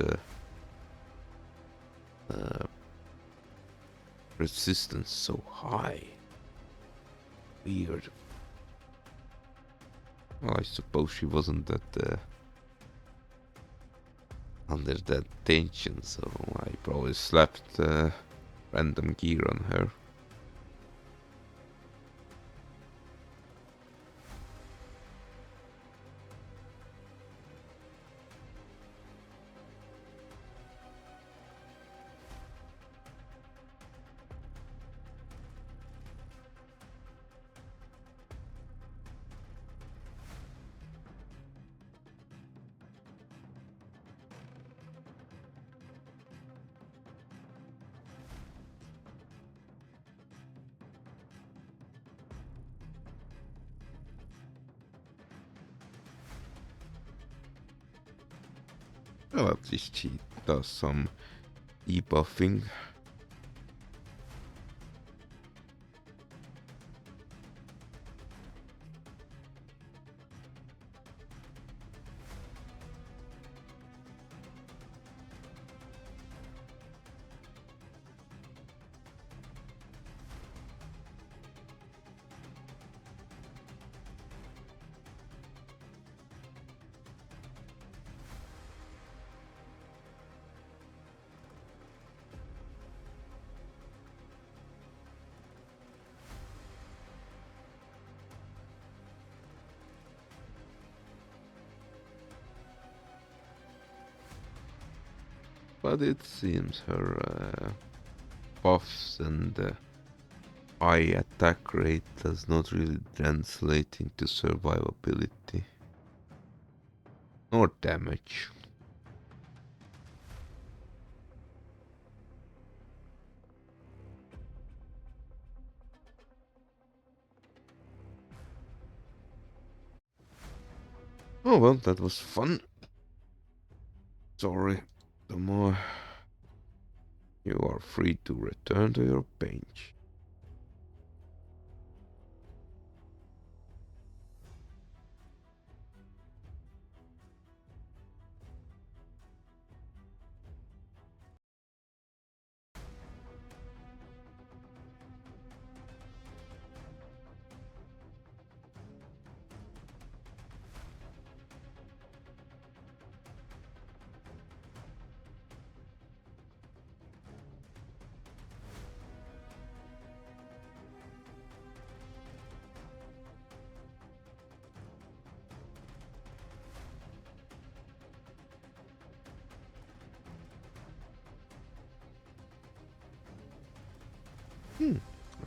resistance so high? Weird. Well, I suppose she wasn't that under that tension, so I probably slapped random gear on her. Well, at least she does some debuffing. But it seems her buffs and high attack rate does not really translate into survivability or damage. Oh well, that was fun. Sorry, Tomo. You are free to return to your bench.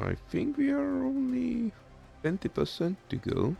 I think we are only 20% to go.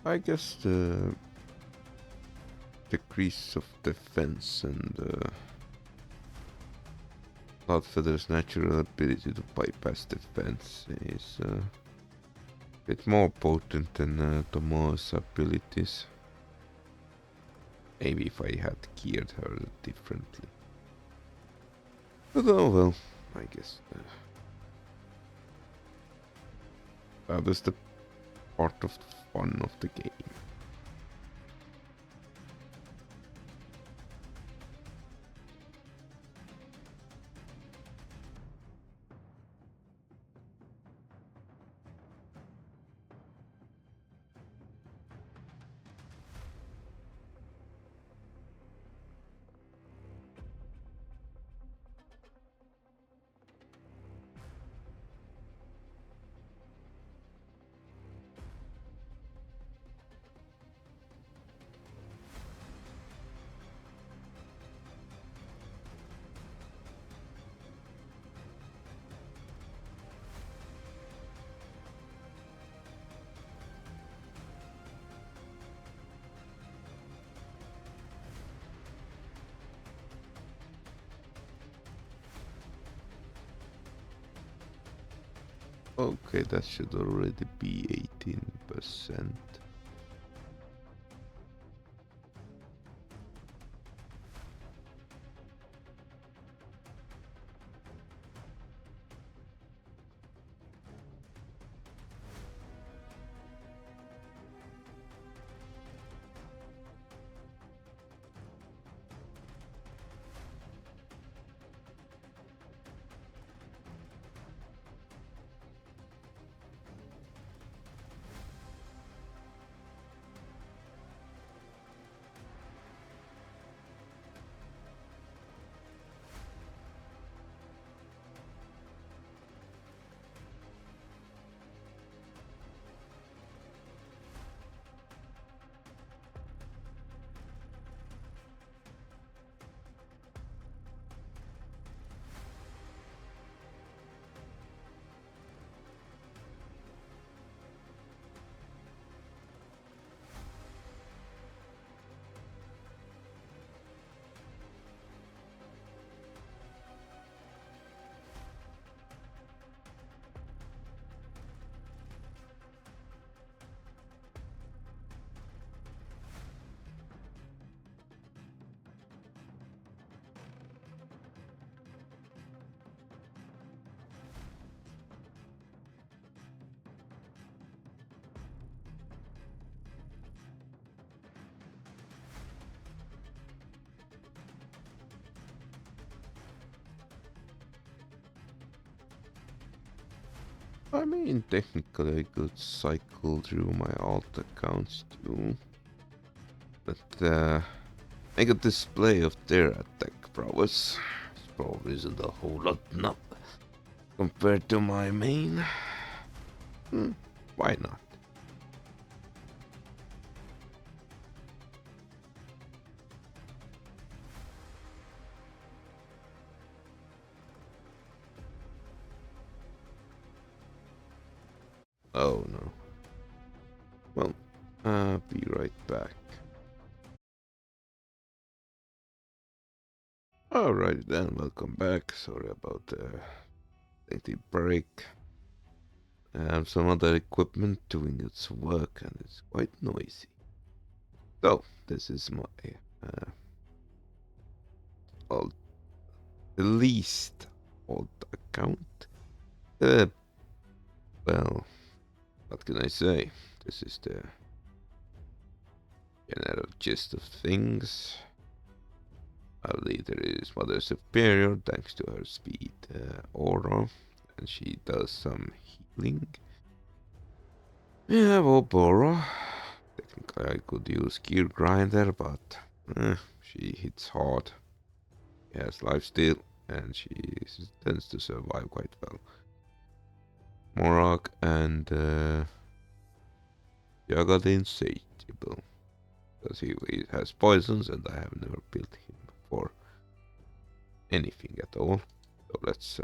I guess the decrease of defense and Cloudfeather's natural ability to bypass defense is a bit more potent than Tomo's abilities. Maybe if I had geared her differently. But oh well, I guess that is the part of the fun of the game. Okay, that should already be 18%. I mean, technically I could cycle through my alt accounts too. But make a display of their attack prowess. This probably isn't a whole lot enough compared to my main. Hmm, why not? Oh no. Well, be right back. Alright then, welcome back. Sorry about the lengthy break. I have some other equipment doing its work and it's quite noisy. So, this is my uh, old, the least old account. Uh, well, what can I say? This is the general gist of things. Our leader is Mother Superior thanks to her speed aura, and she does some healing. We have Oboro. Technically I could use Gear Grinder, but she hits hard. She has lifesteal, and she tends to survive quite well. Morak and Yaga the Insatiable. Because he has poisons, and I have never built him for anything at all. So let's,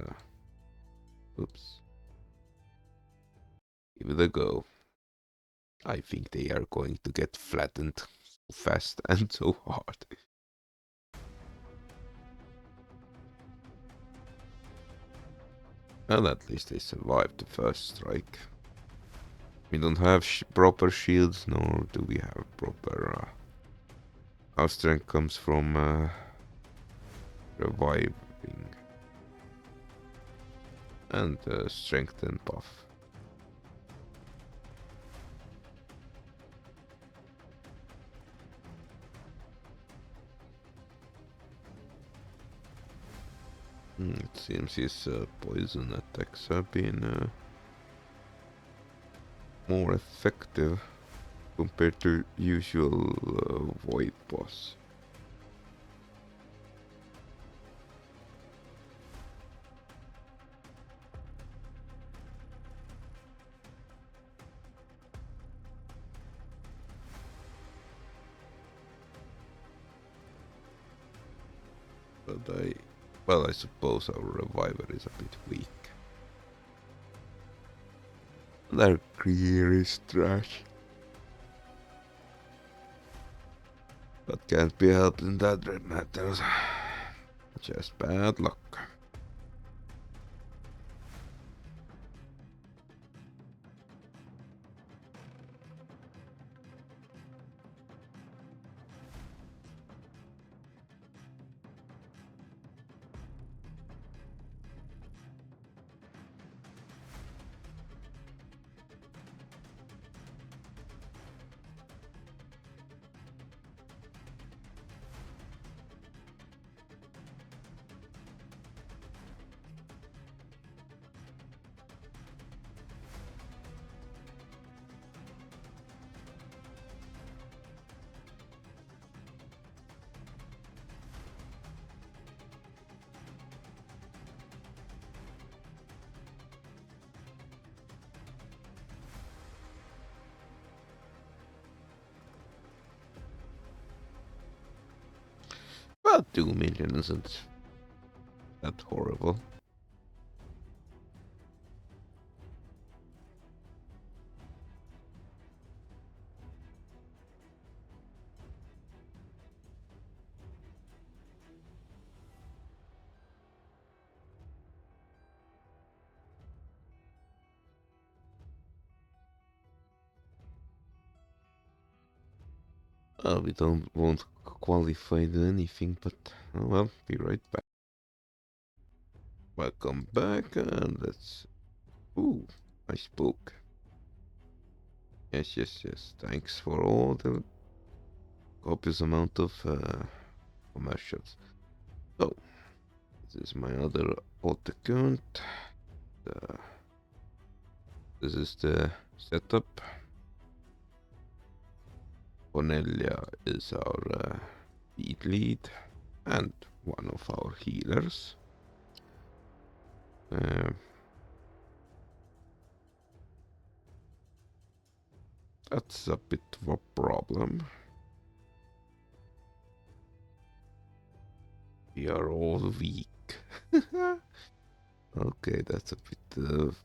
oops, give it a go. I think they are going to get flattened so fast and so hard. Well, at least they survived the first strike. We don't have proper shields, nor do we have proper... our strength comes from reviving and strengthen buff. It seems his poison attacks have been more effective compared to usual void boss. But well, I suppose our reviver is a bit weak. Their gear is trash. But can't be helped in that matters. Just bad luck. Well, 2 million isn't that horrible. We won't qualify to anything, but oh well, be right back. Welcome back, and let's. Ooh, nice book. Yes, yes, yes. Thanks for all the copious amount of commercials. So, this is my other alt account. Uh, This is the setup. Cornelia is our feed lead and one of our healers. That's a bit of a problem. We are all weak. Okay, that's a bit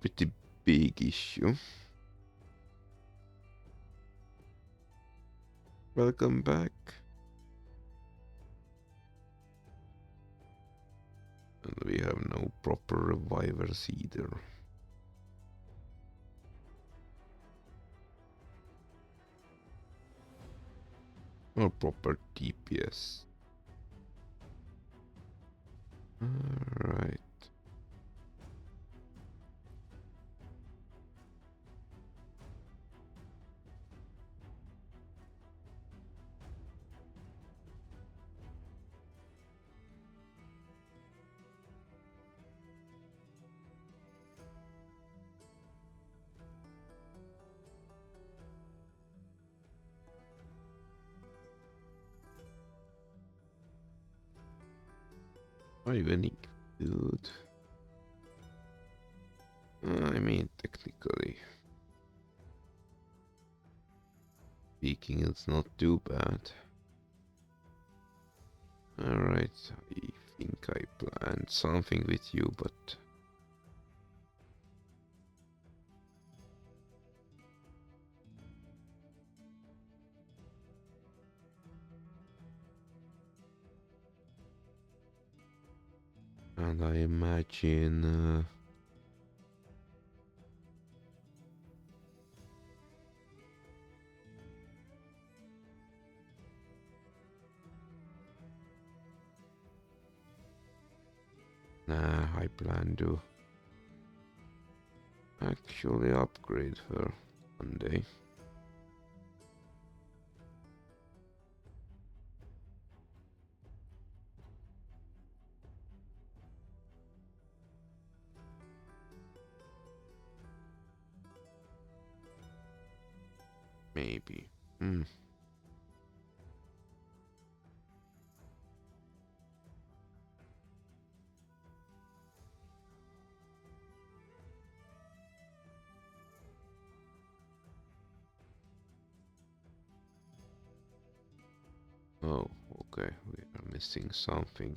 pretty big issue. Welcome back. And we have no proper revivers either. Or proper DPS. Alright. Ionic food. I mean, technically speaking, it's not too bad. Alright, I think I planned something with you, but and I imagine nah, I plan to actually upgrade her one day. Maybe. Oh, okay, we are missing something.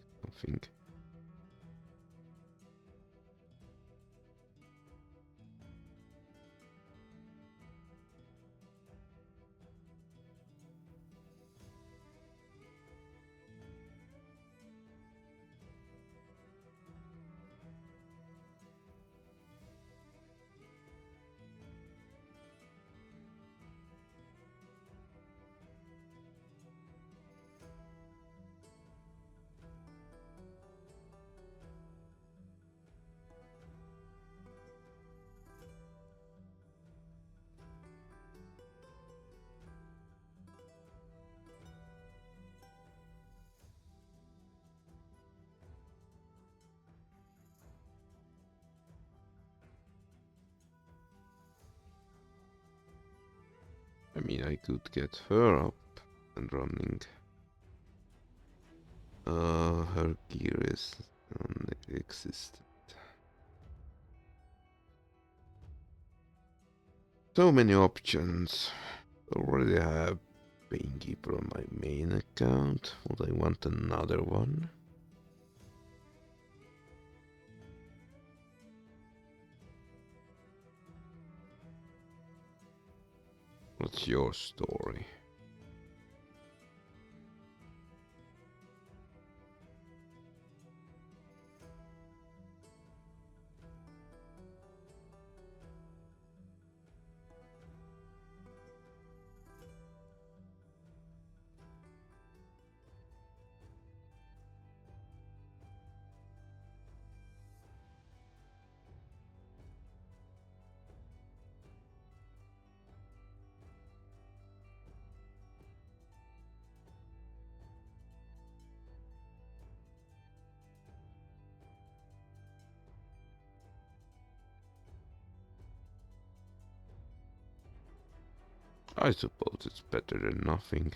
I mean, I could get her up and running. Her gear is non-existent. So many options. Already have Painkeeper on my main account. Would I want another one? What's your story? I suppose it's better than nothing.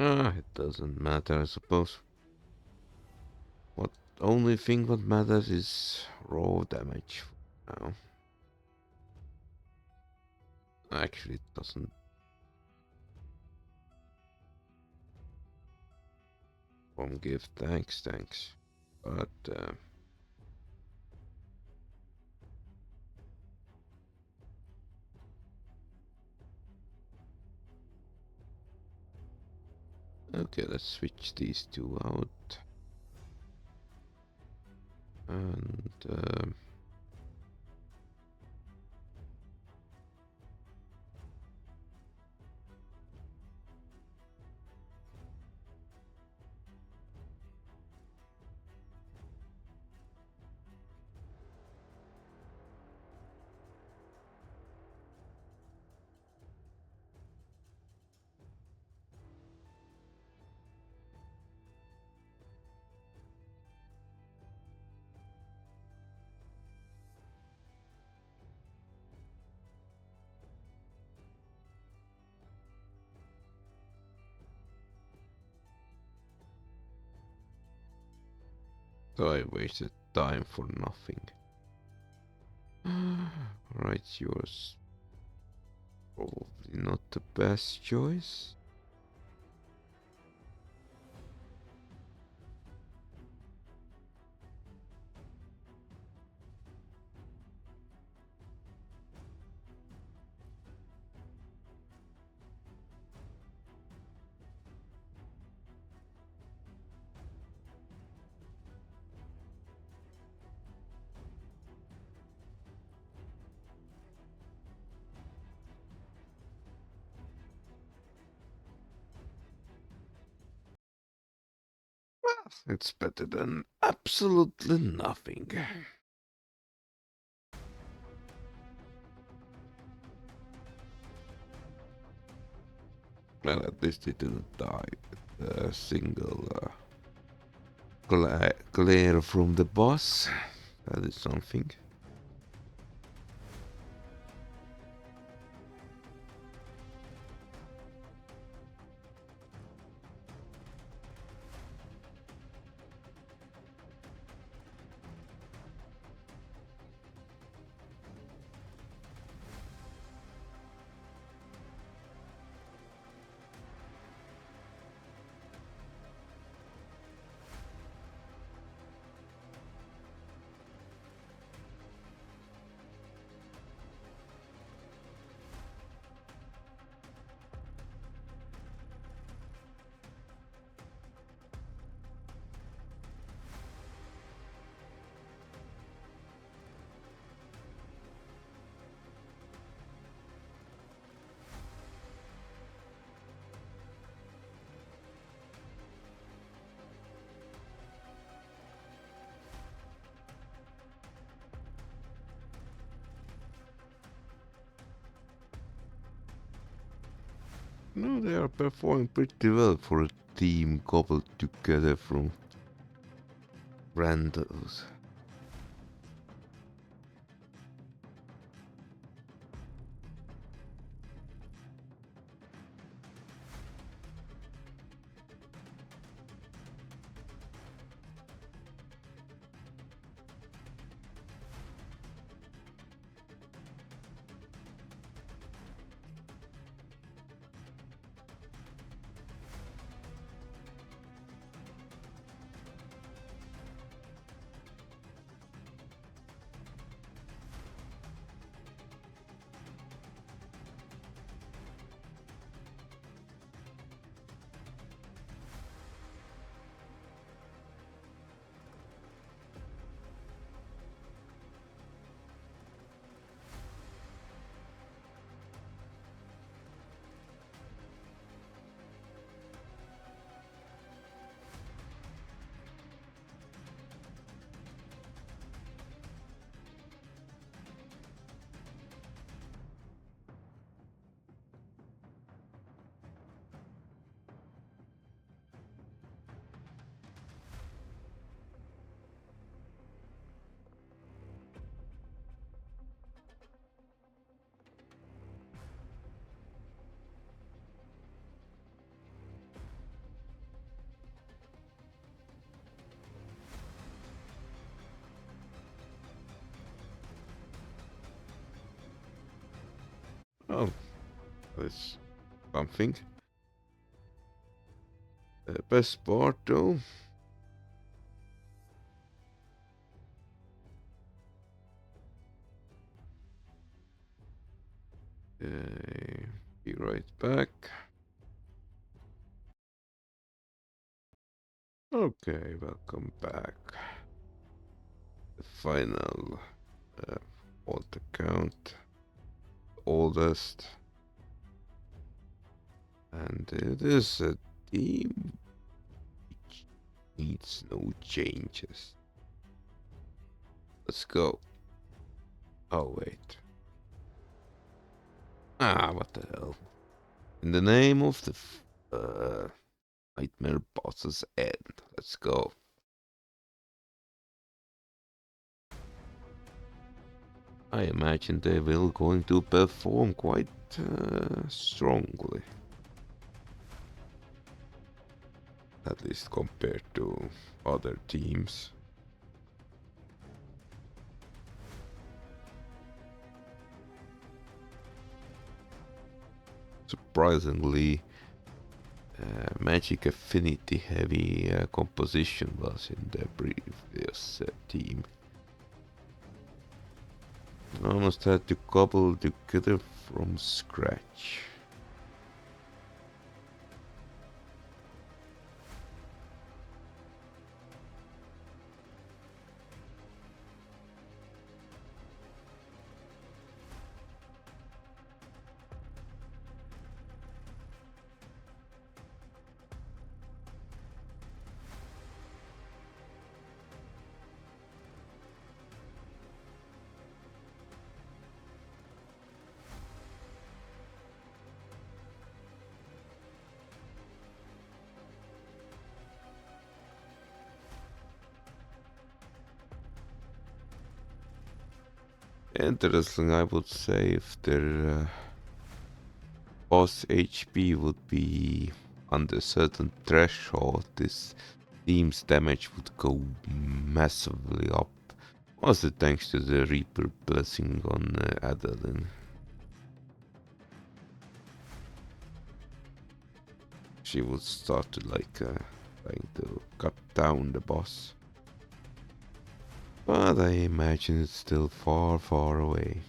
It doesn't matter, I suppose. What only thing what matters is raw damage now. Actually, it doesn't. Give thanks. But okay, let's switch these two out. And so I wasted time for nothing. Right, yours probably not the best choice. It's better than absolutely nothing. Well, at least he didn't die with a single glare from the boss. That is something. No, they are performing pretty well for a team cobbled together from randos. It's something. Best part though. Be right back. Okay, welcome back. The final alt account, oldest, and it is a team which needs no changes. Let's go. Oh wait. What the hell? In the name of the nightmare boss's end. Let's go. I imagine they will going to perform quite strongly. At least compared to other teams. Surprisingly, Magic Affinity heavy composition was in the previous team. Almost had to cobble together from scratch. Interesting, I would say, if their boss HP would be under certain threshold, this team's damage would go massively up. Also thanks to the Reaper blessing on Adeline. She would start to trying to cut down the boss. But I imagine it's still far, far away.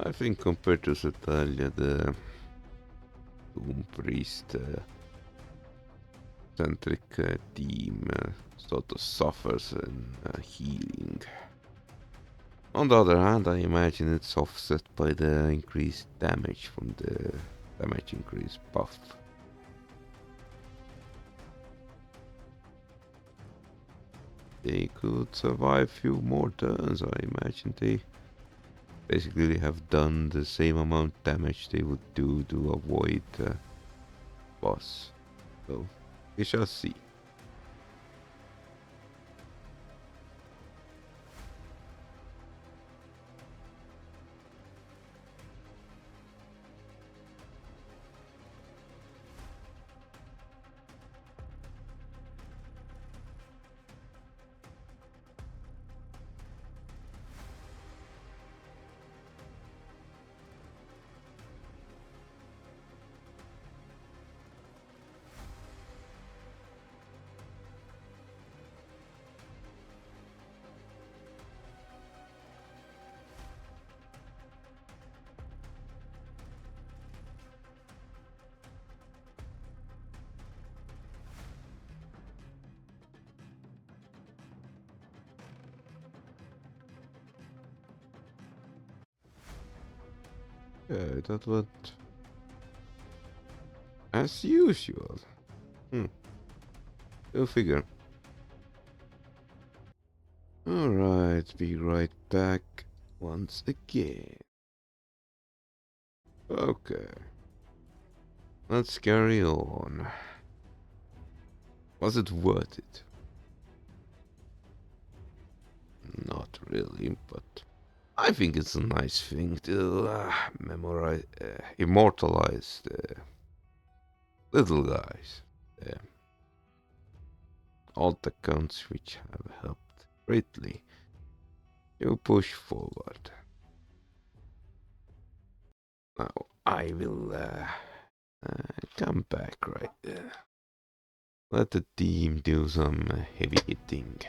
I think compared to Zetalia, the Doom Priest centric team sort of suffers in healing. On the other hand, I imagine it's offset by the increased damage from the damage increase buff. They could survive few more turns. I imagine they basically have done the same amount damage they would do to avoid boss. So we shall see. Yeah, that was as usual. Hmm. Go figure. Alright, be right back once again. Okay. Let's carry on. Was it worth it? Not really, but I think it's a nice thing to memorize, immortalize the little guys. The alt accounts which have helped greatly to push forward. Now I will come back right there. Let the team do some heavy hitting.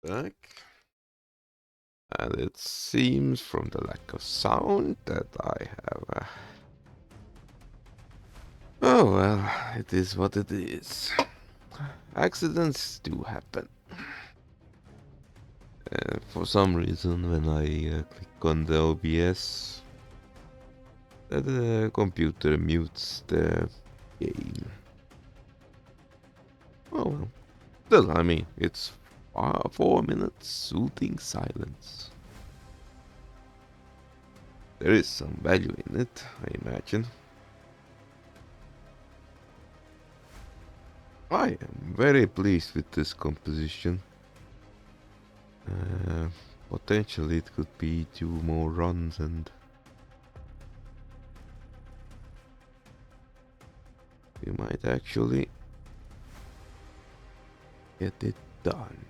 back. And it seems from the lack of sound that I have... Oh well, it is what it is. Accidents do happen. For some reason, when I click on the OBS, the computer mutes the game. Oh well. Still, I mean, it's 4 minutes soothing silence. There is some value in it, I imagine. I am very pleased with this composition. Potentially it could be 2 more runs and we might actually get it done.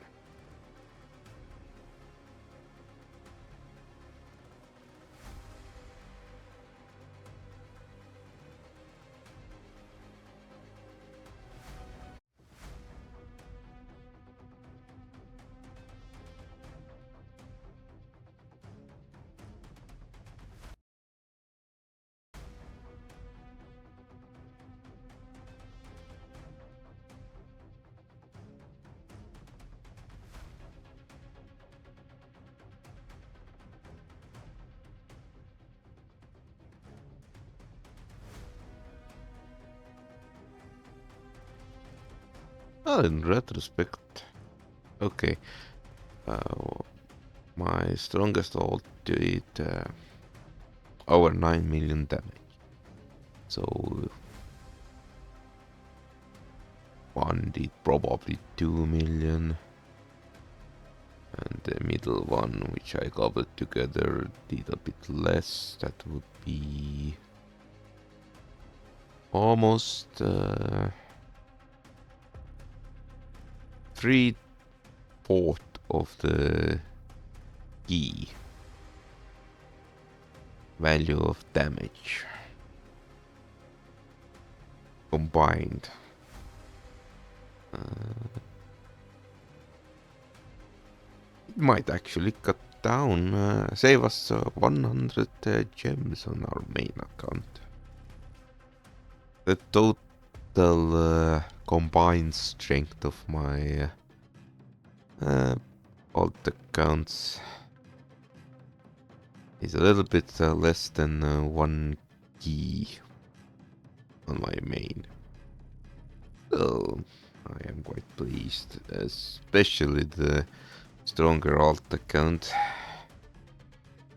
Well, in retrospect, okay, my strongest ult did over 9 million damage. So one did probably 2 million. And the middle one, which I cobbled together, did a bit less. That would be almost 3/4 of the key value of damage combined. It might actually cut down, save us 100 gems on our main account. The total combined strength of my alt accounts is a little bit less than 1 key on my main. So I am quite pleased, especially the stronger alt account.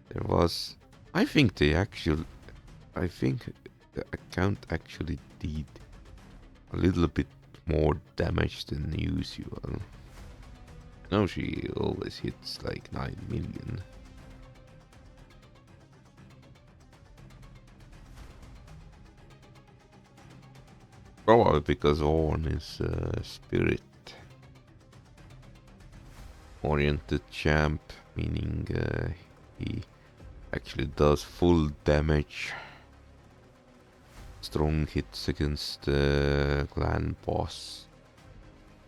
There was, I think the account actually did a little bit more damage than usual. I know she always hits like 9 million. Probably because Orn is a spirit oriented champ, meaning he actually does full damage. Strong hits against the clan boss,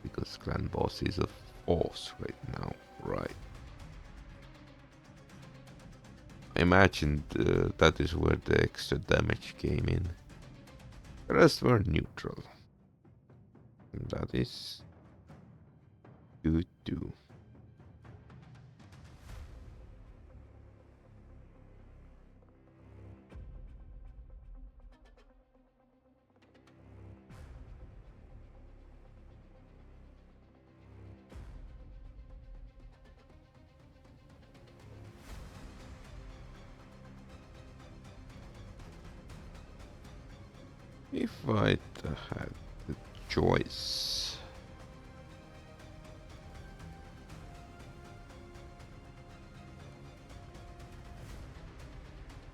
because clan boss is a force right now, right? I imagined that is where the extra damage came in. The rest were neutral. And that is good too. If I'd had the choice,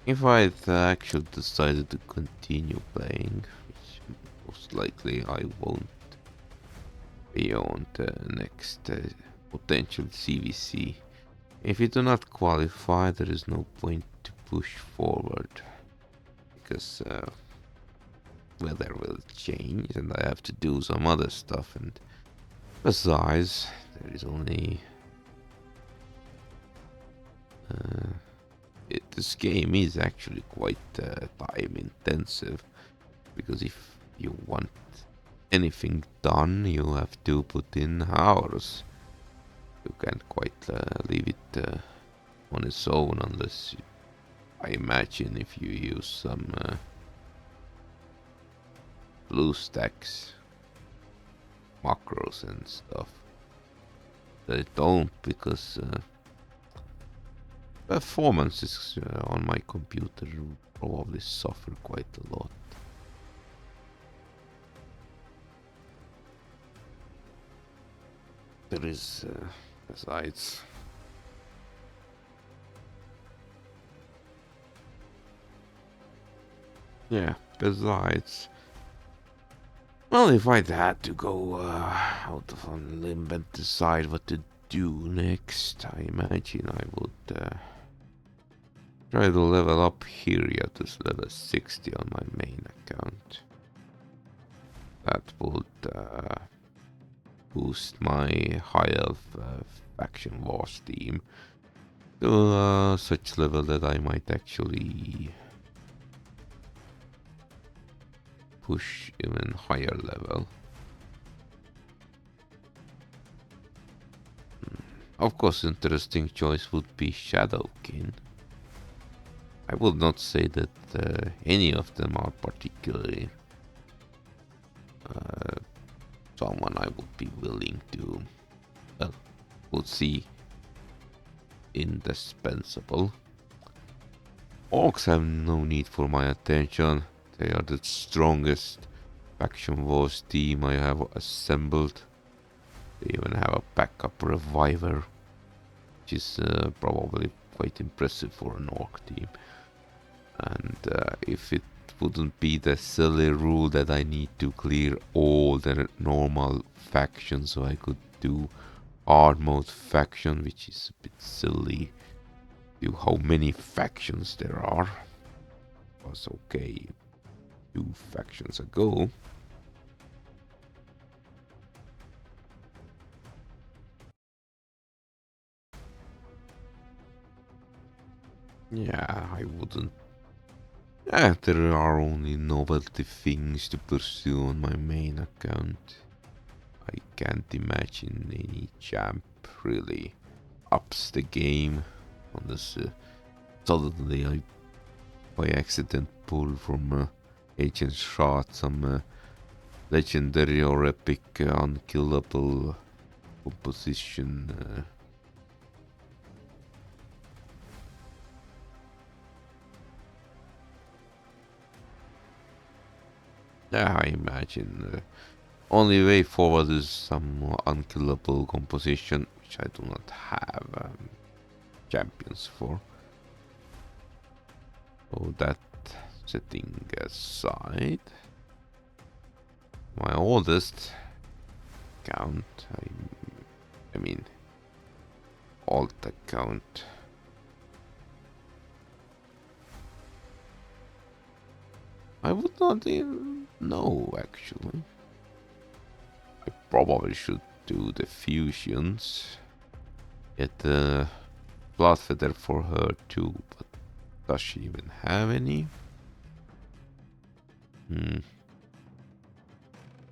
if I'd actually decided to continue playing, which most likely I won't beyond the next potential CVC. If you do not qualify, there is no point to push forward, because weather will change and I have to do some other stuff, and besides, there is only This game is actually quite time intensive, because if you want anything done, you have to put in hours. You can't quite leave it on its own unless I imagine if you use some BlueStacks macros and stuff. They don't, because performances on my computer will probably suffer quite a lot. There is, besides, yeah, besides, well, if I'd had to go out of a limb and decide what to do next, I imagine I would try to level up here to level 60 on my main account. That would boost my high elf faction wars team to such level that I might actually push even higher level. Of course, interesting choice would be Shadowkin. I would not say that any of them are particularly someone I would be willing to, well, would see indispensable. Orcs have no need for my attention. They are the strongest faction wars team I have assembled. They even have a backup reviver, which is probably quite impressive for an orc team. And if it wouldn't be the silly rule that I need to clear all the normal factions so I could do hard mode faction, which is a bit silly to how many factions there are. Was okay 2 factions ago. Yeah, I wouldn't. Yeah, there are only novelty things to pursue on my main account. I can't imagine any champ really ups the game unless suddenly I by accident pull from Agent Shot some legendary or epic unkillable composition. Yeah, I imagine only way forward is some unkillable composition, which I do not have champions for. So that setting aside, my oldest account, I mean alt account, I would not even know actually. I probably should do the fusions, get the blood feather for her too, but does she even have any?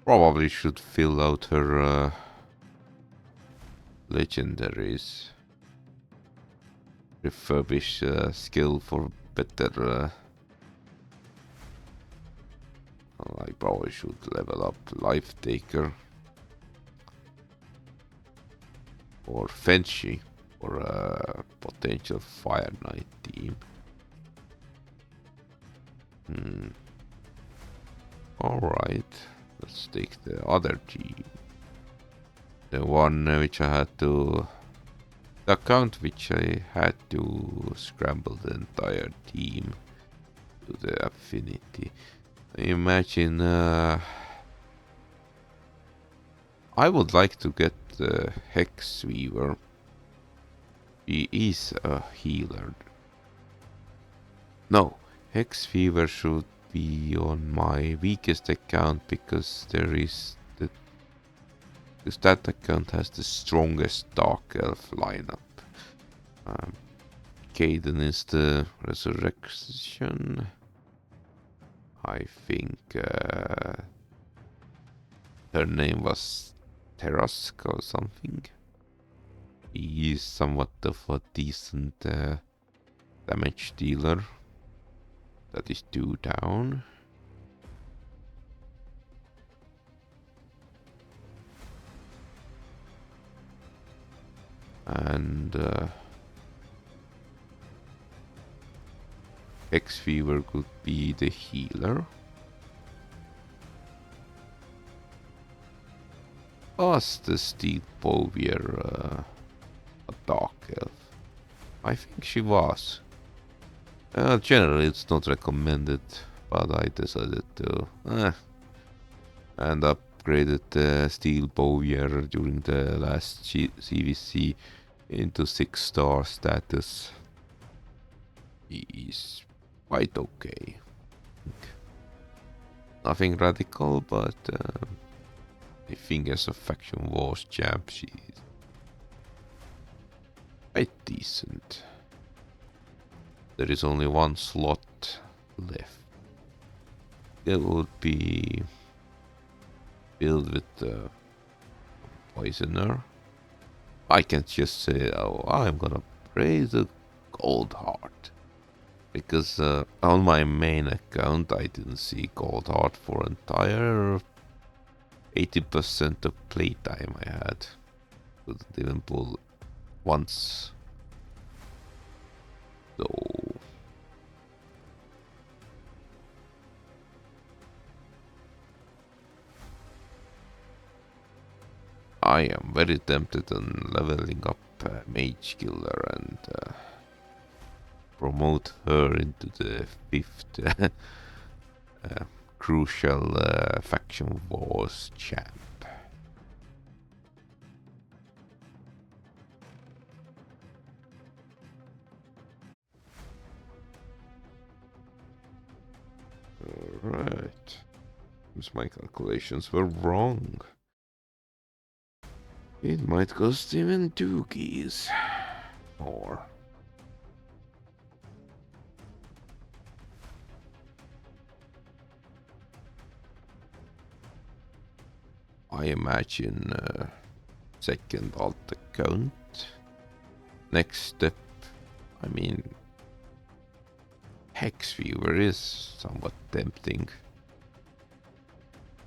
Probably should fill out her legendaries. Refurbish skill for better. I probably should level up Life Taker or Fenchi for a potential Fire Knight team. Alright, let's take the other team. The one which I had to. The account which I had to scramble the entire team to the affinity. Imagine I would like to get the Hex Weaver. He is a healer. No, Hex Weaver should be on my weakest account because that account has the strongest Dark Elf lineup. Kaden is the resurrection. I think her name was Terask or something. He is somewhat of a decent damage dealer. That is 2 down. And X-Fever could be the healer. Was the Steel Bovier a Dark Elf? I think she was. Generally it's not recommended, but I decided to and upgraded the Steel Bovier during the last CVC into 6-star status. He's quite okay. Nothing radical, but I think as a Faction Wars champ, she's quite decent. There is only 1 slot left. It would be filled with the Poisoner. I can't just say, oh, I'm gonna praise the Gold Heart. Because on my main account I didn't see Gold Heart for entire 80% of playtime I had. Couldn't even pull once. So I am very tempted on leveling up Mage Killer and promote her into the 5th crucial Faction Wars champ. Alright. Seems my calculations were wrong. It might cost even 2 keys. Or I imagine second alt account. Next step, I mean, Hex Viewer is somewhat tempting.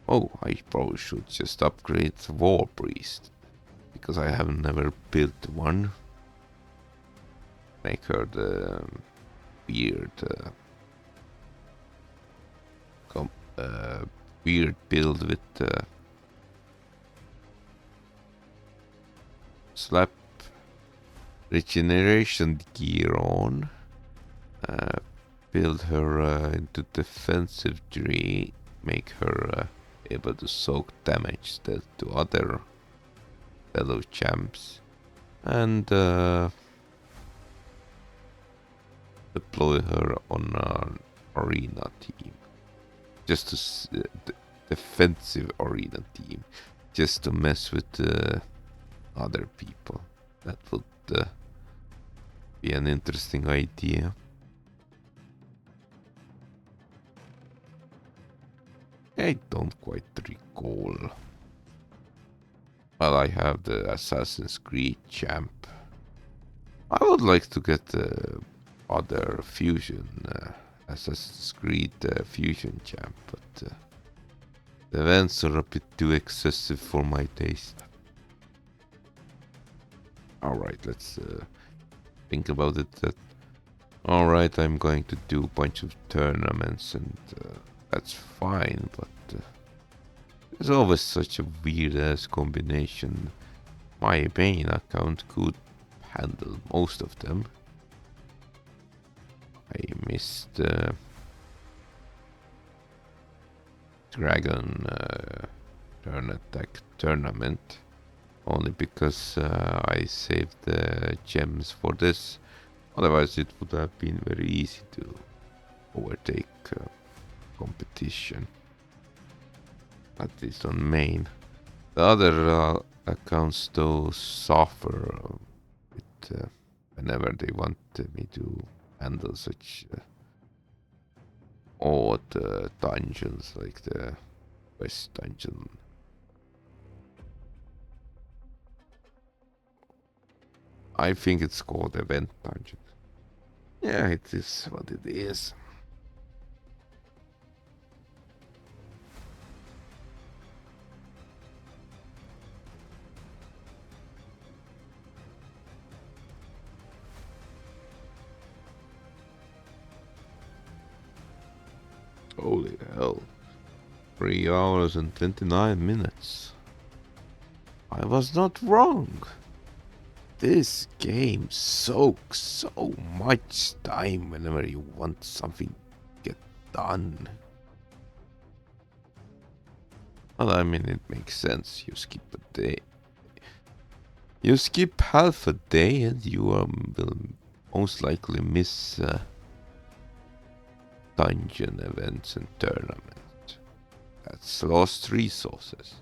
Oh, I probably should just upgrade War Priest, because I have never built one. Make her the weird weird build with slap regeneration gear on. Build her into defensive tree. Make her able to soak damage to other fellow champs. And deploy her on an arena team. Just to defensive arena team. Just to mess with other people. That would be an interesting idea. I don't quite recall. Well, I have the Assassin's Creed champ. I would like to get the other fusion, Assassin's Creed fusion champ, but the events are a bit too excessive for my taste. Alright, let's think about it. Alright, I'm going to do a bunch of tournaments and that's fine, but there's always such a weird ass combination. My main account could handle most of them. I missed Dragon Turn Attack tournament only because I saved the gems for this. Otherwise it would have been very easy to overtake competition. At least on main. The other accounts though suffer with whenever they want me to handle such odd dungeons like the West dungeon. I think it's called Event Dungeon. Yeah, it is what it is. Holy hell. 3 hours and 29 minutes. I was not wrong. This game soaks so much time whenever you want something to get done. Well, I mean, it makes sense. You skip a day. You skip half a day and you will most likely miss dungeon events and tournaments. That's lost resources.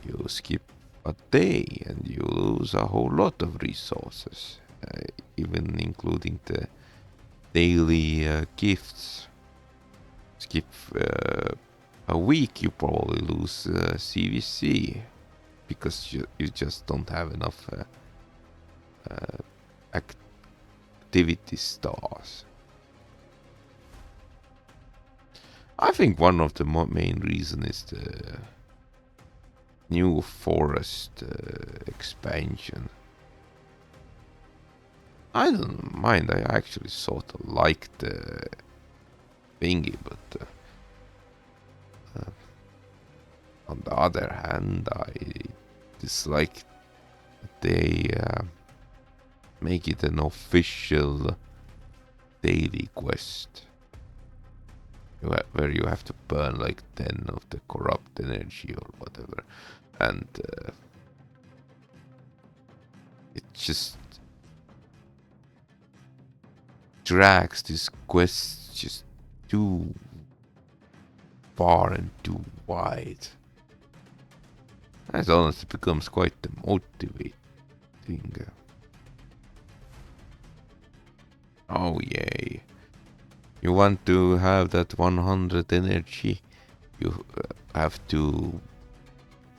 You skip a day and you lose a whole lot of resources, even including the daily gifts. Skip a week, you probably lose CVC because you just don't have enough activity stars. I think one of the main reasons is the new forest expansion. I don't mind, I actually sort of like the thingy, but on the other hand, I dislike that they make it an official daily quest. Where you have to burn like 10 of the corrupt energy or whatever. And it just drags this quest just too far and too wide. It honestly becomes quite demotivating. Oh yay. You want to have that 100 energy, you have to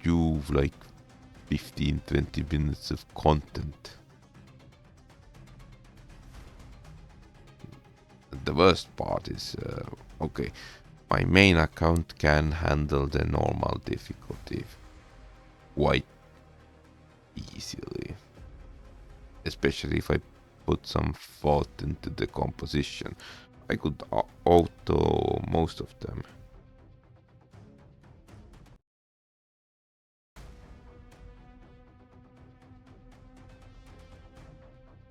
do like 15-20 minutes of content. The worst part is, okay, my main account can handle the normal difficulty quite easily. Especially if I put some thought into the composition. I could auto most of them.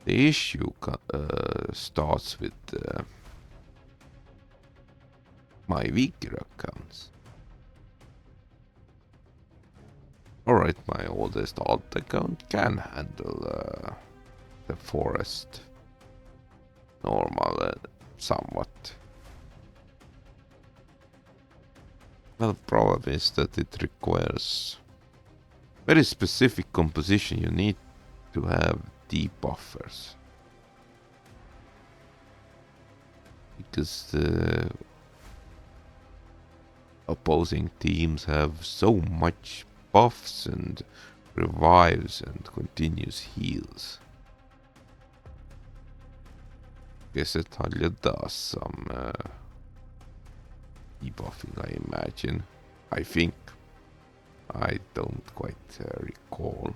The issue starts with my weaker accounts. Alright, my oldest alt account can handle the forest normal somewhat. Well, the problem is that it requires very specific composition. You need to have deep buffers. Because the opposing teams have so much buffs and revives and continuous heals. Guess that Talya does some debuffing, I imagine. I think. I don't quite recall.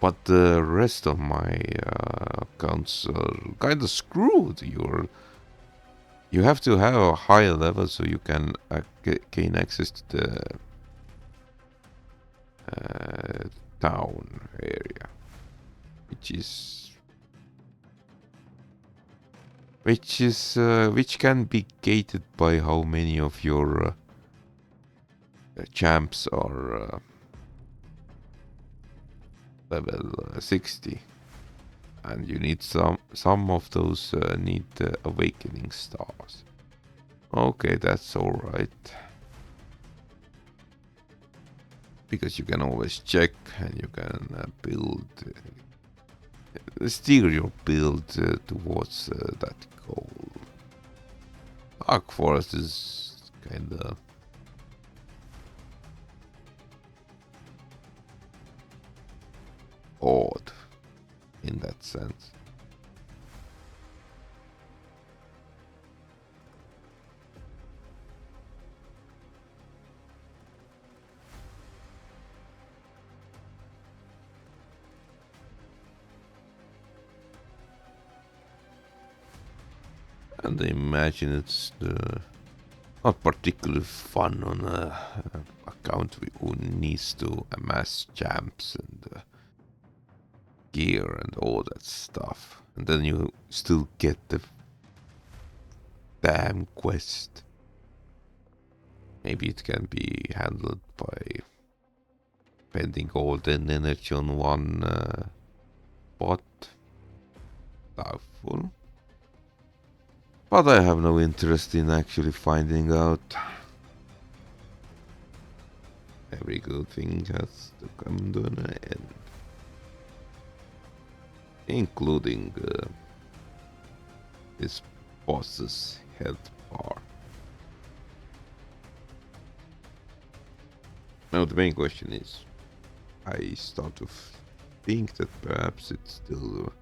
But the rest of my accounts are kind of screwed. You have to have a higher level so you can gain access to the town area, which can be gated by how many of your champs are level 60, and you need some of those need awakening stars. Okay, that's all right. because you can always check and you can build, steer your build towards that goal. Dark Forest is kinda odd in that sense. And I imagine it's not particularly fun on a account who needs to amass champs and gear and all that stuff. And then you still get the damn quest. Maybe it can be handled by spending all the energy on one bot. Doubtful. But I have no interest in actually finding out. Every good thing has to come to an end. Including this boss's health bar. Now the main question is, I start to think that perhaps it still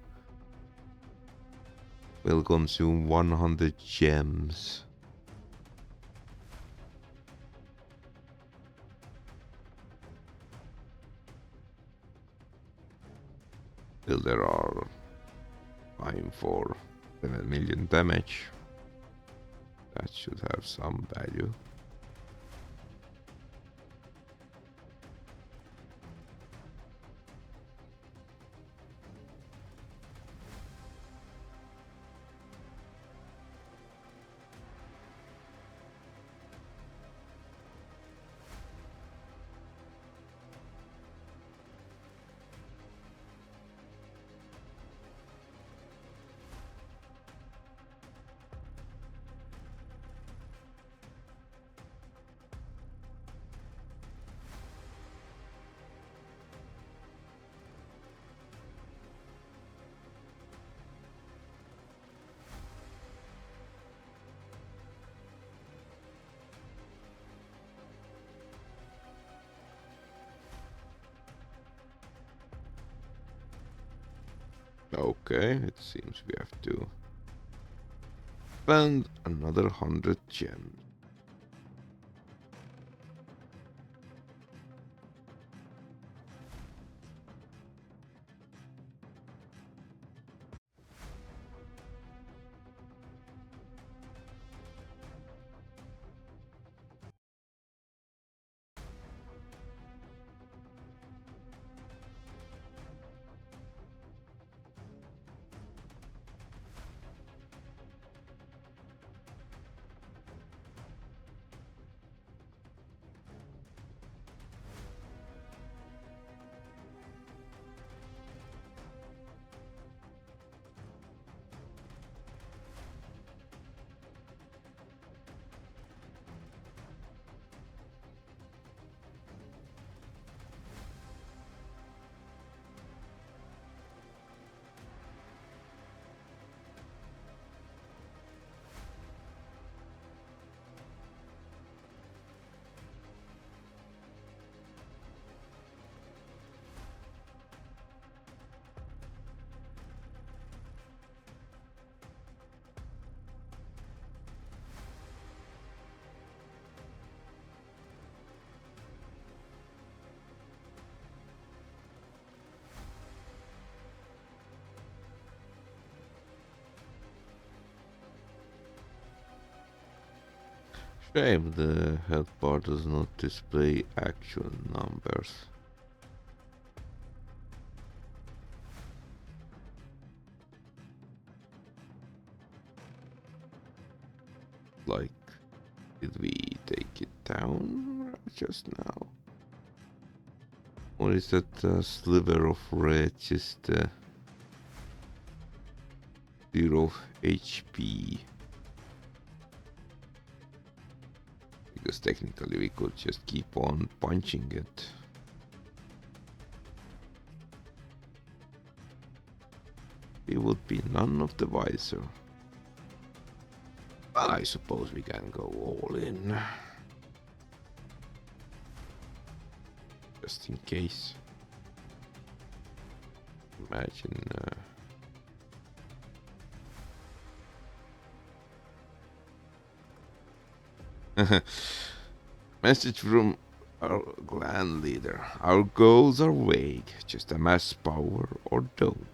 will consume 100 gems. Still there are time for 7 million damage. That should have some value. Okay, it seems we have to spend another 100 gems. Shame the health bar does not display actual numbers. Like, did we take it down just now? Or is that a sliver of red just 0 HP? Because technically we could just keep on punching it. we would be none of the wiser. Well, I suppose we can go all in. Just in case. Imagine... Message from our clan leader. Our goals are vague. Just amass power or don't.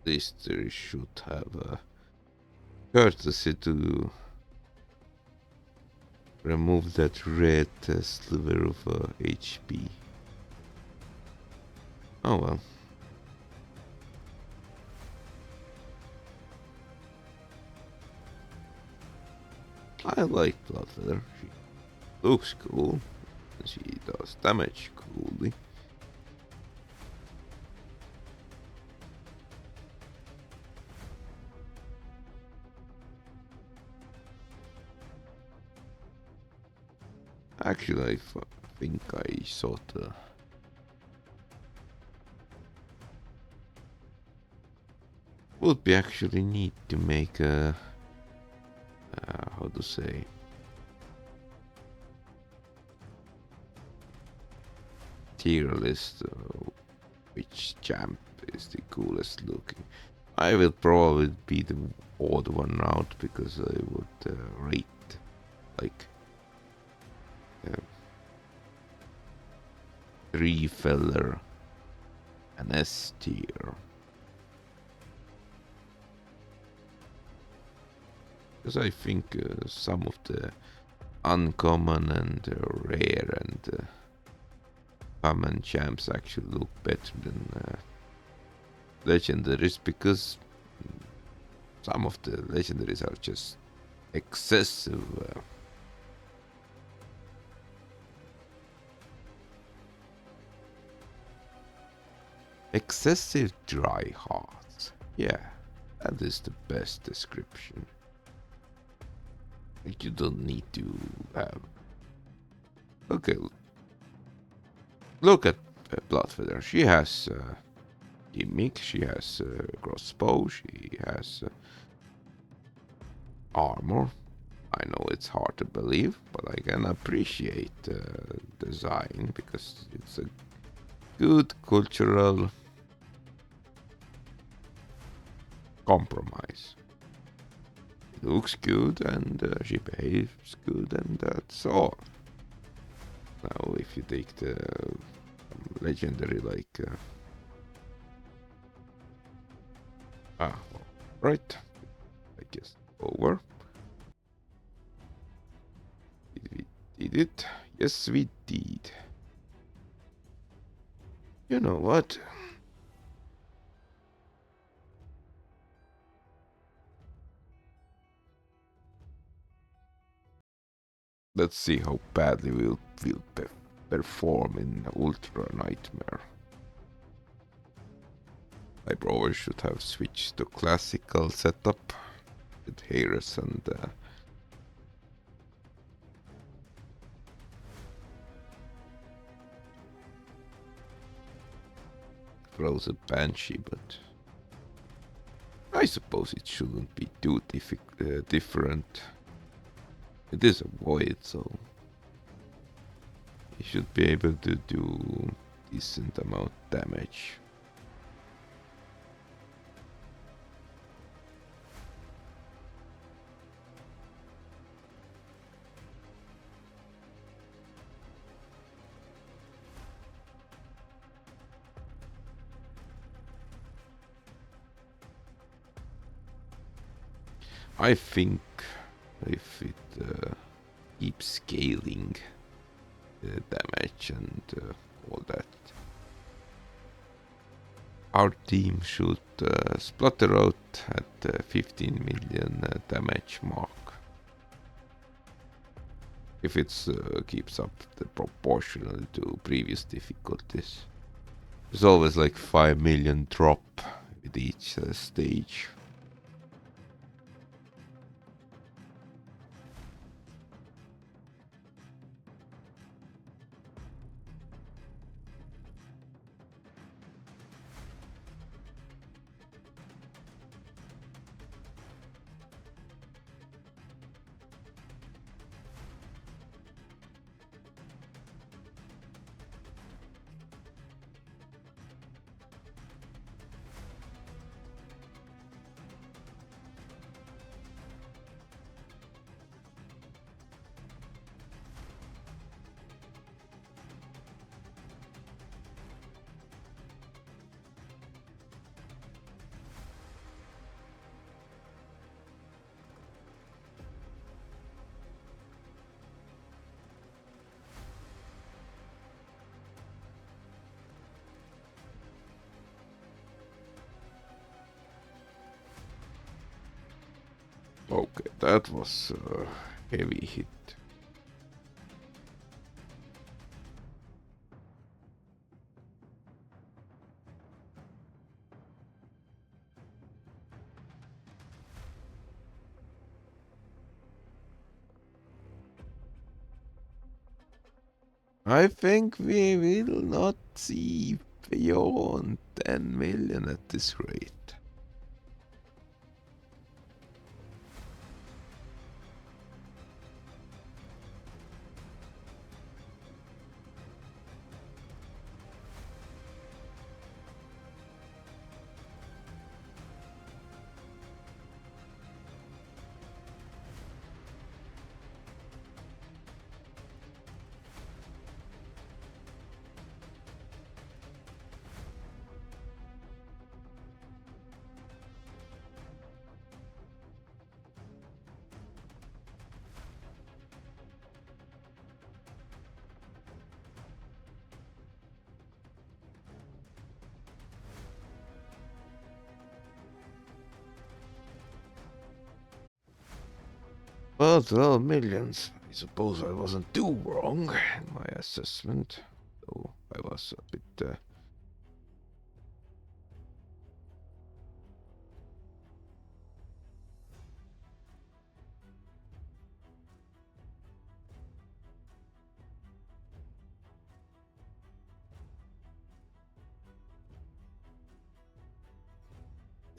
Least they should have a courtesy to remove that red sliver of HP. Oh well. I like Bloodleather. She looks cool. She does damage coolly. Actually, I think I sort of would be actually need to make a how to say tier list which champ is the coolest looking. I will probably be the odd one out because I would rate like 3 feller and S tier. Because I think some of the uncommon and rare and common champs actually look better than legendaries, because some of the legendaries are just excessive. Excessive dry hearts. Yeah, that is the best description. Like, you don't need to have. Okay, look at Bloodfeather. She has gimmick, she has crossbow, she has armor. I know it's hard to believe, but I can appreciate design because it's a good cultural compromise. It looks good and she behaves good, and that's all. Now, if you take the legendary like right, I guess over. Did it? Yes, we did. You know what? Let's see how badly we'll perform in Ultra Nightmare. I probably should have switched to classical setup with Harris and Frozen Banshee, but I suppose it shouldn't be too different. It is a void, so you should be able to do decent amount damage. I think if it keeps scaling the damage and all that, our team should splatter out at 15 million damage mark. If it keeps up the proportional to previous difficulties. There's always like 5 million drop with each stage. Okay, that was a heavy hit. I think we will not see beyond 10 million at this rate. Well, 12 millions. I suppose I wasn't too wrong in my assessment. Though I was a bit...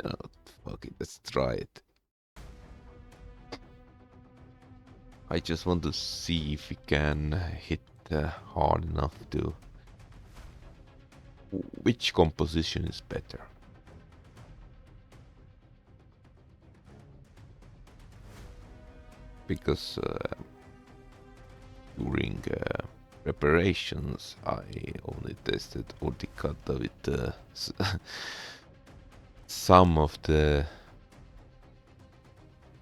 no, fuck it, let's try it. I just want to see if we can hit hard enough to... Which composition is better? Because during preparations I only tested Orticata with some of the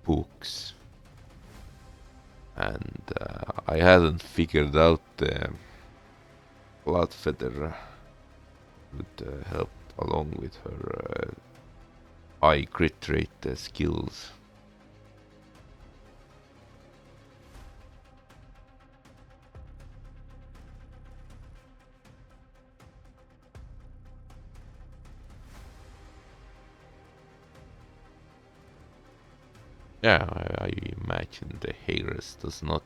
books. And I hadn't figured out the blood feather would help along with her high crit rate skills. Yeah, I imagine the Harris does not...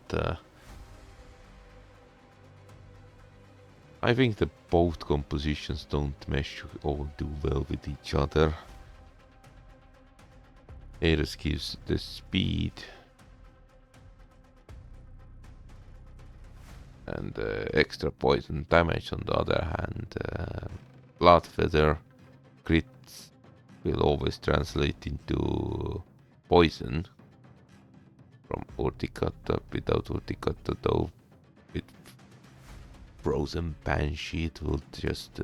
I think the both compositions don't mesh all too well with each other. Harris gives the speed and extra poison damage. On the other hand, blood feather crits will always translate into poison from Orticata. Without Orticata though, with Frozen Banshee it will just...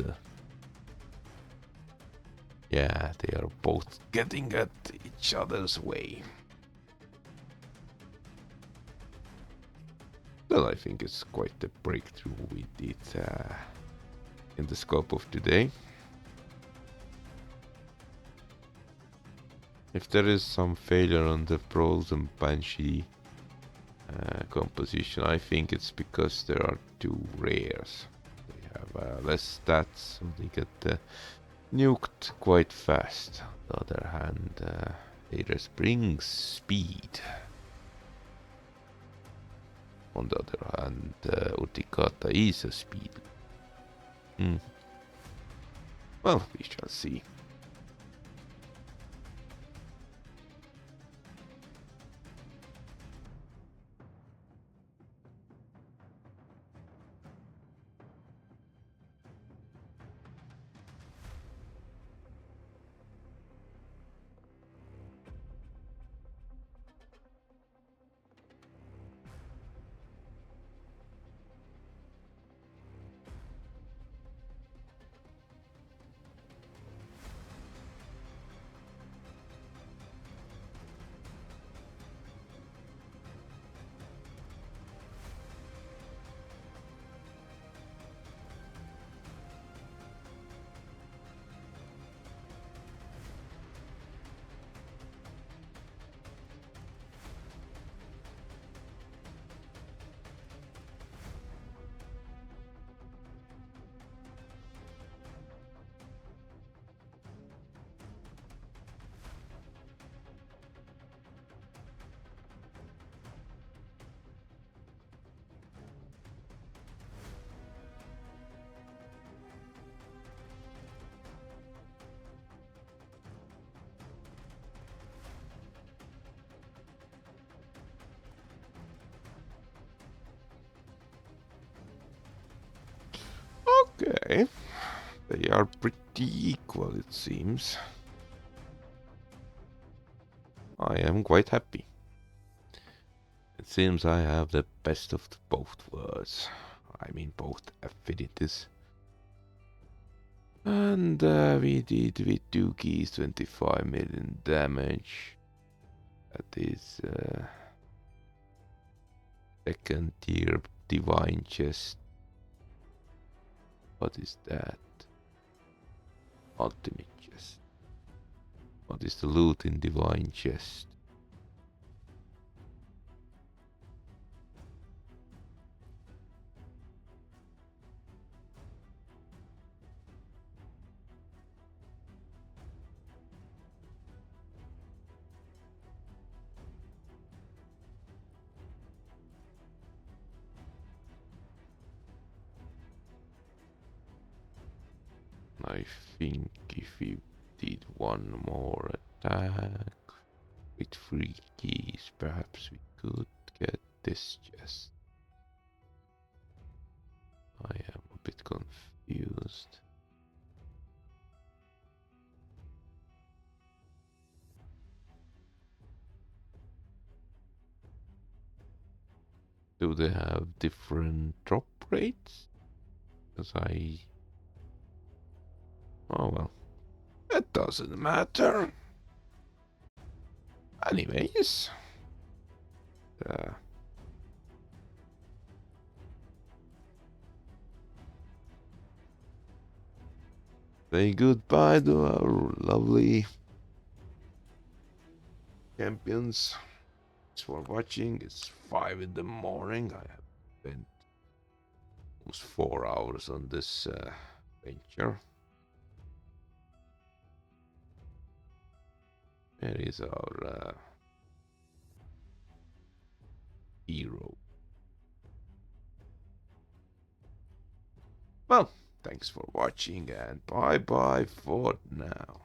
yeah, they are both getting at each other's way. Well, I think it's quite a breakthrough we did in the scope of today. If there is some failure on the Frozen Banshee composition, I think it's because there are two rares. They have less stats, so they get nuked quite fast. On the other hand, Ares brings speed. On the other hand, Utikata is a speed. Well, we shall see. Okay. They are pretty equal, it seems. I am quite happy. It seems I have the best of both worlds. I mean, both affinities. And we did with 2 keys 25 million damage. That is second tier divine chest. What is that? Ultimate chest. What is the loot in divine chest? I think if we did one more attack with 3 keys, perhaps we could get this chest. I am a bit confused. Do they have different drop rates? Because oh well. It doesn't matter. Anyways. Say goodbye to our lovely champions. Thanks for watching. It's 5 in the morning. I have spent almost 4 hours on this venture. There is our hero. Well, thanks for watching and bye bye for now.